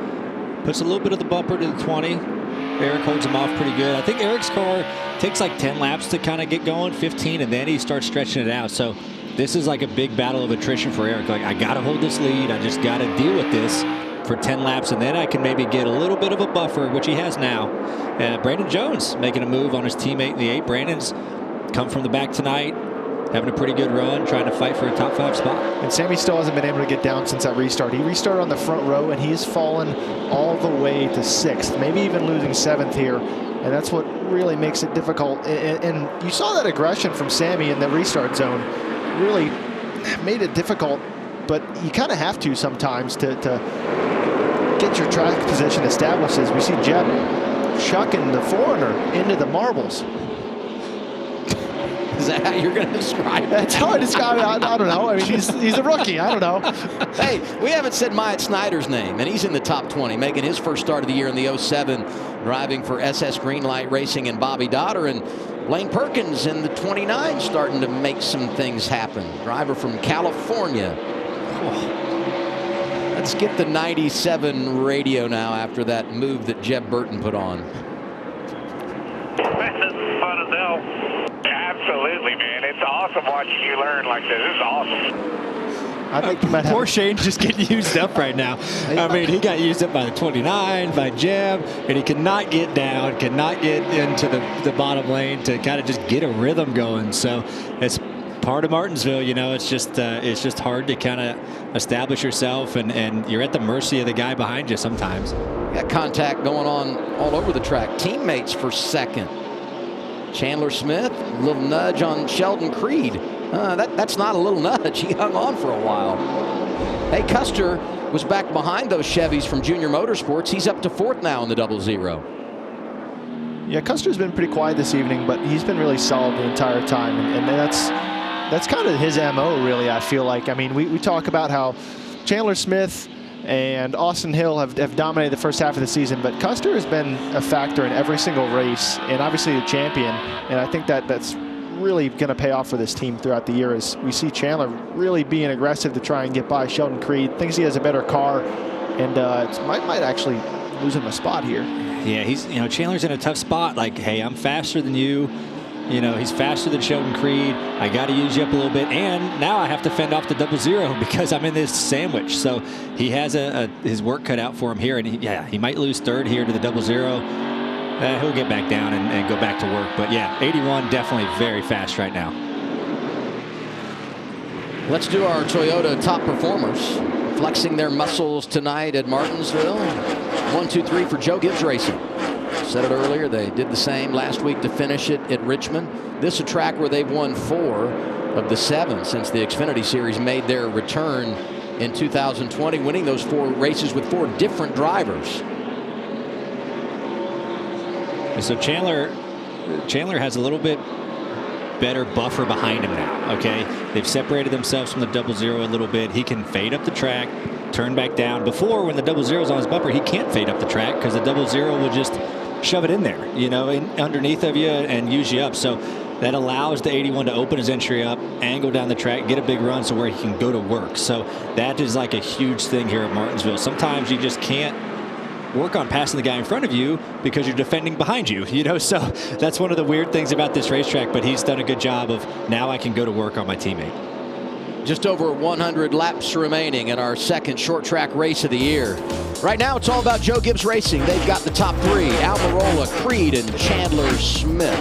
Puts a little bit of the bumper to the 20. Eric holds him off pretty good. I think Eric's car takes like 10 laps to kind of get going, 15, and then he starts stretching it out. So this is like a big battle of attrition for Eric. Like, I got to hold this lead. I just got to deal with this for 10 laps, and then I can maybe get a little bit of a buffer, which he has now. Brandon Jones making a move on his teammate in the 8. Brandon's come from the back tonight, having a pretty good run, trying to fight for a top 5 spot. And Sammy still hasn't been able to get down since that restart. He restarted on the front row, and he's fallen all the way to 6th, maybe even losing 7th here. And that's what really makes it difficult. And you saw that aggression from Sammy in the restart zone. Really made it difficult, but you kind of have to sometimes to get your track position established. As we see Jeb chucking the foreigner into the marbles. Is that how you're going to describe it? That's how I describe it. I don't know. I mean, he's a rookie. I don't know. Hey, we haven't said Myatt Snyder's name, and he's in the top 20, making his first start of the year in the 07, driving for SS Greenlight Racing and Bobby Dotter. And Blaine Perkins in the 29, starting to make some things happen. Driver from California. Oh. Let's get the 97 radio now after that move that Jeb Burton put on. Man, this is fun as hell. Absolutely, man. It's awesome watching you learn like this. This is awesome. I think you might have. Poor Shane just getting used up right now. I mean, he got used up by the 29, by Jeb, and he could not get down, could not get into the bottom lane to kind of just get a rhythm going. So it's part of Martinsville, you know. It's just hard to kind of establish yourself, and you're at the mercy of the guy behind you sometimes. Got contact going on all over the track. Teammates for 2nd. Chandler Smith, a little nudge on Sheldon Creed. That's not a little nudge. He hung on for a while. Hey, Custer was back behind those Chevys from Junior Motorsports. He's up to 4th now in the 00. Yeah, Custer's been pretty quiet this evening, but he's been really solid the entire time, and that's kind of his MO, really, I feel like. I mean, we talk about how Chandler Smith and Austin Hill have dominated the first half of the season, but Custer has been a factor in every single race, and obviously the champion. And I think that's really going to pay off for this team throughout the year, as we see Chandler really being aggressive to try and get by Sheldon Creed. Thinks he has a better car, and might actually lose him a spot here. Yeah, Chandler's in a tough spot. Like, hey, I'm faster than you. You know, he's faster than Sheldon Creed. I got to use you up a little bit. And now I have to fend off the 00 because I'm in this sandwich. So he has his work cut out for him here. And he might lose 3rd here to the 00. He'll get back down and go back to work. But yeah, 81 definitely very fast right now. Let's do our Toyota top performers. Flexing their muscles tonight at Martinsville. 1, 2, 3 for Joe Gibbs Racing. Said it earlier, they did the same last week to finish it at Richmond. This is a track where they've won 4 of the 7 since the Xfinity Series made their return in 2020, winning those 4 races with 4 different drivers. And so Chandler has a little bit better buffer behind him now, okay? They've separated themselves from the 00 a little bit. He can fade up the track, turn back down. Before, when the 00 is on his bumper, he can't fade up the track because the 00 will just shove it in there, you know, underneath of you and use you up. So that allows the 81 to open his entry up, angle down the track, get a big run so where he can go to work. So that is like a huge thing here at Martinsville. Sometimes you just can't work on passing the guy in front of you because you're defending behind you, you know. So that's one of the weird things about this racetrack, but he's done a good job of now I can go to work on my teammate. Just over 100 laps remaining in our 2nd short track race of the year. Right now, it's all about Joe Gibbs Racing. They've got the top 3, Almirola, Creed, and Chandler Smith.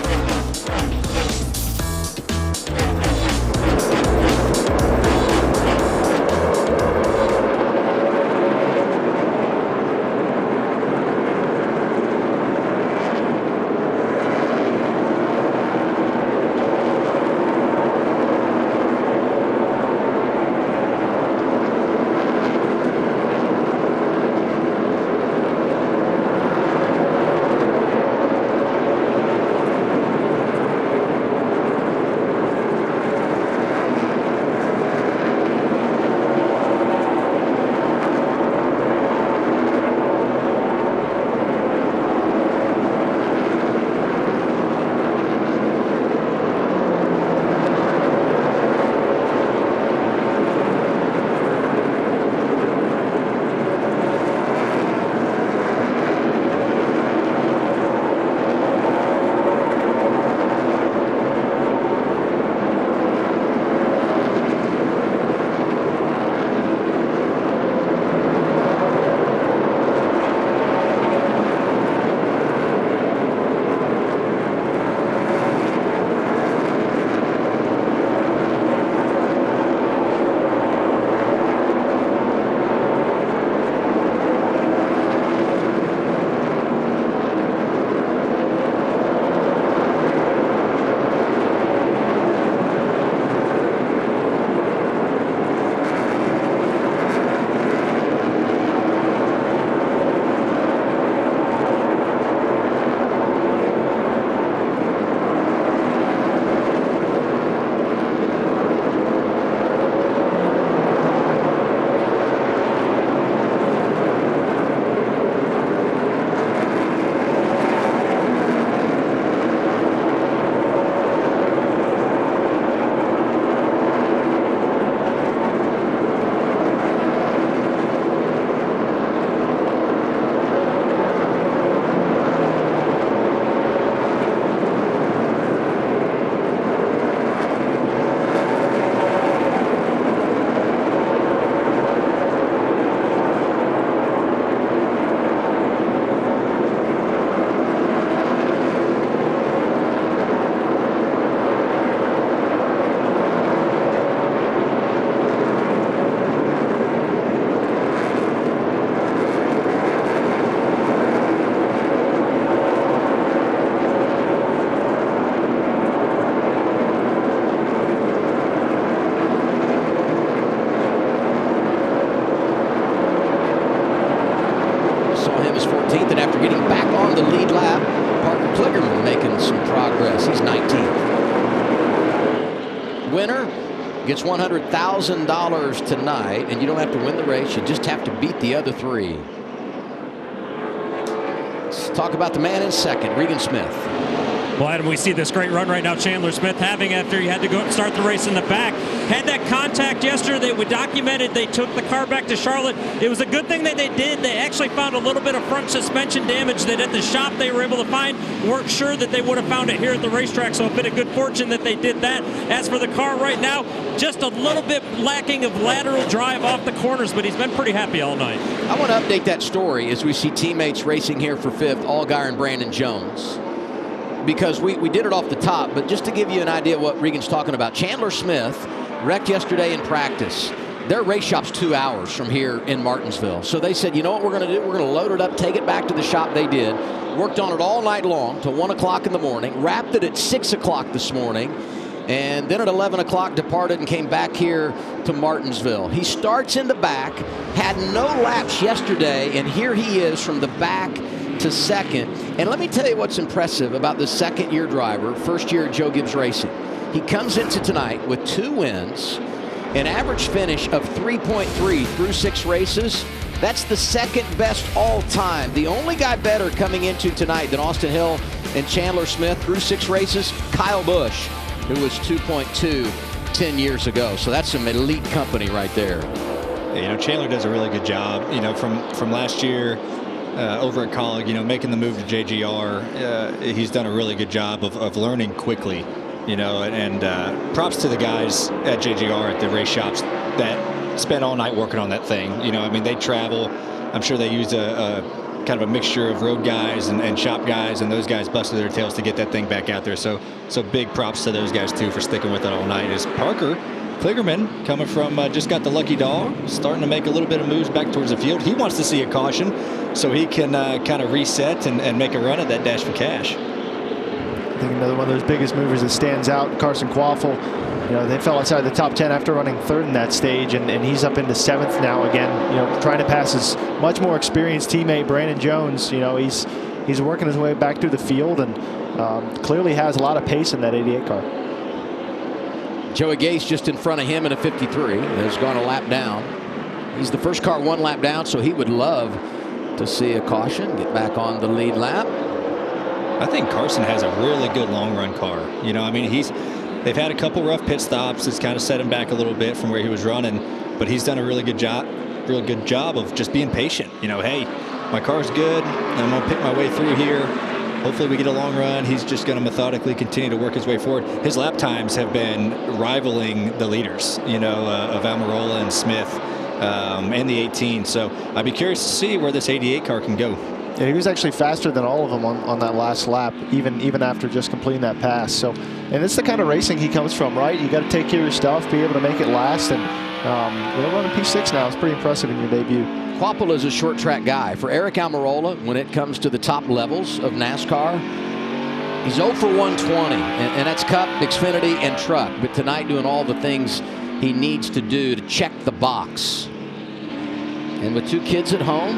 Kligerman making some progress. He's 19th. Winner gets $100,000 tonight, and you don't have to win the race. You just have to beat the other 3. Let's talk about the man in second, Regan Smith. Well, Adam, we see this great run right now Chandler Smith having after he had to go and start the race in the back. Had that contact yesterday. We documented they took the car back to Charlotte. It was a good thing that they did. They actually found a little bit of front suspension damage that at the shop they were able to find. Weren't sure that they would have found it here at the racetrack, so a bit of good fortune that they did that. As for the car right now, just a little bit lacking of lateral drive off the corners, but he's been pretty happy all night. I want to update that story as we see teammates racing here for 5th, Allgaier and Brandon Jones. Because we did it off the top, but just to give you an idea of what Regan's talking about, Chandler Smith wrecked yesterday in practice. Their race shop's 2 hours from here in Martinsville. So they said, you know what we're going to do? We're going to load it up, take it back to the shop. They did. Worked on it all night long till 1 o'clock in the morning. Wrapped it at 6 o'clock this morning. And then at 11 o'clock departed and came back here to Martinsville. He starts in the back, had no laps yesterday, and here he is from the back to second. And let me tell you what's impressive about the second-year driver, first year at Joe Gibbs Racing. He comes into tonight with 2 wins, an average finish of 3.3 through 6 races. That's the second best all time. The only guy better coming into tonight than Austin Hill and Chandler Smith through 6 races, Kyle Busch, who was 2.2 10 years ago. So that's some elite company right there. Yeah, Chandler does a really good job, from last year. Over at Colleague, making the move to JGR, he's done a really good job of learning quickly, and props to the guys at JGR at the race shops that spend all night working on that thing. They travel. I'm sure they use a kind of a mixture of road guys and shop guys, and those guys busted their tails to get that thing back out there. So big props to those guys too for sticking with it all night. Is Parker Kligerman coming from just got the lucky dog, starting to make a little bit of moves back towards the field. He wants to see a caution so he can kind of reset and make a run at that Dash for Cash. I think another one of those biggest movers that stands out, Carson Quaffle. They fell outside the top 10 after running 3rd in that stage, and he's up into 7th now again, trying to pass his much more experienced teammate Brandon Jones. He's working his way back through the field and clearly has a lot of pace in that 88 car. Joey Gase just in front of him in a 53 has gone a lap down. He's the first car 1 lap down, so he would love to see a caution, get back on the lead lap. I think Carson has a really good long run car. They've had a couple rough pit stops. It's kind of set him back a little bit from where he was running, but he's done a really good job of just being patient. Hey, my car's good, and I'm going to pick my way through here. Hopefully we get a long run. He's just going to methodically continue to work his way forward. His lap times have been rivaling the leaders, of Almirola and Smith and the 18. So I'd be curious to see where this 88 car can go. Yeah, he was actually faster than all of them on that last lap, even after just completing that pass. So, and it's the kind of racing he comes from, right? You got to take care of your stuff, be able to make it last, and running P6 now is pretty impressive in your debut. Quappel is a short track guy. For Eric Almirola, when it comes to the top levels of NASCAR, he's 0 for 120, and that's Cup, Xfinity, and Truck. But tonight doing all the things he needs to do to check the box. And with 2 kids at home,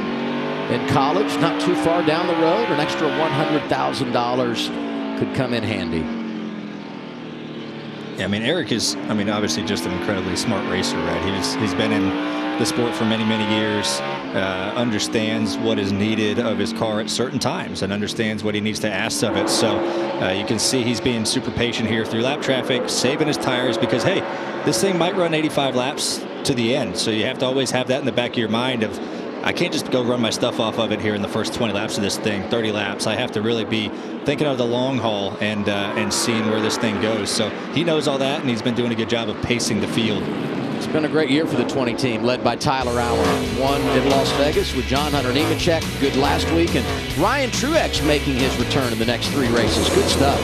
in college, not too far down the road, an extra $100,000 could come in handy. Yeah, Eric is, obviously just an incredibly smart racer, right? He's been in the sport for many, many years, understands what is needed of his car at certain times and understands what he needs to ask of it. So you can see he's being super patient here through lap traffic, saving his tires because, hey, this thing might run 85 laps to the end. So you have to always have that in the back of your mind of, I can't just go run my stuff off of it here in the first 20 laps of this thing, 30 laps. I have to really be thinking of the long haul and seeing where this thing goes. So he knows all that, and he's been doing a good job of pacing the field. It's been a great year for the 20 team, led by Tyler Allen. Won in Las Vegas with John Hunter Nemechek, good last week, and Ryan Truex making his return in the next 3 races. Good stuff.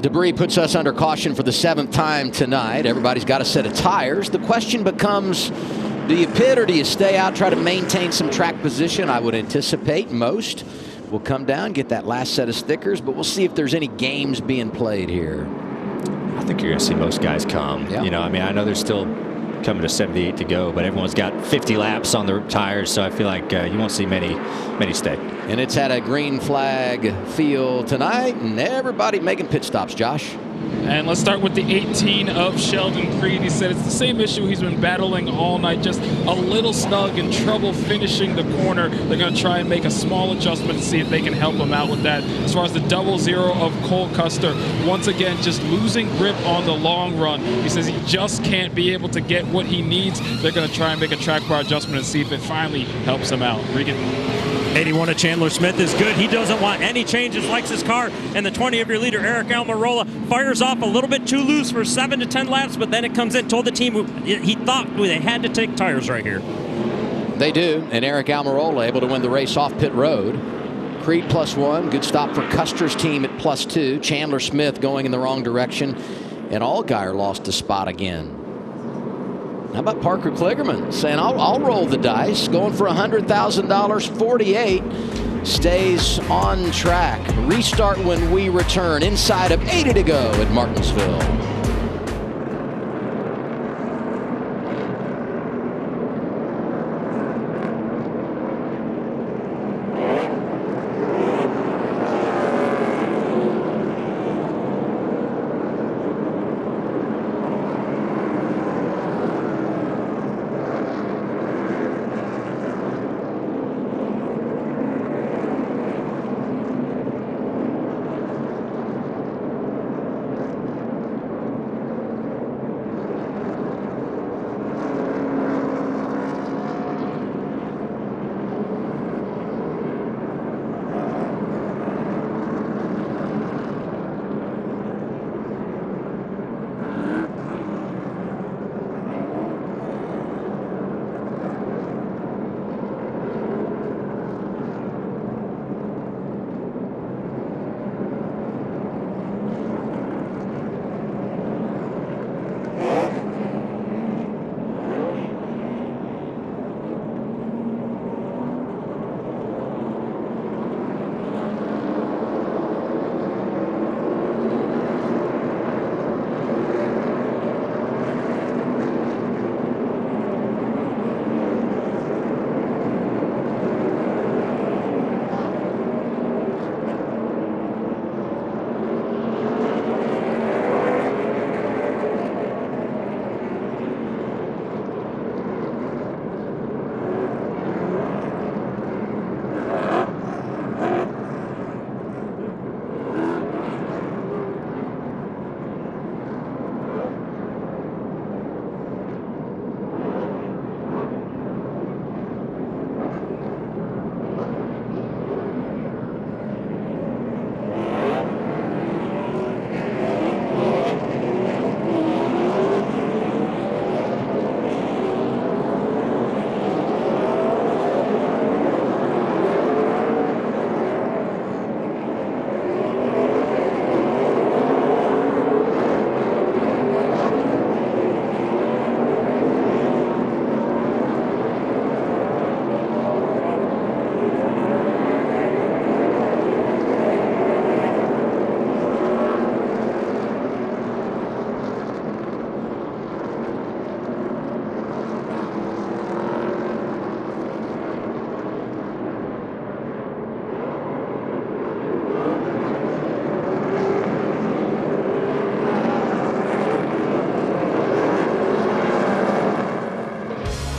Debris puts us under caution for the 7th time tonight. Everybody's got a set of tires. The question becomes, do you pit or do you stay out, try to maintain some track position? I would anticipate most will come down, get that last set of stickers, but we'll see if there's any games being played here. I think you're going to see most guys come. Yeah. You know, I mean, I know there's still coming to 78 to go, but everyone's got 50 laps on the tires, so I feel like you won't see many stay. And it's had a green flag field tonight, and everybody making pit stops, Josh. And let's start with the 18 of Sheldon Creed. He said it's the same issue he's been battling all night, just a little snug and trouble finishing the corner. They're going to try and make a small adjustment to see if they can help him out with that. As far as the 00 of Cole Custer, once again, just losing grip on the long run. He says he just can't be able to get what he needs. They're going to try and make a track bar adjustment and see if it finally helps him out. Regan. 81 of Chandler Smith is good. He doesn't want any changes, likes his car. And the 20 of your leader, Eric Almirola, fires off a little bit too loose for 7 to 10 laps, but then it comes in, told the team he thought they had to take tires right here. They do, and Eric Almirola able to win the race off pit road. Creed +1, good stop for Custer's team at +2. Chandler Smith going in the wrong direction, and Allgaier lost a spot again. How about Parker Kligerman saying, I'll roll the dice, going for $100,000, 48, stays on track. Restart when we return. Inside of 80 to go at Martinsville.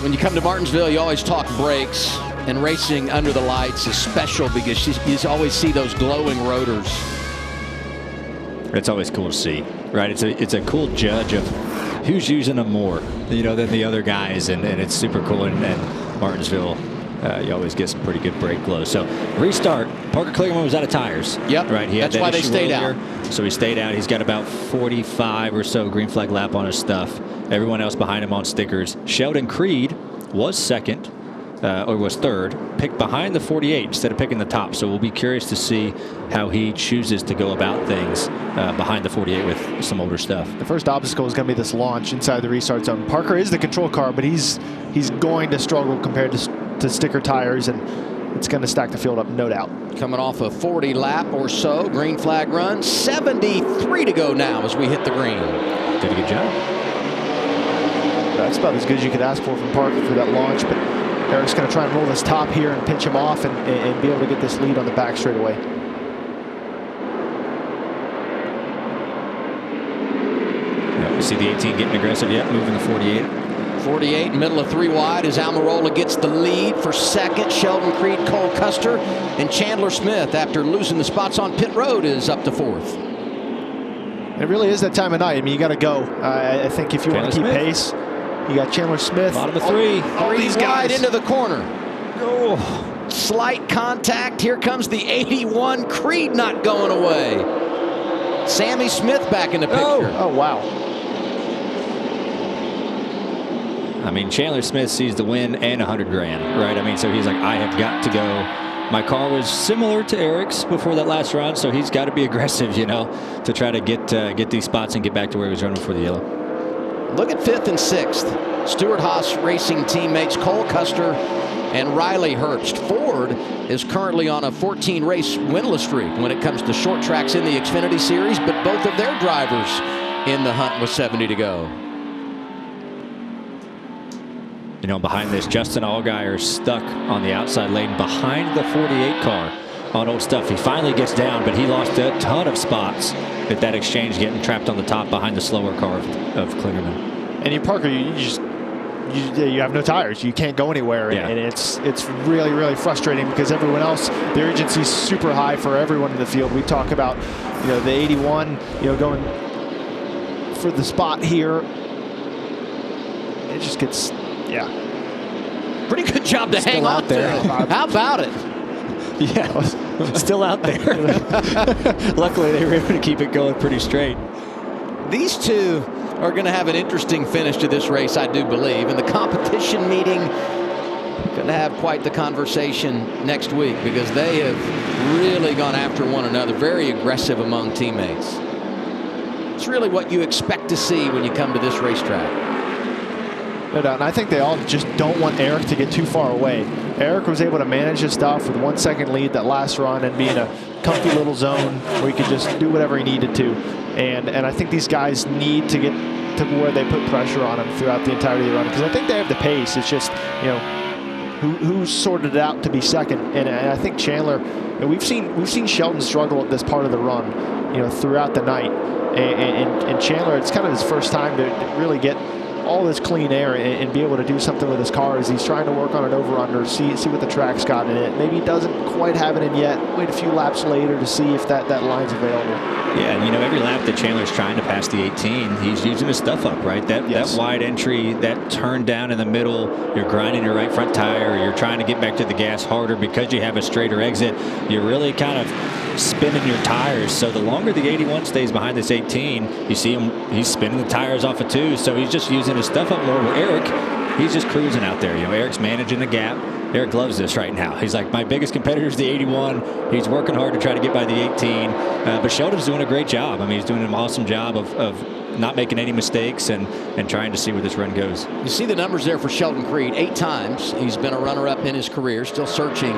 When you come to Martinsville, you always talk brakes, and racing under the lights is special because you always see those glowing rotors. It's always cool to see, right? It's a cool judge of who's using them more, than the other guys, and it's super cool. And Martinsville, you always get some pretty good brake glow. So restart. Parker Kligerman was out of tires. Yep. Right. That's why they stayed out. So he stayed out. He's got about 45 or so green flag lap on his stuff. Everyone else behind him on stickers. Sheldon Creed was second. or was third, picked behind the 48 instead of picking the top. So we'll be curious to see how he chooses to go about things behind the 48 with some older stuff. The first obstacle is going to be this launch inside the restart zone. Parker is the control car, but he's going to struggle compared to sticker tires, and it's going to stack the field up, no doubt. Coming off a 40 lap or so, green flag run, 73 to go now as we hit the green. Did a good job. That's about as good as you could ask for from Parker for that launch, but Eric's going to try and roll this top here and pinch him off and be able to get this lead on the back straightaway. Yep, we see the 18 getting aggressive. Yep, moving the 48. 48, middle of 3 wide as Almirola gets the lead for second. Sheldon Creed, Cole Custer, and Chandler Smith, after losing the spots on pit road, is up to 4th. It really is that time of night. I mean, you got to go. I think if you want to keep pace, you got Chandler Smith. Bottom of 3. All these guys into the corner. Oh, slight contact. Here comes the 81. Creed not going away. Sammy Smith back in the picture. Oh, wow. I mean, Chandler Smith sees the win and $100 grand, right? I mean, so he's like, I have got to go. My car was similar to Eric's before that last run, so he's got to be aggressive, you know, to try to get these spots and get back to where he was running before the yellow. Look at 5th and 6th. Stewart Haas Racing teammates Cole Custer and Riley Herbst. Ford is currently on a 14-race winless streak when it comes to short tracks in the Xfinity Series, but both of their drivers in the hunt with 70 to go. You know, behind this, Justin Allgaier stuck on the outside lane behind the 48 car on old stuff. He finally gets down, but he lost a ton of spots at that exchange, getting trapped on the top behind the slower car of Klingerman. And you, Parker, you have no tires. You can't go anywhere, yeah. And it's really, really frustrating because everyone else, the urgency is super high for everyone in the field. We talk about, you know, the 81, you know, going for the spot here. It just gets. Yeah. Pretty good job to hang on there. How about it? Yeah, still out there. Luckily, they were able to keep it going pretty straight. These two are going to have an interesting finish to this race, I do believe. And the competition meeting going to have quite the conversation next week because they have really gone after one another, very aggressive among teammates. It's really what you expect to see when you come to this racetrack. No doubt, and I think they all just don't want Eric to get too far away. Eric was able to manage his stuff with 1 second lead that last run and be in a comfy little zone where he could just do whatever he needed to. And I think these guys need to get to where they put pressure on him throughout the entirety of the run because I think they have the pace. It's just, you know, who sorted it out to be second. And I think Chandler, you know, we've seen Sheldon struggle at this part of the run, you know, throughout the night. And Chandler, it's kind of his first time to really get all this clean air and be able to do something with his car as he's trying to work on an over-under, see what the track's got in it. Maybe he doesn't quite have it in yet. Wait a few laps later to see if that line's available. Yeah, and you know, every lap that Chandler's trying to pass the 18, he's using his stuff up, right? That wide entry, that turn down in the middle, you're grinding your right front tire, you're trying to get back to the gas harder because you have a straighter exit. You're really kind of spinning your tires. So the longer the 81 stays behind this 18, you see him, he's spinning the tires off of 2. So he's just using his stuff up more. Where Eric, he's just cruising out there. You know, Eric's managing the gap. Eric loves this right now. He's like, my biggest competitor is the 81. He's working hard to try to get by the 18. But Sheldon's doing a great job. I mean, he's doing an awesome job of not making any mistakes and trying to see where this run goes. You see the numbers there for Sheldon Creed. 8 times he's been a runner-up in his career, still searching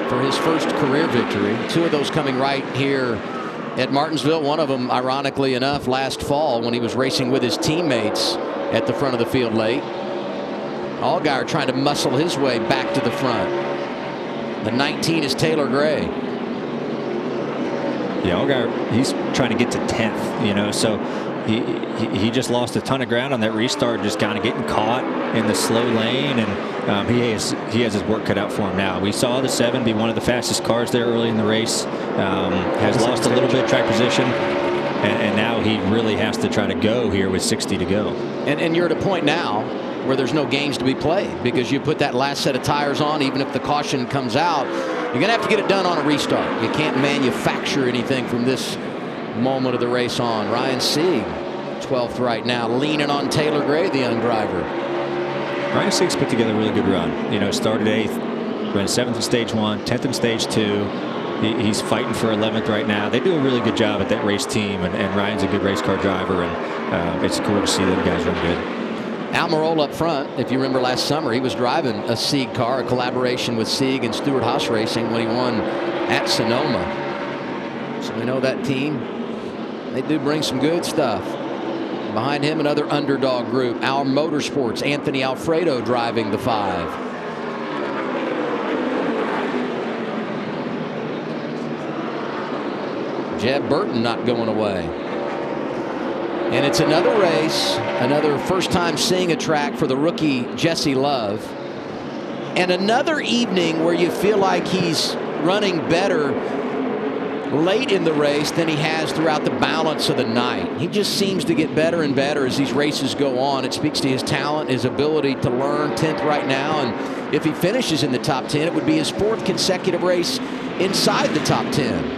for his first career victory. 2 of those coming right here at Martinsville. One of them, ironically enough, last fall when he was racing with his teammates at the front of the field late. Allgaier trying to muscle his way back to the front. The 19 is Taylor Gray. Yeah, Allgaier, he's trying to get to 10th, you know, so he just lost a ton of ground on that restart, just kind of getting caught in the slow lane, and he has his work cut out for him now. We saw the 7 be one of the fastest cars there early in the race. Has lost a little bit of track position, and now he really has to try to go here with 60 to go. And you're at a point now where there's no games to be played because you put that last set of tires on. Even if the caution comes out, you're going to have to get it done on a restart. You can't manufacture anything from this moment of the race on. Ryan Sieg, 12th right now, leaning on Taylor Gray, the young driver. Ryan Sieg's put together a really good run. You know, started 8th, ran 7th in stage 1, 10th in stage 2. He's fighting for 11th right now. They do a really good job at that race team, and Ryan's a good race car driver, and it's cool to see them guys run good. Almirola up front. If you remember last summer, he was driving a Sieg car, a collaboration with Sieg and Stewart Haas Racing when he won at Sonoma. So we know that team. They do bring some good stuff. Behind him, another underdog group, Our Motorsports, Anthony Alfredo driving the 5. Jeb Burton not going away. And it's another race, another first time seeing a track for the rookie Jesse Love. And another evening where you feel like he's running better late in the race than he has throughout the balance of the night. He just seems to get better and better as these races go on. It speaks to his talent, his ability to learn. 10th right now, and if he finishes in the top 10, it would be his 4th consecutive race inside the top 10.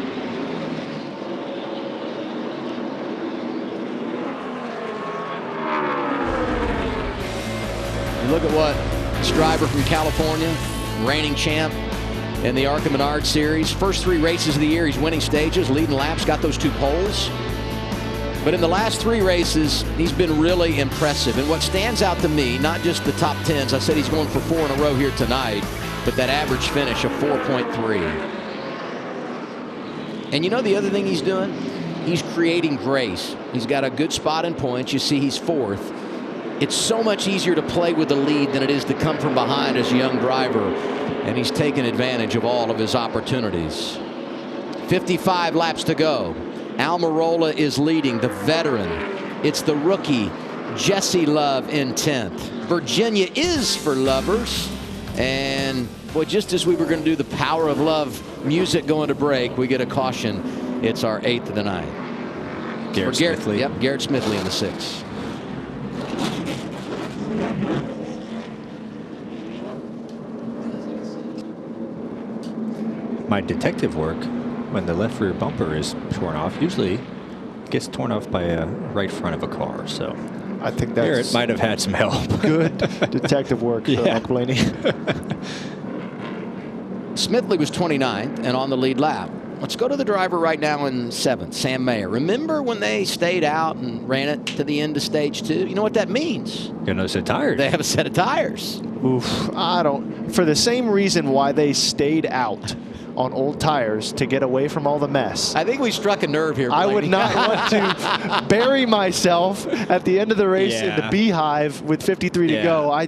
Look at what this driver from California, reigning champ in the ARCA Menard Series. First 3 races of the year, he's winning stages, leading laps, got those 2 poles. But in the last 3 races, he's been really impressive. And what stands out to me, not just the top 10s, I said he's going for 4 in a row here tonight, but that average finish of 4.3. And you know the other thing he's doing? He's creating grace. He's got a good spot in points. You see he's 4th. It's so much easier to play with the lead than it is to come from behind as a young driver. And he's taken advantage of all of his opportunities. 55 laps to go. Almirola is leading, the veteran. It's the rookie, Jesse Love, in 10th. Virginia is for lovers. And boy, just as we were going to do the Power of Love music going to break, we get a caution. It's our 8th of the night. Garrett Smithley. Yep, Garrett Smithley in the 6th. My detective work, when the left rear bumper is torn off, usually gets torn off by a right front of a car. So I think that's Garrett might have had some help. Good detective work for Uncle Blaney. Smithley was 29th and on the lead lap. Let's go to the driver right now in 7th, Sam Mayer. Remember when they stayed out and ran it to the end of stage 2? You know what that means? Got another set of tires. They have a set of tires. Oof, I don't. For the same reason why they stayed out on old tires, to get away from all the mess. I think we struck a nerve here, I would not want to bury myself at the end of the race in the beehive with 53 to go.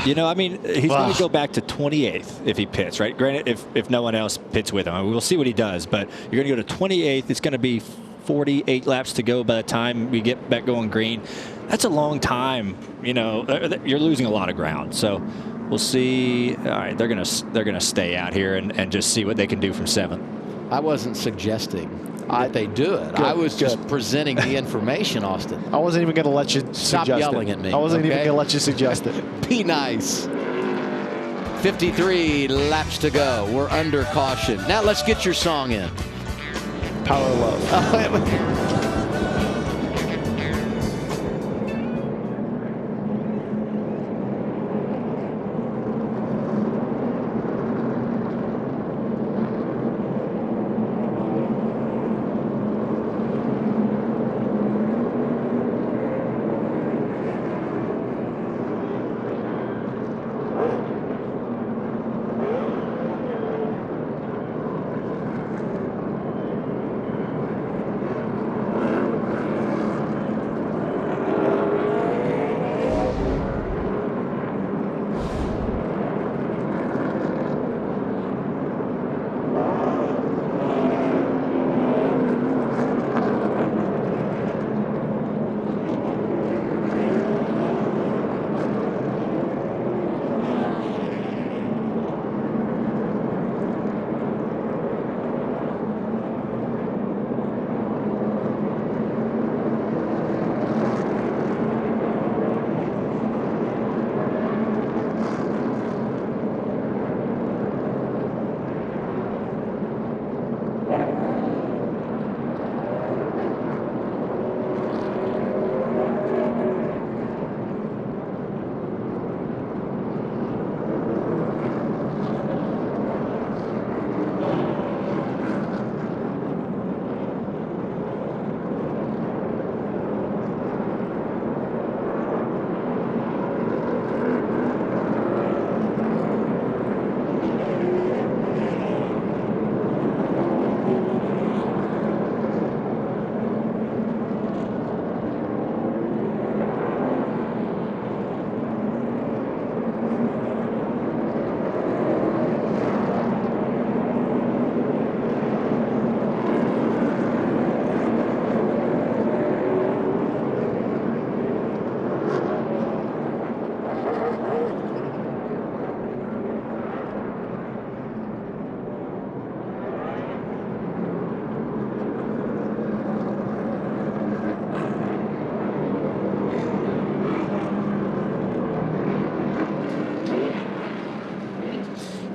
You know, I mean, he's going to go back to 28th if he pits, right? Granted, if no one else pits with him. I mean, we'll see what he does, but you're going to go to 28th. It's going to be 48 laps to go by the time we get back going green. That's a long time. You know, you're losing a lot of ground. So we'll see. All right, they're gonna stay out here and just see what they can do from 7th. I wasn't suggesting that they do it. I was just presenting the information, Austin. I wasn't even going to let you Stop suggest yelling it. at me. I wasn't even okay? going to let you suggest it. Be nice. 53 laps to go. We're under caution. Now let's get your song in. Power of Love.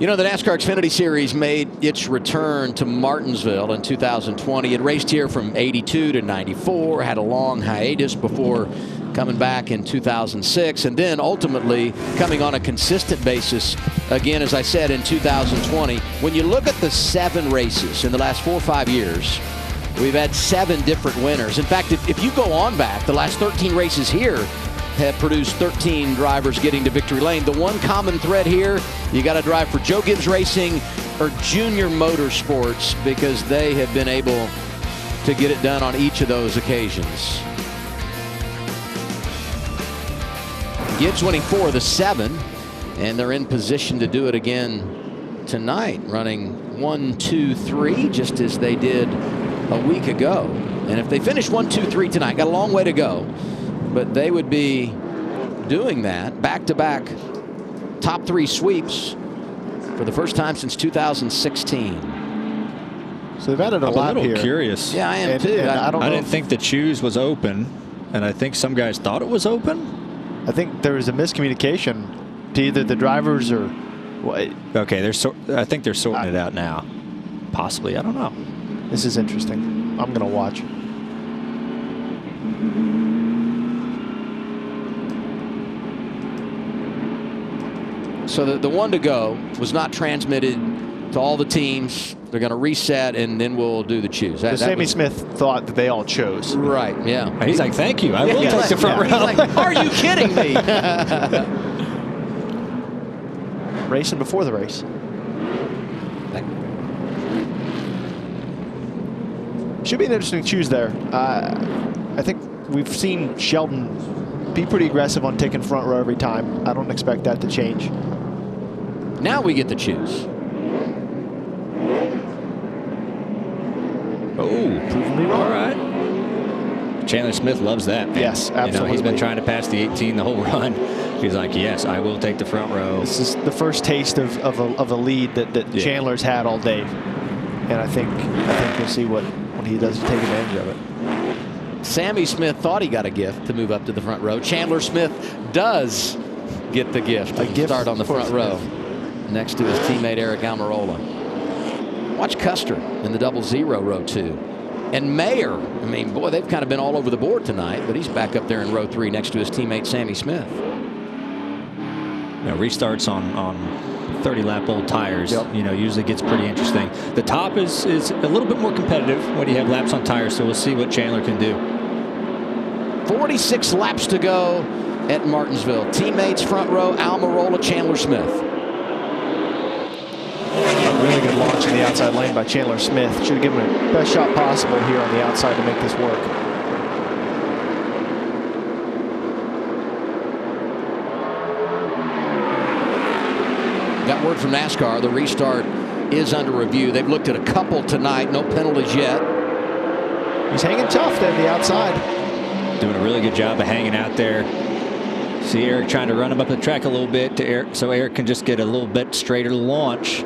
You know, the NASCAR Xfinity Series made its return to Martinsville in 2020. It raced here from 82 to 94, had a long hiatus before coming back in 2006, and then ultimately coming on a consistent basis again, as I said, in 2020. When you look at the 7 races in the last 4 or 5 years, we've had 7 different winners. In fact, if you go on back, the last 13 races here have produced 13 drivers getting to victory lane. The one common thread here, you got to drive for Joe Gibbs Racing or Junior Motorsports, because they have been able to get it done on each of those occasions. Gibbs winning 4 of the 7, and they're in position to do it again tonight, running 1, 2, 3, just as they did a week ago. And if they finish 1, 2, 3 tonight, got a long way to go, but they would be doing that back-to-back top 3 sweeps for the first time since 2016. So they've added a lot here. I'm a little curious. Yeah, I am too. I didn't think the choose was open, and I think some guys thought it was open. I think there was a miscommunication to either the drivers or what. Okay, I think they're sorting it out now. Possibly, I don't know. This is interesting. I'm going to watch. So the one to go was not transmitted to all the teams. They're going to reset, and then we'll do the choose. Sammy Smith thought that they all chose. Right, yeah. And he's like, thank you. I will take the front row. He's like, are you kidding me? Racing before the race. Should be an interesting choose there. I think we've seen Sheldon be pretty aggressive on taking front row every time. I don't expect that to change. Now we get to choose. Oh, proving me wrong. All right. Chandler Smith loves that. Man. Yes, absolutely. You know, he's been trying to pass the 18 the whole run. He's like, yes, I will take the front row. This is the first taste of a lead that Chandler's had all day, and I think we'll see what he does to take advantage of it. Sammy Smith thought he got a gift to move up to the front row. Chandler Smith does get the gift to start on the front row next to his teammate Eric Almirola. Watch Custer in the 00 row 2. And Mayer, I mean, boy, they've kind of been all over the board tonight, but he's back up there in row 3 next to his teammate Sammy Smith. Now, restarts on 30-lap old tires, you know, usually gets pretty interesting. The top is a little bit more competitive when you have laps on tires, so we'll see what Chandler can do. 46 laps to go at Martinsville. Teammates front row, Almirola, Chandler Smith. A really good launch in the outside lane by Chandler Smith. Should have given him the best shot possible here on the outside to make this work. Got word from NASCAR. The restart is under review. They've looked at a couple tonight. No penalties yet. He's hanging tough there on the outside. Doing a really good job of hanging out there. See Eric trying to run him up the track a little bit to Eric, so Eric can just get a little bit straighter launch.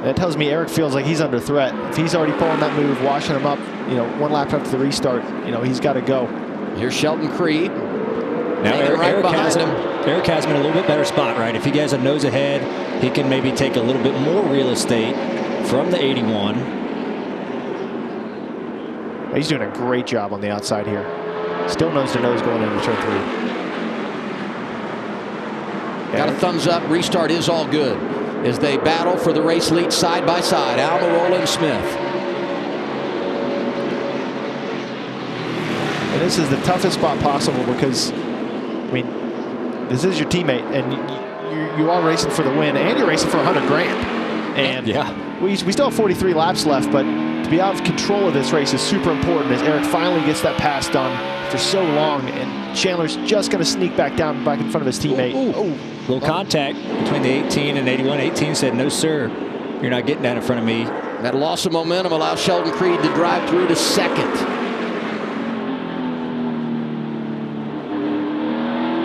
That tells me Eric feels like he's under threat. If he's already pulling that move, washing him up, you know, 1 lap after the restart, you know, he's got to go. Here's Sheldon Creed. Now Eric has him in a little bit better spot, right? If he gets a nose ahead, he can maybe take a little bit more real estate from the 81. He's doing a great job on the outside here. Still nose to nose going into turn 3. Got a thumbs up. Restart is all good as they battle for the race lead side by side. Almirola and Smith. And this is the toughest spot possible because, I mean, this is your teammate, and you are racing for the win, and you're racing for $100 grand. And we still have 43 laps left, but to be out of control of this race is super important as Eric finally gets that pass done for so long, and Chandler's just going to sneak back in front of his teammate. Little contact between the 18 and 81. 18 said, no, sir, you're not getting that in front of me. That loss of momentum allows Sheldon Creed to drive through to second.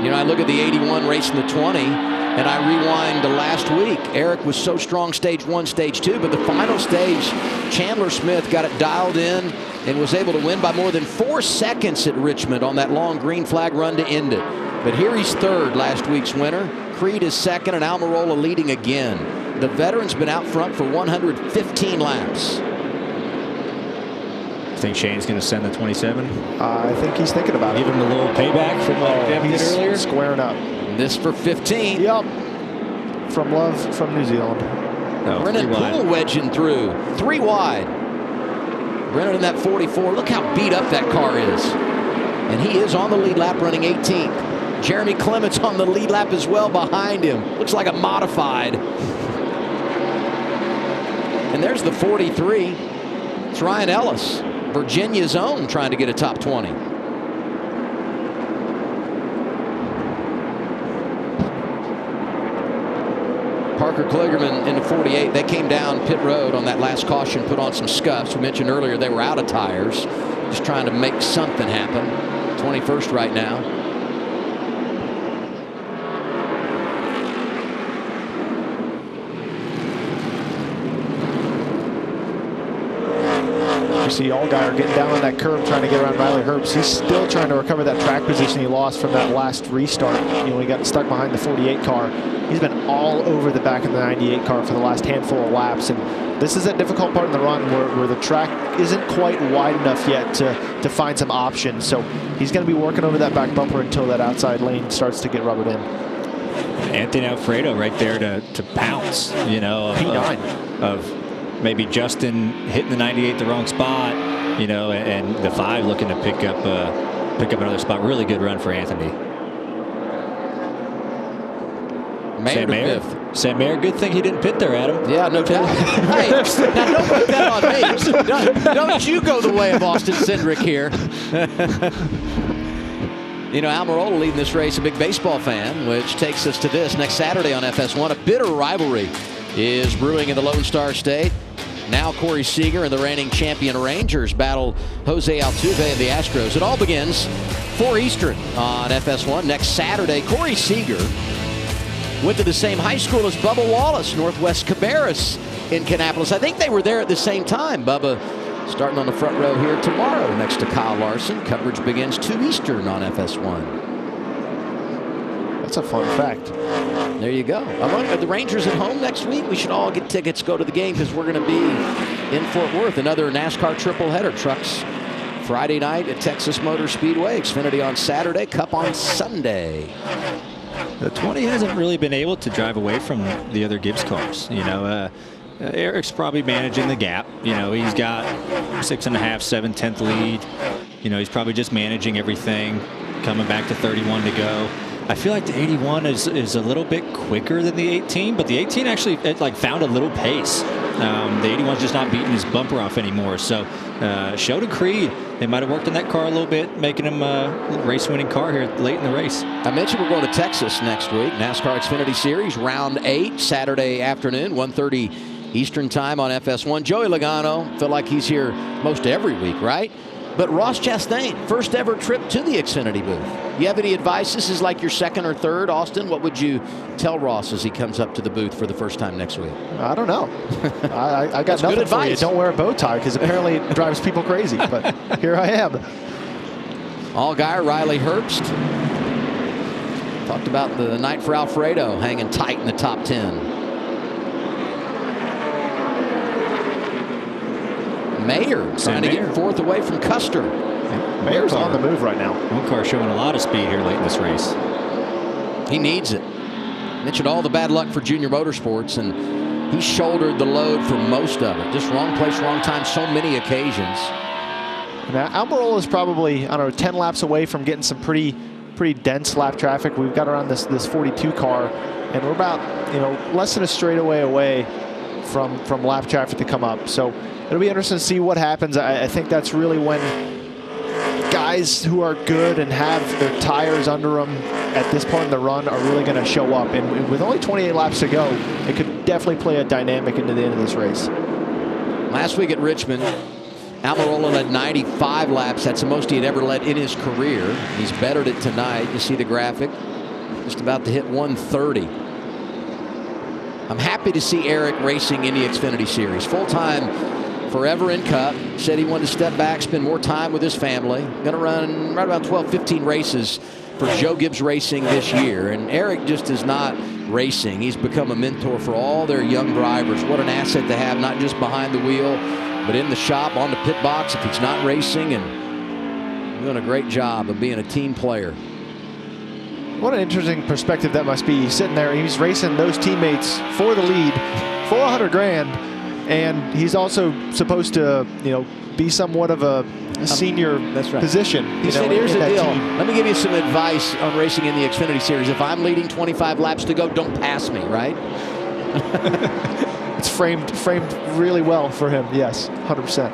You know, I look at the 81 racing the 20, and I rewind to last week. Eric was so strong stage 1, stage 2, but the final stage, Chandler Smith got it dialed in and was able to win by more than 4 seconds at Richmond on that long green flag run to end it. But here he's third, last week's winner. Creed is second, and Almirola leading again. The veteran's been out front for 115 laps. Think Shane's going to send the 27? I think he's thinking about it. Give him a little payback from what Jeff did earlier. Squaring up. This for 15. Yep. From Love from New Zealand. Oh, Brennan Poole wedging through. 3 wide. Brennan in that 44. Look how beat up that car is. And he is on the lead lap running 18th. Jeremy Clements on the lead lap as well behind him. Looks like a modified. And there's the 43. It's Ryan Ellis, Virginia's own, trying to get a top 20. Parker Kligerman in the 48. They came down pit road on that last caution, put on some scuffs. We mentioned earlier they were out of tires, just trying to make something happen. 21st right now. You see Allgaier getting down on that curve trying to get around Riley Herbst. He's still trying to recover that track position he lost from that last restart. You know, he got stuck behind the 48 car. He's been all over the back of the 98 car for the last handful of laps. And this is a difficult part in the run where the track isn't quite wide enough yet to find some options. So he's going to be working over that back bumper until that outside lane starts to get rubbered in. Anthony Alfredo right there to pounce, you know, P9 of maybe Justin hitting the 98 the wrong spot, you know, and the 5 looking to pick up another spot. Really good run for Anthony. Sam Mayer, good thing he didn't pit there, Adam. Yeah, no doubt. Hey, now don't put that on me. Don't you go the way of Austin Cindric here. You know, Almirola leading this race, a big baseball fan, which takes us to this. Next Saturday on FS1, a bitter rivalry is brewing in the Lone Star State. Now Corey Seager and the reigning champion Rangers battle Jose Altuve and the Astros. It all begins 4 Eastern on FS1 next Saturday. Corey Seager went to the same high school as Bubba Wallace, Northwest Cabarrus in Kannapolis. I think they were there at the same time. Bubba starting on the front row here tomorrow next to Kyle Larson. Coverage begins 2 Eastern on FS1. That's a fun fact. There you go. Are the Rangers at home next week? We should all get tickets, go to the game, because we're going to be in Fort Worth. Another NASCAR triple header. Trucks Friday night at Texas Motor Speedway. Xfinity on Saturday. Cup on Sunday. The 20 hasn't really been able to drive away from the other Gibbs cars. You know, Eric's probably managing the gap. You know, he's got 6.5, 7/10 lead. You know, he's probably just managing everything, coming back to 31 to go. I feel like the 81 is a little bit quicker than the 18, but the 18 actually found a little pace. The 81's just not beating his bumper off anymore. So Sheldon Creed, they might have worked on that car a little bit, making him a race-winning car here late in the race. I mentioned we're going to Texas next week. NASCAR Xfinity Series, round 8, Saturday afternoon, 1:30 Eastern time on FS1. Joey Logano, feel like he's here most every week, right? But Ross Chastain, first ever trip to the Xfinity booth. You have any advice? This is like your second or third, Austin. What would you tell Ross as he comes up to the booth for the first time next week? I don't know. I got nothing good for advice. you. Don't wear a bow tie, because apparently it drives people crazy. But here I am. Allgaier, Riley Herbst. Talked about the night for Alfredo, hanging tight in the top 10. Mayer trying to get 4th away from Custer. Mayer's on the move right now. One car showing a lot of speed here late in this race. He needs it. Mentioned all the bad luck for Junior Motorsports, and he shouldered the load for most of it. Just wrong place, wrong time, so many occasions. Now, Almirola is probably, I don't know, 10 laps away from getting some pretty dense lap traffic. We've got around this 42 car, and we're about, you know, less than a straightaway away from lap traffic to come up. So it'll be interesting to see what happens. I think that's really when guys who are good and have their tires under them at this point in the run are really going to show up. And with only 28 laps to go, it could definitely play a dynamic into the end of this race. Last week at Richmond, Almirola led 95 laps. That's the most he had ever led in his career. He's bettered it tonight. You see the graphic. Just about to hit 130. I'm happy to see Eric racing in the Xfinity Series. Full-time forever in Cup. Said he wanted to step back, spend more time with his family. Going to run right about 12, 15 races for Joe Gibbs Racing this year. And Eric just is not Racing. He's become a mentor for all their young drivers. What an asset to have, not just behind the wheel, but in the shop, on the pit box if he's not racing, and doing a great job of being a team player. What an interesting perspective that must be. He's sitting there, he's racing those teammates for the lead, for $100 grand, and he's also supposed to, be somewhat of a senior position. He said, here's the deal. Let me give you some advice on racing in the Xfinity Series. If I'm leading 25 laps to go, don't pass me, right? It's framed really well for him. Yes, 100%.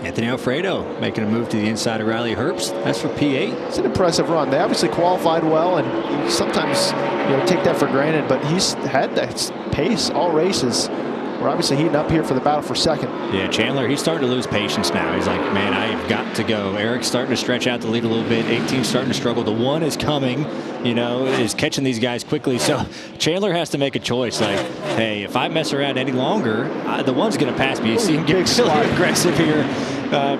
Anthony Alfredo making a move to the inside of Riley Herbst. That's for P8. It's an impressive run. They obviously qualified well, and you sometimes take that for granted, but he's had that pace all races. We're obviously heating up here for the battle for second. Yeah, Chandler, he's starting to lose patience now. He's like, man, I've got to go. Eric's starting to stretch out the lead a little bit. 18's starting to struggle. The one is coming, is catching these guys quickly. So Chandler has to make a choice. Like, hey, if I mess around any longer, the one's going to pass me. You see him get really aggressive here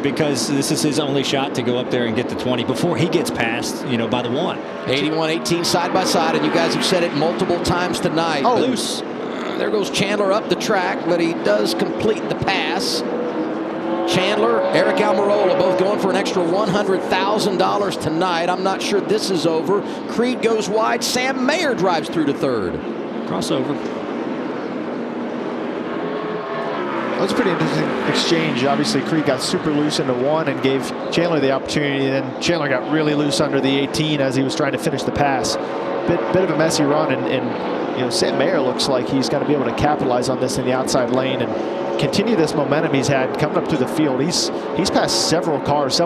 because this is his only shot to go up there and get the 20 before he gets passed, by the one. 81-18 side by side, and you guys have said it multiple times tonight. Oh. Loose. There goes Chandler up the track, but he does complete the pass. Chandler, Eric Almirola, both going for an extra $100,000 tonight. I'm not sure this is over. Creed goes wide. Sam Mayer drives through to third. Crossover. That was a pretty interesting exchange. Obviously, Creed got super loose into one and gave Chandler the opportunity. Then Chandler got really loose under the 18 as he was trying to finish the pass. Bit of a messy run, and Sam Mayer looks like he's going to be able to capitalize on this in the outside lane and continue this momentum he's had coming up through the field. He's passed several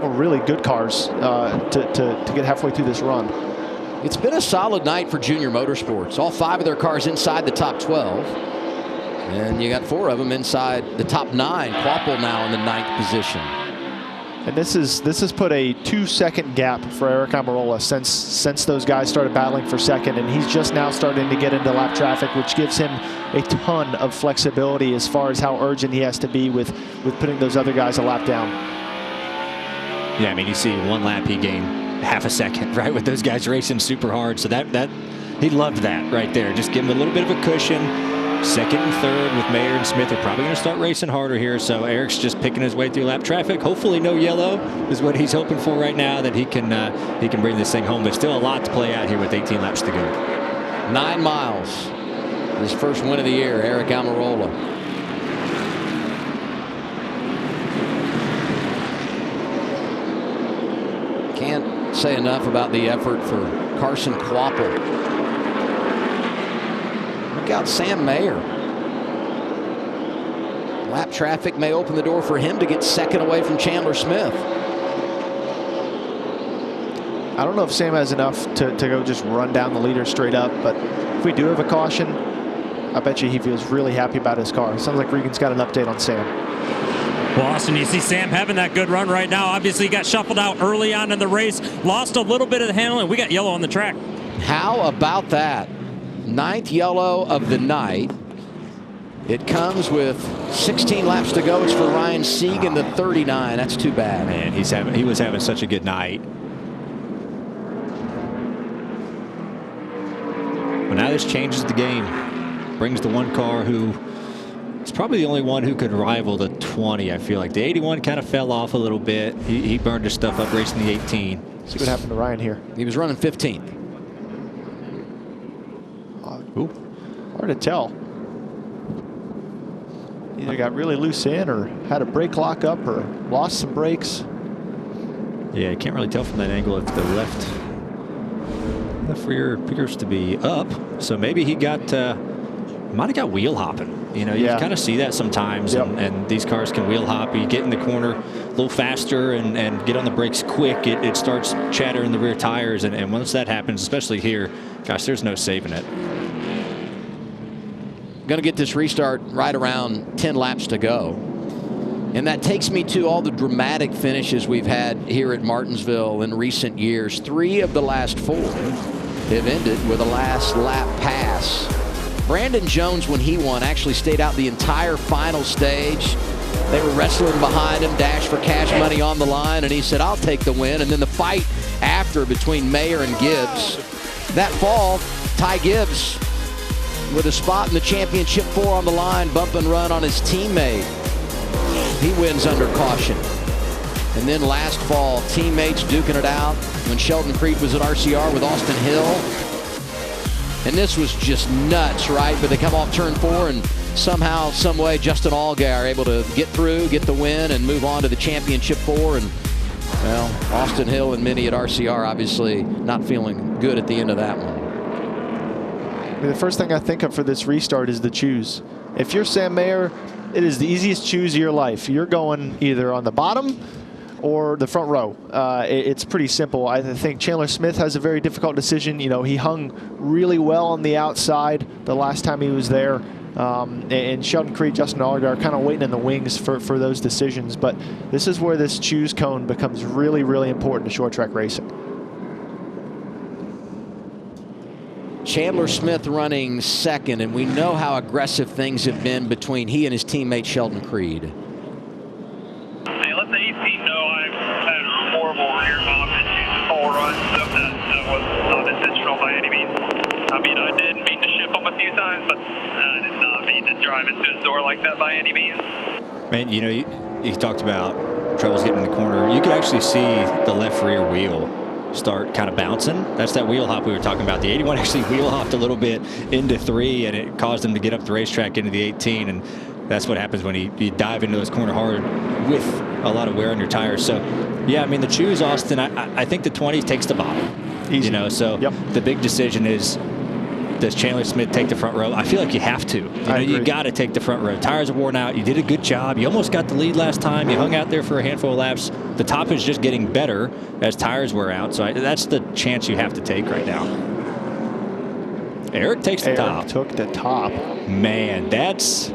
really good cars to get halfway through this run. It's been a solid night for Junior Motorsports. All 5 of their cars inside the top 12. And you got 4 of them inside the top 9. Quapple now in the 9th position. And this has put a 2-second gap for Eric Almirola since those guys started battling for second, and he's just now starting to get into lap traffic, which gives him a ton of flexibility as far as how urgent he has to be with putting those other guys a lap down. Yeah, I mean, you see one lap he gained half a second, right, with those guys racing super hard. So that he loved that right there. Just give him a little bit of a cushion. Second and third with Mayer and Smith are probably going to start racing harder here. So Eric's just picking his way through lap traffic. Hopefully no yellow is what he's hoping for right now, that he can bring this thing home. There's still a lot to play out here with 18 laps to go. 9 miles. His first win of the year, Eric Almirola. Can't say enough about the effort for Carson Quapple. Look out Sam Mayer. Lap traffic may open the door for him to get second away from Chandler Smith. I don't know if Sam has enough to go just run down the leader straight up, but if we do have a caution, I bet you he feels really happy about his car. Sounds like Regan's got an update on Sam. Well, Austin, you see Sam having that good run right now. Obviously, he got shuffled out early on in the race, lost a little bit of the handling. We got yellow on the track. How about that? 9th yellow of the night. It comes with 16 laps to go. It's for Ryan Sieg in the 39. That's too bad. Man, he was having such a good night. Well, now this changes the game. Brings the one car who is probably the only one who could rival the 20. I feel like the 81 kind of fell off a little bit. He burned his stuff up racing the 18. See what happened to Ryan here. He was running 15th. Ooh. Hard to tell. Either got really loose in or had a brake lock up or lost some brakes. Yeah, you can't really tell from that angle if the left rear appears to be up. So maybe he might have got wheel hopping. You kind of see that sometimes. Yep. And these cars can wheel hop. You get in the corner a little faster and get on the brakes quick. It starts chattering the rear tires. And once that happens, especially here, gosh, there's no saving it. Going to get this restart right around 10 laps to go. And that takes me to all the dramatic finishes we've had here at Martinsville in recent years. 3 of the last 4 have ended with a last lap pass. Brandon Jones, when he won, actually stayed out the entire final stage. They were wrestling behind him, dash for cash money on the line, and he said, I'll take the win. And then the fight after between Mayer and Gibbs. That fall, Ty Gibbs with a spot in the championship 4 on the line, bump and run on his teammate. He wins under caution. And then last fall, teammates duking it out when Sheldon Creed was at RCR with Austin Hill. And this was just nuts, right? But they come off turn 4 and somehow, some way, Justin Allgaier able to get through, get the win, and move on to the championship 4. And, well, Austin Hill and many at RCR obviously not feeling good at the end of that one. The first thing I think of for this restart is the choose. If you're Sam Mayer, it is the easiest choose of your life. You're going either on the bottom or the front row. It's pretty simple. I think Chandler Smith has a very difficult decision. You know, he hung really well on the outside the last time he was there. And Sheldon Creed, Justin Allgaier are kind of waiting in the wings for those decisions. But this is where this choose cone becomes really, really important to short track racing. Chandler Smith running second, and we know how aggressive things have been between he and his teammate Sheldon Creed. Hey, let the 18 know I've had horrible rear mount issues all run, so that was not intentional by any means. I mean, I did mean to ship him a few times, but I did not mean to drive into his door like that by any means. Man, you know, you talked about troubles getting in the corner. You could actually see the left rear wheel start kind of bouncing. That's that wheel hop we were talking about. The 81 actually wheel hopped a little bit into 3, and it caused him to get up the racetrack into the 18. And that's what happens when you dive into those corner hard with a lot of wear on your tires. So, yeah, I mean, the choose, Austin, I think the 20 takes the bottom. Easy. You know, so the big decision is, does Chandler Smith take the front row? I feel like you have to. You got to take the front row. Tires are worn out. You did a good job. You almost got the lead last time. You hung out there for a handful of laps. The top is just getting better as tires wear out. So that's the chance you have to take right now. Eric takes the top. Took the top. Man, that's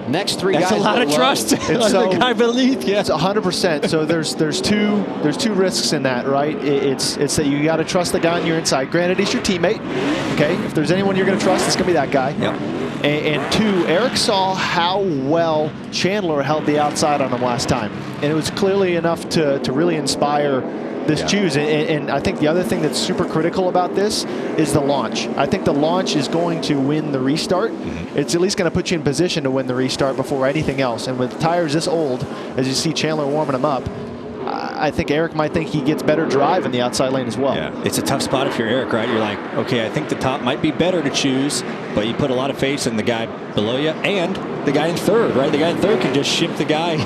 next 3 guys. That's a lot of trust. It's so, the guy beneath. Yeah, it's 100%. So there's two risks in that, right? It's that you got to trust the guy on your inside. Granted, he's your teammate. Okay, if there's anyone you're going to trust, it's going to be that guy. Yep. And 2, Eric saw how well Chandler held the outside on him last time, and it was clearly enough to really inspire this choose. And I think the other thing that's super critical about this is the launch. I think the launch is going to win the restart. It's at least going to put you in position to win the restart before anything else. And with tires this old, as you see Chandler warming them up, I think Eric might think he gets better drive in the outside lane as well. Yeah, it's a tough spot if you're Eric, right? You're like, okay, I think the top might be better to choose, but you put a lot of faith in the guy below you and the guy in third, right? The guy in third can just ship the guy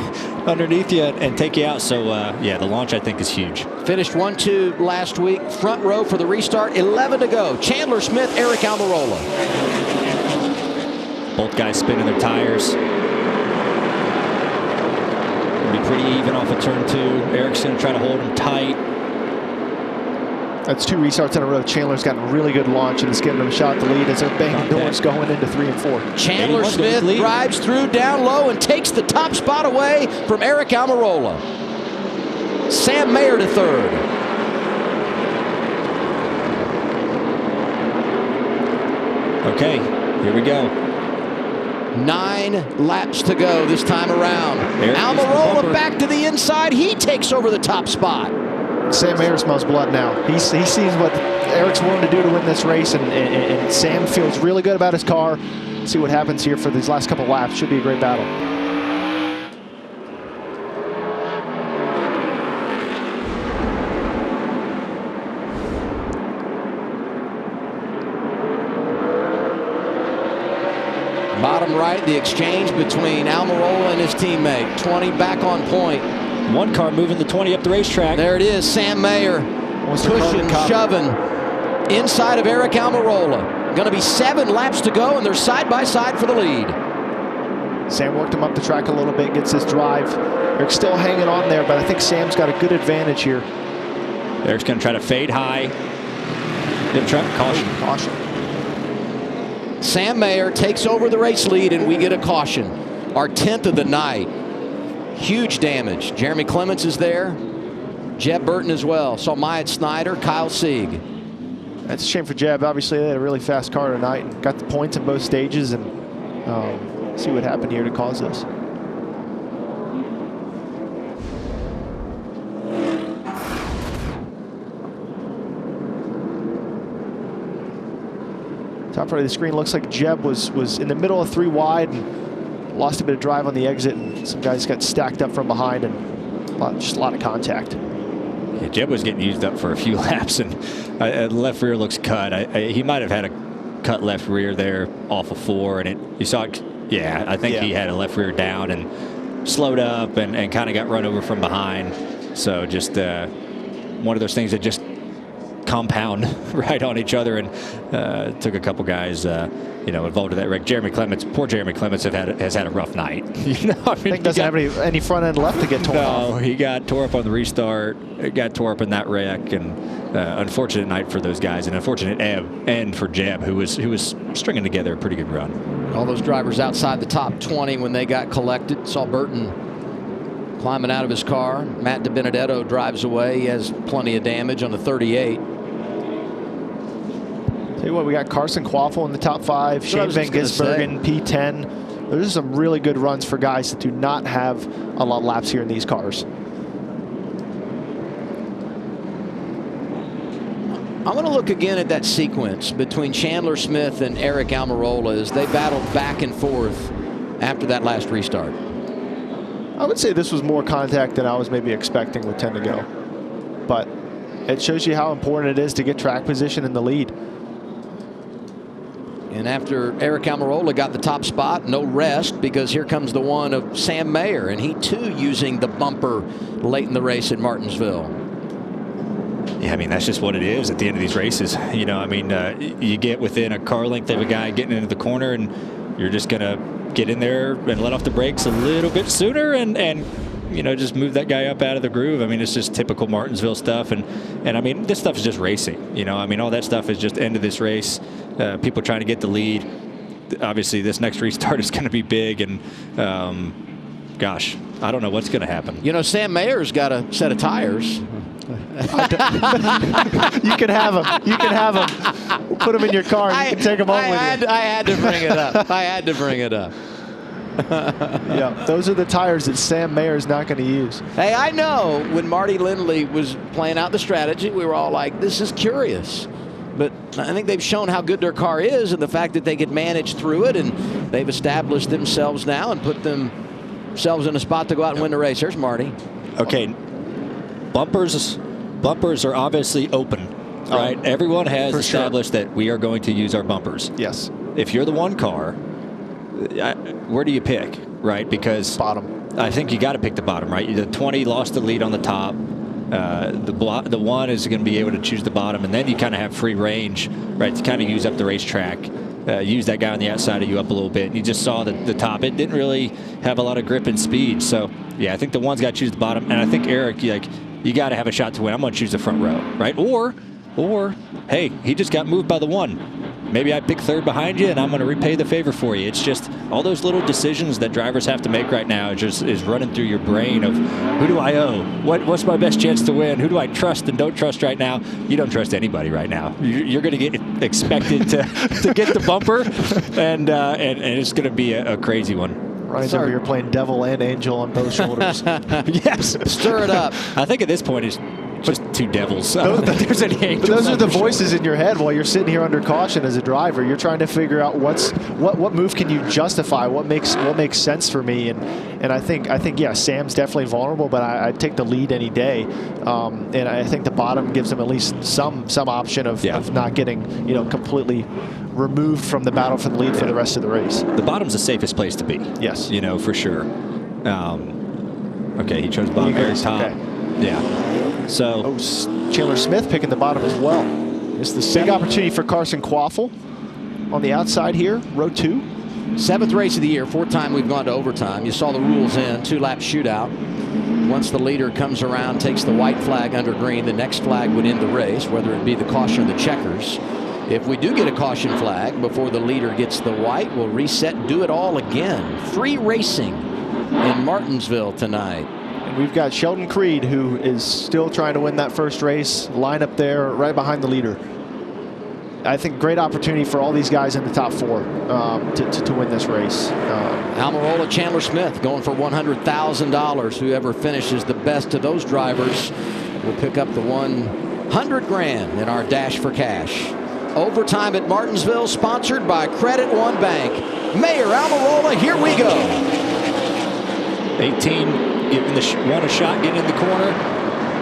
underneath you and take you out. So, yeah, the launch, I think, is huge. Finished 1-2 last week. Front row for the restart. 11 to go. Chandler Smith, Eric Almirola. Both guys spinning their tires. Be pretty even off of turn 2. Eric's going to try to hold him tight. That's 2 restarts in a row. Chandler's gotten a really good launch and is giving him a shot to lead as they're banging doors going into 3 and 4. Chandler Smith drives through down low and takes the top spot away from Eric Almirola. Sam Mayer to 3rd. Okay, here we go. 9 laps to go this time around. Almirola back to the inside. He takes over the top spot. Sam Mayer smells blood now. He sees what Eric's willing to do to win this race, and Sam feels really good about his car. See what happens here for these last couple laps. Should be a great battle. Bottom right, the exchange between Almirola and his teammate. 20 back on point. One car moving the 20 up the racetrack. There it is, Sam Mayer pushing, shoving inside of Eric Almirola. Going to be 7 laps to go, and they're side by side for the lead. Sam worked him up the track a little bit, gets his drive. Eric's still hanging on there, but I think Sam's got a good advantage here. Eric's going to try to fade high. Caution. Sam Mayer takes over the race lead, and we get a caution. Our 10th of the night. Huge damage. Jeremy Clements is there. Jeb Burton as well. Saw Myatt Snyder, Kyle Sieg. That's a shame for Jeb. Obviously, they had a really fast car tonight and got the points in both stages, and see what happened here to cause this. Top right of the screen looks like Jeb was in the middle of 3 wide and lost a bit of drive on the exit, and some guys got stacked up from behind, and just a lot of contact. Yeah, Jeb was getting used up for a few laps, and left rear looks cut. He might have had a cut left rear there off of 4, and you saw it. Yeah, I think he had a left rear down and slowed up and kind of got run over from behind. So just one of those things that just compound right on each other, and took a couple guys involved in that wreck. Poor Jeremy Clements has had a rough night. I think doesn't have any front end left to get torn off. No, he got tore up on the restart. It got tore up in that wreck, and unfortunate night for those guys, and unfortunate end for Jeb, who was stringing together a pretty good run. All those drivers outside the top 20 when they got collected. Saw Burton climbing out of his car. Matt DiBenedetto drives away. He has plenty of damage on the 38. Tell you what, we got Carson Quaffle in the top 5, Shane Van Gisbergen, P10. Those are some really good runs for guys that do not have a lot of laps here in these cars. I'm going to look again at that sequence between Chandler Smith and Eric Almirola as they battled back and forth after that last restart. I would say this was more contact than I was maybe expecting with 10 to go. But it shows you how important it is to get track position in the lead. And after Eric Almirola got the top spot, no rest, because here comes the one of Sam Mayer, and he too using the bumper late in the race at Martinsville. Yeah, I mean, that's just what it is at the end of these races. You get within a car length of a guy getting into the corner, and you're just going to get in there and let off the brakes a little bit sooner and just move that guy up out of the groove. I mean, it's just typical Martinsville stuff. And I mean, this stuff is just racing. All that stuff is just end of this race. People trying to get the lead. Obviously, this next restart is going to be big. And, gosh, I don't know what's going to happen. Sam Mayer's got a set of tires. You can have them. You can have them. We'll put them in your car and you can take them home with you. I had to bring it up. I had to bring it up. Yeah, those are the tires that Sam Mayer is not going to use. Hey, I know when Marty Lindley was playing out the strategy, we were all like, this is curious. But I think they've shown how good their car is and the fact that they could manage through it, and they've established themselves now and put themselves in a spot to go out and win the race. Here's Marty. Okay, bumpers are obviously open, right? Everyone has established that we are going to use our bumpers. Yes. If you're the one car, where do you pick, right? Because bottom. I think you got to pick the bottom, right? The 20 lost the lead on the top. The one is going to be able to choose the bottom, and then you kind of have free range, right, to kind of use up the racetrack. Use that guy on the outside of you up a little bit. And you just saw the top. It didn't really have a lot of grip and speed. So, yeah, I think the one's got to choose the bottom. And I think, Eric, you got to have a shot to win. I'm going to choose the front row, right? Or, hey, he just got moved by the one. Maybe I pick third behind you, and I'm going to repay the favor for you. It's just all those little decisions that drivers have to make right now is running through your brain of who do I owe? What's my best chance to win? Who do I trust and don't trust right now? You don't trust anybody right now. You're going to get expected to get the bumper, and it's going to be a crazy one. Ryan's over here playing devil and angel on both shoulders. Yes. Stir it up. I think at this point it's just two devils. I don't think there's any angels. But those are the voices in your head while you're sitting here under caution as a driver. You're trying to figure out what move can you justify, what makes sense for me, and I think yeah, Sam's definitely vulnerable, but I'd take the lead any day, and I think the bottom gives him at least some option of not getting completely removed from the battle for the lead for the rest of the race. The bottom's the safest place to be. Yes, for sure. Okay, he chose bottom, very top. Okay. Yeah. So Chandler Smith picking the bottom as well. It's the big opportunity for Carson Quaffle on the outside here, row 2. 7th race of the year, 4th time we've gone to overtime. You saw the rules in, 2-lap shootout. Once the leader comes around, takes the white flag under green, the next flag would end the race, whether it be the caution or the checkers. If we do get a caution flag before the leader gets the white, we'll reset and do it all again. Free racing in Martinsville tonight. And we've got Sheldon Creed, who is still trying to win that first race, line up there right behind the leader. I think great opportunity for all these guys in the top 4 to win this race. Almirola, Chandler Smith going for $100,000. Whoever finishes the best of those drivers will pick up the $100,000 in our Dash for Cash. Overtime at Martinsville, sponsored by Credit One Bank. Mayor Almirola, here we go. 18 giving the one a shot, getting in the corner.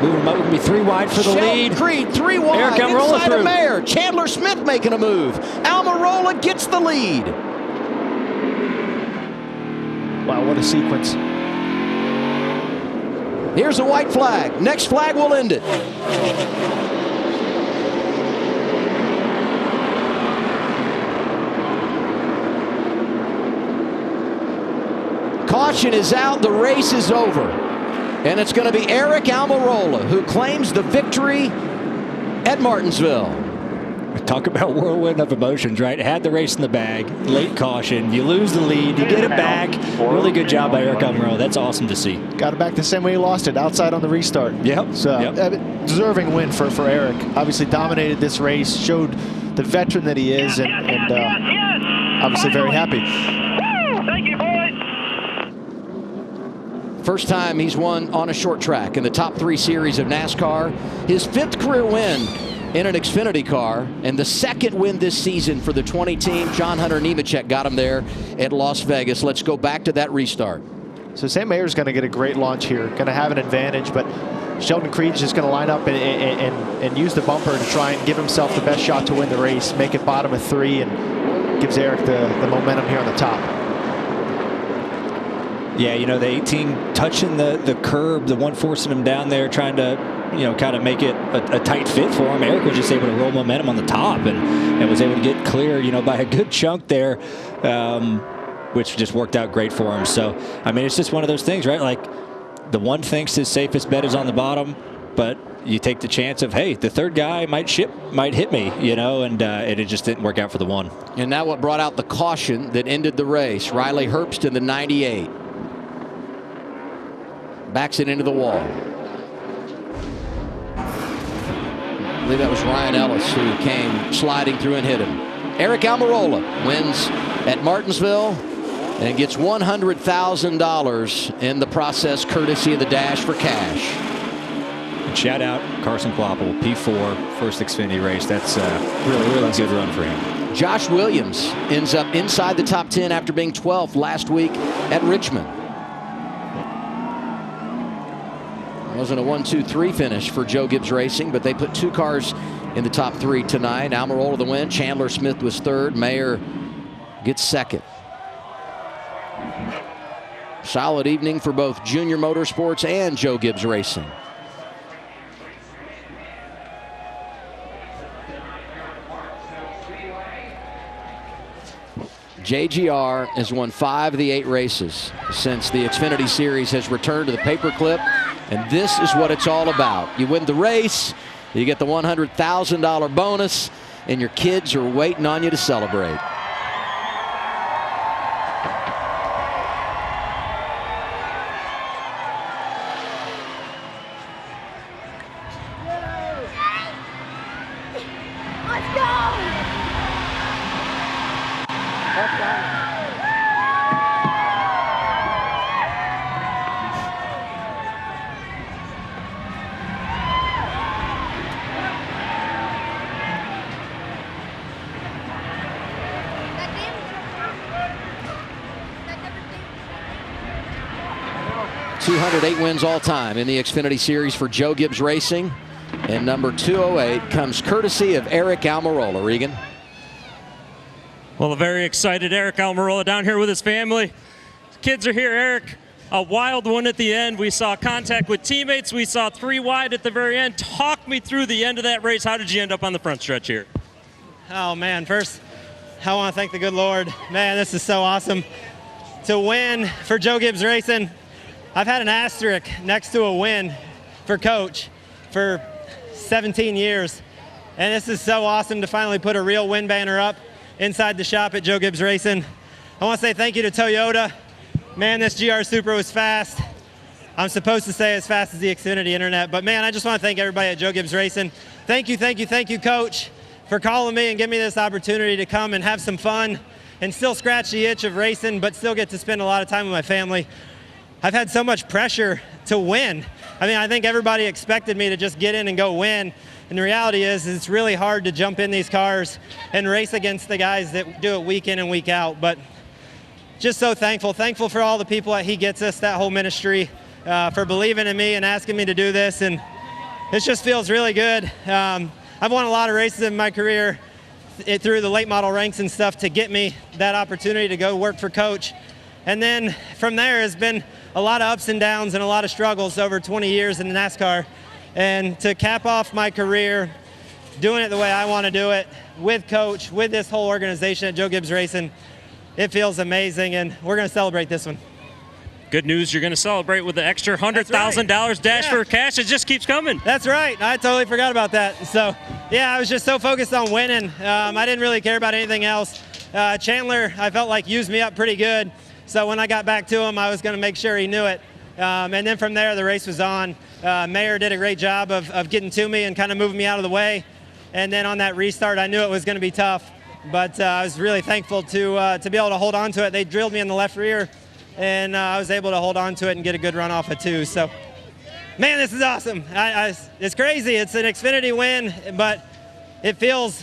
Moving him up, going to be 3 wide for the lead. Creed, 3 wide, Eric Almirola inside through. of Mayer. Chandler Smith making a move. Almirola gets the lead. Wow, what a sequence. Here's a white flag. Next flag will end it. Caution is out. The race is over. And it's going to be Eric Almirola who claims the victory at Martinsville. Talk about whirlwind of emotions, right? Had the race in the bag, late caution, you lose the lead, you get it back. Really good job by Eric Almirola. That's awesome to see. Got it back the same way he lost it, outside on the restart. Yep. So deserving win for Eric. Obviously dominated this race, showed the veteran that he is, and obviously very happy. Thank you, boys. First time he's won on a short track in the top 3 series of NASCAR. His 5th career win in an Xfinity car, and the 2nd win this season for the 20 team. John Hunter Nemechek got him there at Las Vegas. Let's go back to that restart. So Sam Mayer's going to get a great launch here, going to have an advantage, but Sheldon Creed's just going to line up and use the bumper to try and give himself the best shot to win the race, make it bottom of 3, and gives Eric the momentum here on the top. Yeah, you know, the 18 touching the curb, the one forcing him down there, trying to, you know, kind of make it a tight fit for him. Eric was just able to roll momentum on the top and was able to get clear, you know, by a good chunk there, which just worked out great for him. So, I mean, it's just one of those things, right? Like, the one thinks his safest bet is on the bottom, but you take the chance of, hey, the 3rd guy might hit me, you know, and it just didn't work out for the 1. And now what brought out the caution that ended the race. Riley Herbst in the 98. Backs it into the wall. I believe that was Ryan Ellis who came sliding through and hit him. Eric Almirola wins at Martinsville and gets $100,000 in the process, courtesy of the Dash for Cash. And shout out Carson Kvapil, P4, first Xfinity race. That's a really good run for him. Josh Williams ends up inside the top 10 after being 12th last week at Richmond. Wasn't a 1-2-3 finish for Joe Gibbs Racing, but they put 2 cars in the top 3 tonight. Almirola the win. Chandler Smith was 3rd. Mayer gets 2nd. Solid evening for both Junior Motorsports and Joe Gibbs Racing. JGR has won 5 of the 8 races since the Xfinity Series has returned to the paperclip. And this is what it's all about. You win the race, you get the $100,000 bonus, and your kids are waiting on you to celebrate. Let's go! 208 wins all time in the Xfinity Series for Joe Gibbs Racing. And number 208 comes courtesy of Eric Almirola. Regan. Well, a very excited Eric Almirola down here with his family. Kids are here, Eric. A wild one at the end. We saw contact with teammates. We saw 3 wide at the very end. Talk me through the end of that race. How did you end up on the front stretch here? Oh, man. First, I want to thank the good Lord. Man, this is so awesome. To win for Joe Gibbs Racing, I've had an asterisk next to a win for Coach for 17 years. And this is so awesome to finally put a real win banner up inside the shop at Joe Gibbs Racing. I want to say thank you to Toyota. Man, this GR Supra was fast. I'm supposed to say as fast as the Xfinity Internet, but man, I just want to thank everybody at Joe Gibbs Racing. Thank you, Coach, for calling me and giving me this opportunity to come and have some fun and still scratch the itch of racing, but still get to spend a lot of time with my family. I've had so much pressure to win. I mean, I think everybody expected me to just get in and go win. And the reality is it's really hard to jump in these cars and race against the guys that do it week in and week out. But just so thankful for all the people at He Gets Us, that whole ministry, for believing in me and asking me to do this. And it just feels really good. I've won a lot of races in my career through the late model ranks and stuff to get me that opportunity to go work for Coach. And then from there has been a lot of ups and downs and a lot of struggles over 20 years in NASCAR. And to cap off my career doing it the way I want to do it with Coach, with this whole organization at Joe Gibbs Racing, it feels amazing, and we're going to celebrate this one. Good news, you're going to celebrate with the extra $100,000 dash for cash. It just keeps coming. That's right. I totally forgot about that. So, yeah, I was just so focused on winning. I didn't really care about anything else. Chandler, I felt like, used me up pretty good. So when I got back to him, I was going to make sure he knew it. And then from there, the race was on. Mayer did a great job of getting to me and kind of moving me out of the way. And then on that restart, I knew it was going to be tough. But I was really thankful to be able to hold on to it. They drilled me in the left rear, and I was able to hold on to it and get a good run off of 2. So, man, this is awesome. It's crazy. It's an Xfinity win, but it feels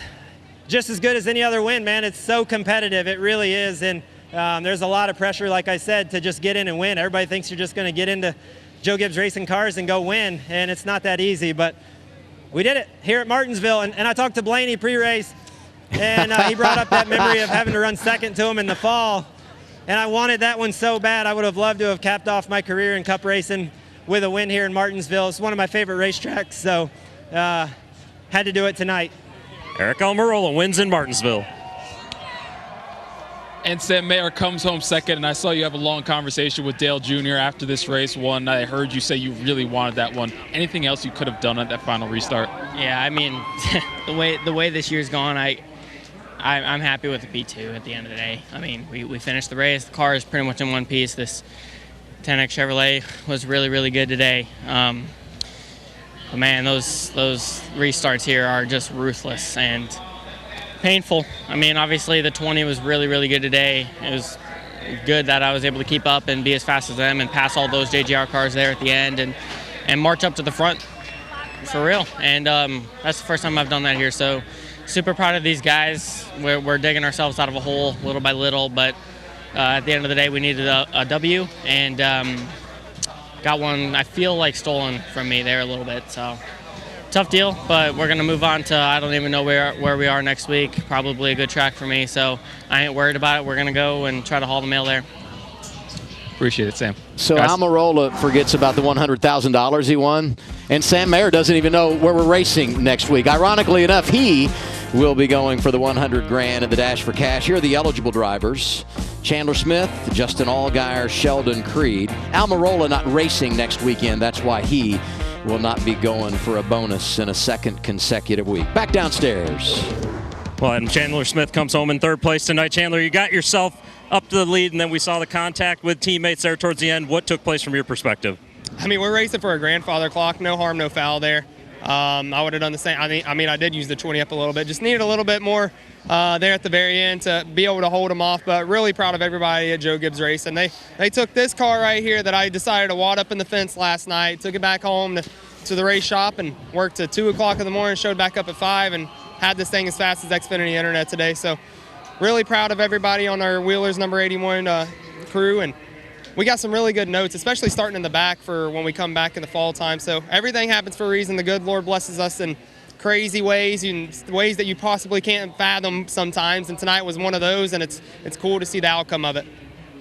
just as good as any other win, man. It's so competitive. It really is. And there's a lot of pressure, like I said, to just get in and win. Everybody thinks you're just going to get into Joe Gibbs Racing cars and go win, and it's not that easy. But we did it here at Martinsville. And I talked to Blaney pre-race, and he brought up that memory of having to run second to him in the fall. And I wanted that one so bad. I would have loved to have capped off my career in Cup racing with a win here in Martinsville. It's one of my favorite racetracks, so had to do it tonight. Eric Almirola wins in Martinsville. And Sam Mayer comes home second, and I saw you have a long conversation with Dale Jr. after this race one. I heard you say you really wanted that one. Anything else you could have done at that final restart? Yeah, I mean, the way this year's gone, I'm happy with the P2 at the end of the day. I mean, we finished the race. The car is pretty much in one piece. This 10X Chevrolet was really, really good today. But man, those restarts here are just ruthless and painful. I mean, obviously the 20 was really, really good today. It was good that I was able to keep up and be as fast as them and pass all those JGR cars there at the end and march up to the front for real. And that's the first time I've done that here. So super proud of these guys. We're digging ourselves out of a hole little by little, but at the end of the day, we needed a W, and got one, I feel like, stolen from me there a little bit. So tough deal, but we're going to move on to, I don't even know where we are next week. Probably a good track for me, so I ain't worried about it. We're going to go and try to haul the mail there. Appreciate it, Sam. So Almirola forgets about the $100,000 he won, and Sam Mayer doesn't even know where we're racing next week. Ironically enough, he will be going for the $100,000 in the Dash for Cash. Here are the eligible drivers: Chandler Smith, Justin Allgaier, Sheldon Creed. Almirola not racing next weekend. That's why he will not be going for a bonus in a second consecutive week. Back downstairs. Well, and Chandler Smith comes home in third place tonight. Chandler, you got yourself up to the lead, and then we saw the contact with teammates there towards the end. What took place from your perspective? I mean, we're racing for a grandfather clock. No harm, no foul there. I would have done the same. I mean, I did use the 20 up a little bit. Just needed a little bit more there at the very end to be able to hold them off. But really proud of everybody at Joe Gibbs Racing. They took this car right here that I decided to wad up in the fence last night, took it back home to the race shop, and worked till 2 o'clock in the morning, showed back up at 5, and had this thing as fast as Xfinity Internet today. So really proud of everybody on our Wheelers number 81 crew. And we got some really good notes, especially starting in the back for when we come back in the fall time. So everything happens for a reason. The good Lord blesses us in crazy ways, and ways that you possibly can't fathom sometimes. And tonight was one of those, and it's cool to see the outcome of it.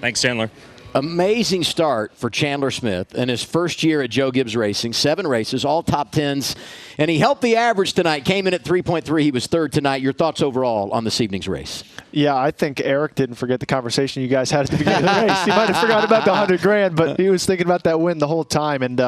Thanks, Chandler. Amazing start for Chandler Smith in his first year at Joe Gibbs Racing. 7 races, all top 10s. And he helped the average tonight, came in at 3.3. He was third tonight. Your thoughts overall on this evening's race? Yeah, I think Eric didn't forget the conversation you guys had at the beginning of the race. He might have forgot about the $100,000, but he was thinking about that win the whole time. And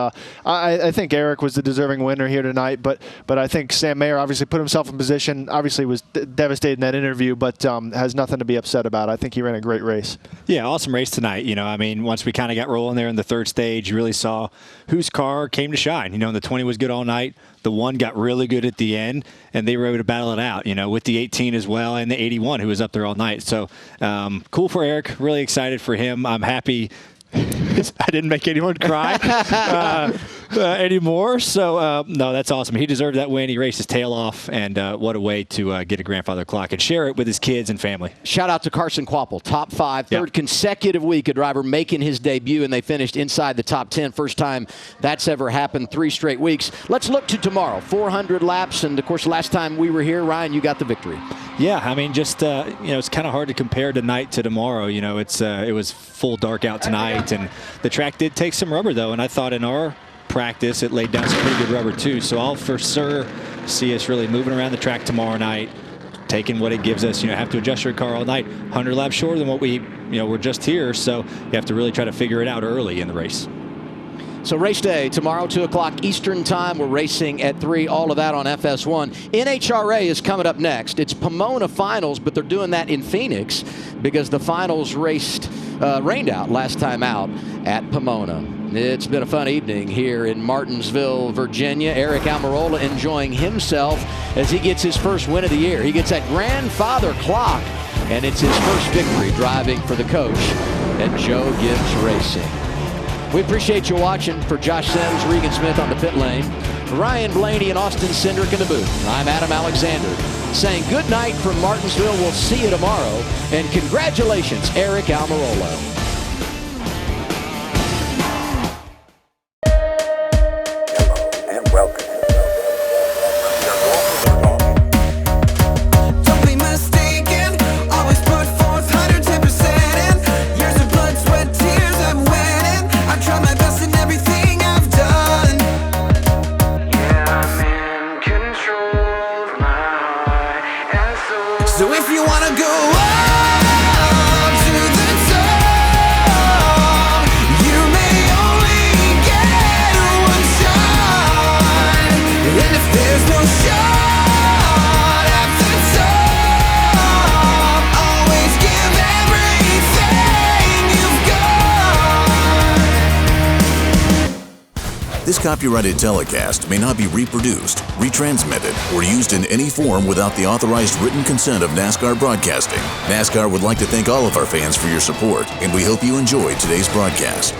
I think Eric was the deserving winner here tonight. But I think Sam Mayer obviously put himself in position, obviously was devastated in that interview, but has nothing to be upset about. I think he ran a great race. Yeah, awesome race tonight. You know, I mean, once we kind of got rolling there in the third stage, you really saw whose car came to shine. You know, the 20 was good all night. The 1 got really good at the end, and they were able to battle it out, you know, with the 18 as well, and the 81 who was up there all night. So cool for Eric. Really excited for him. I'm happy. I didn't make anyone cry anymore. So, no, that's awesome. He deserved that win. He raced his tail off, and what a way to get a grandfather clock and share it with his kids and family. Shout out to Carson Quapple, top 5, third consecutive week a driver making his debut, and they finished inside the top 10. First time that's ever happened, 3 straight weeks. Let's look to tomorrow. 400 laps, and, of course, last time we were here, Ryan, you got the victory. Yeah, I mean, just, it's kind of hard to compare tonight to tomorrow. You know, it was full dark out tonight, and the track did take some rubber, though, and I thought in our practice it laid down some pretty good rubber, too. So I'll for sure see us really moving around the track tomorrow night, taking what it gives us. You know, have to adjust your car all night. 100 laps shorter than what we're just here, so you have to really try to figure it out early in the race. So race day tomorrow, 2 o'clock Eastern time. We're racing at 3. All of that on FS1. NHRA is coming up next. It's Pomona Finals, but they're doing that in Phoenix because the finals rained out last time out at Pomona. It's been a fun evening here in Martinsville, Virginia. Eric Almirola enjoying himself as he gets his first win of the year. He gets that grandfather clock, and it's his first victory driving for the coach at Joe Gibbs Racing. We appreciate you watching. For Josh Sims, Regan Smith on the pit lane, Ryan Blaney and Austin Cindric in the booth, I'm Adam Alexander saying good night from Martinsville. We'll see you tomorrow. And congratulations, Eric Almirola. So if you wanna go up to the top, you may only get one shot. And if there's no shot at the top, always give everything you've got. This copyrighted telecast may not be reproduced, retransmitted, or used in any form without the authorized written consent of NASCAR Broadcasting. NASCAR would like to thank all of our fans for your support, and we hope you enjoyed today's broadcast.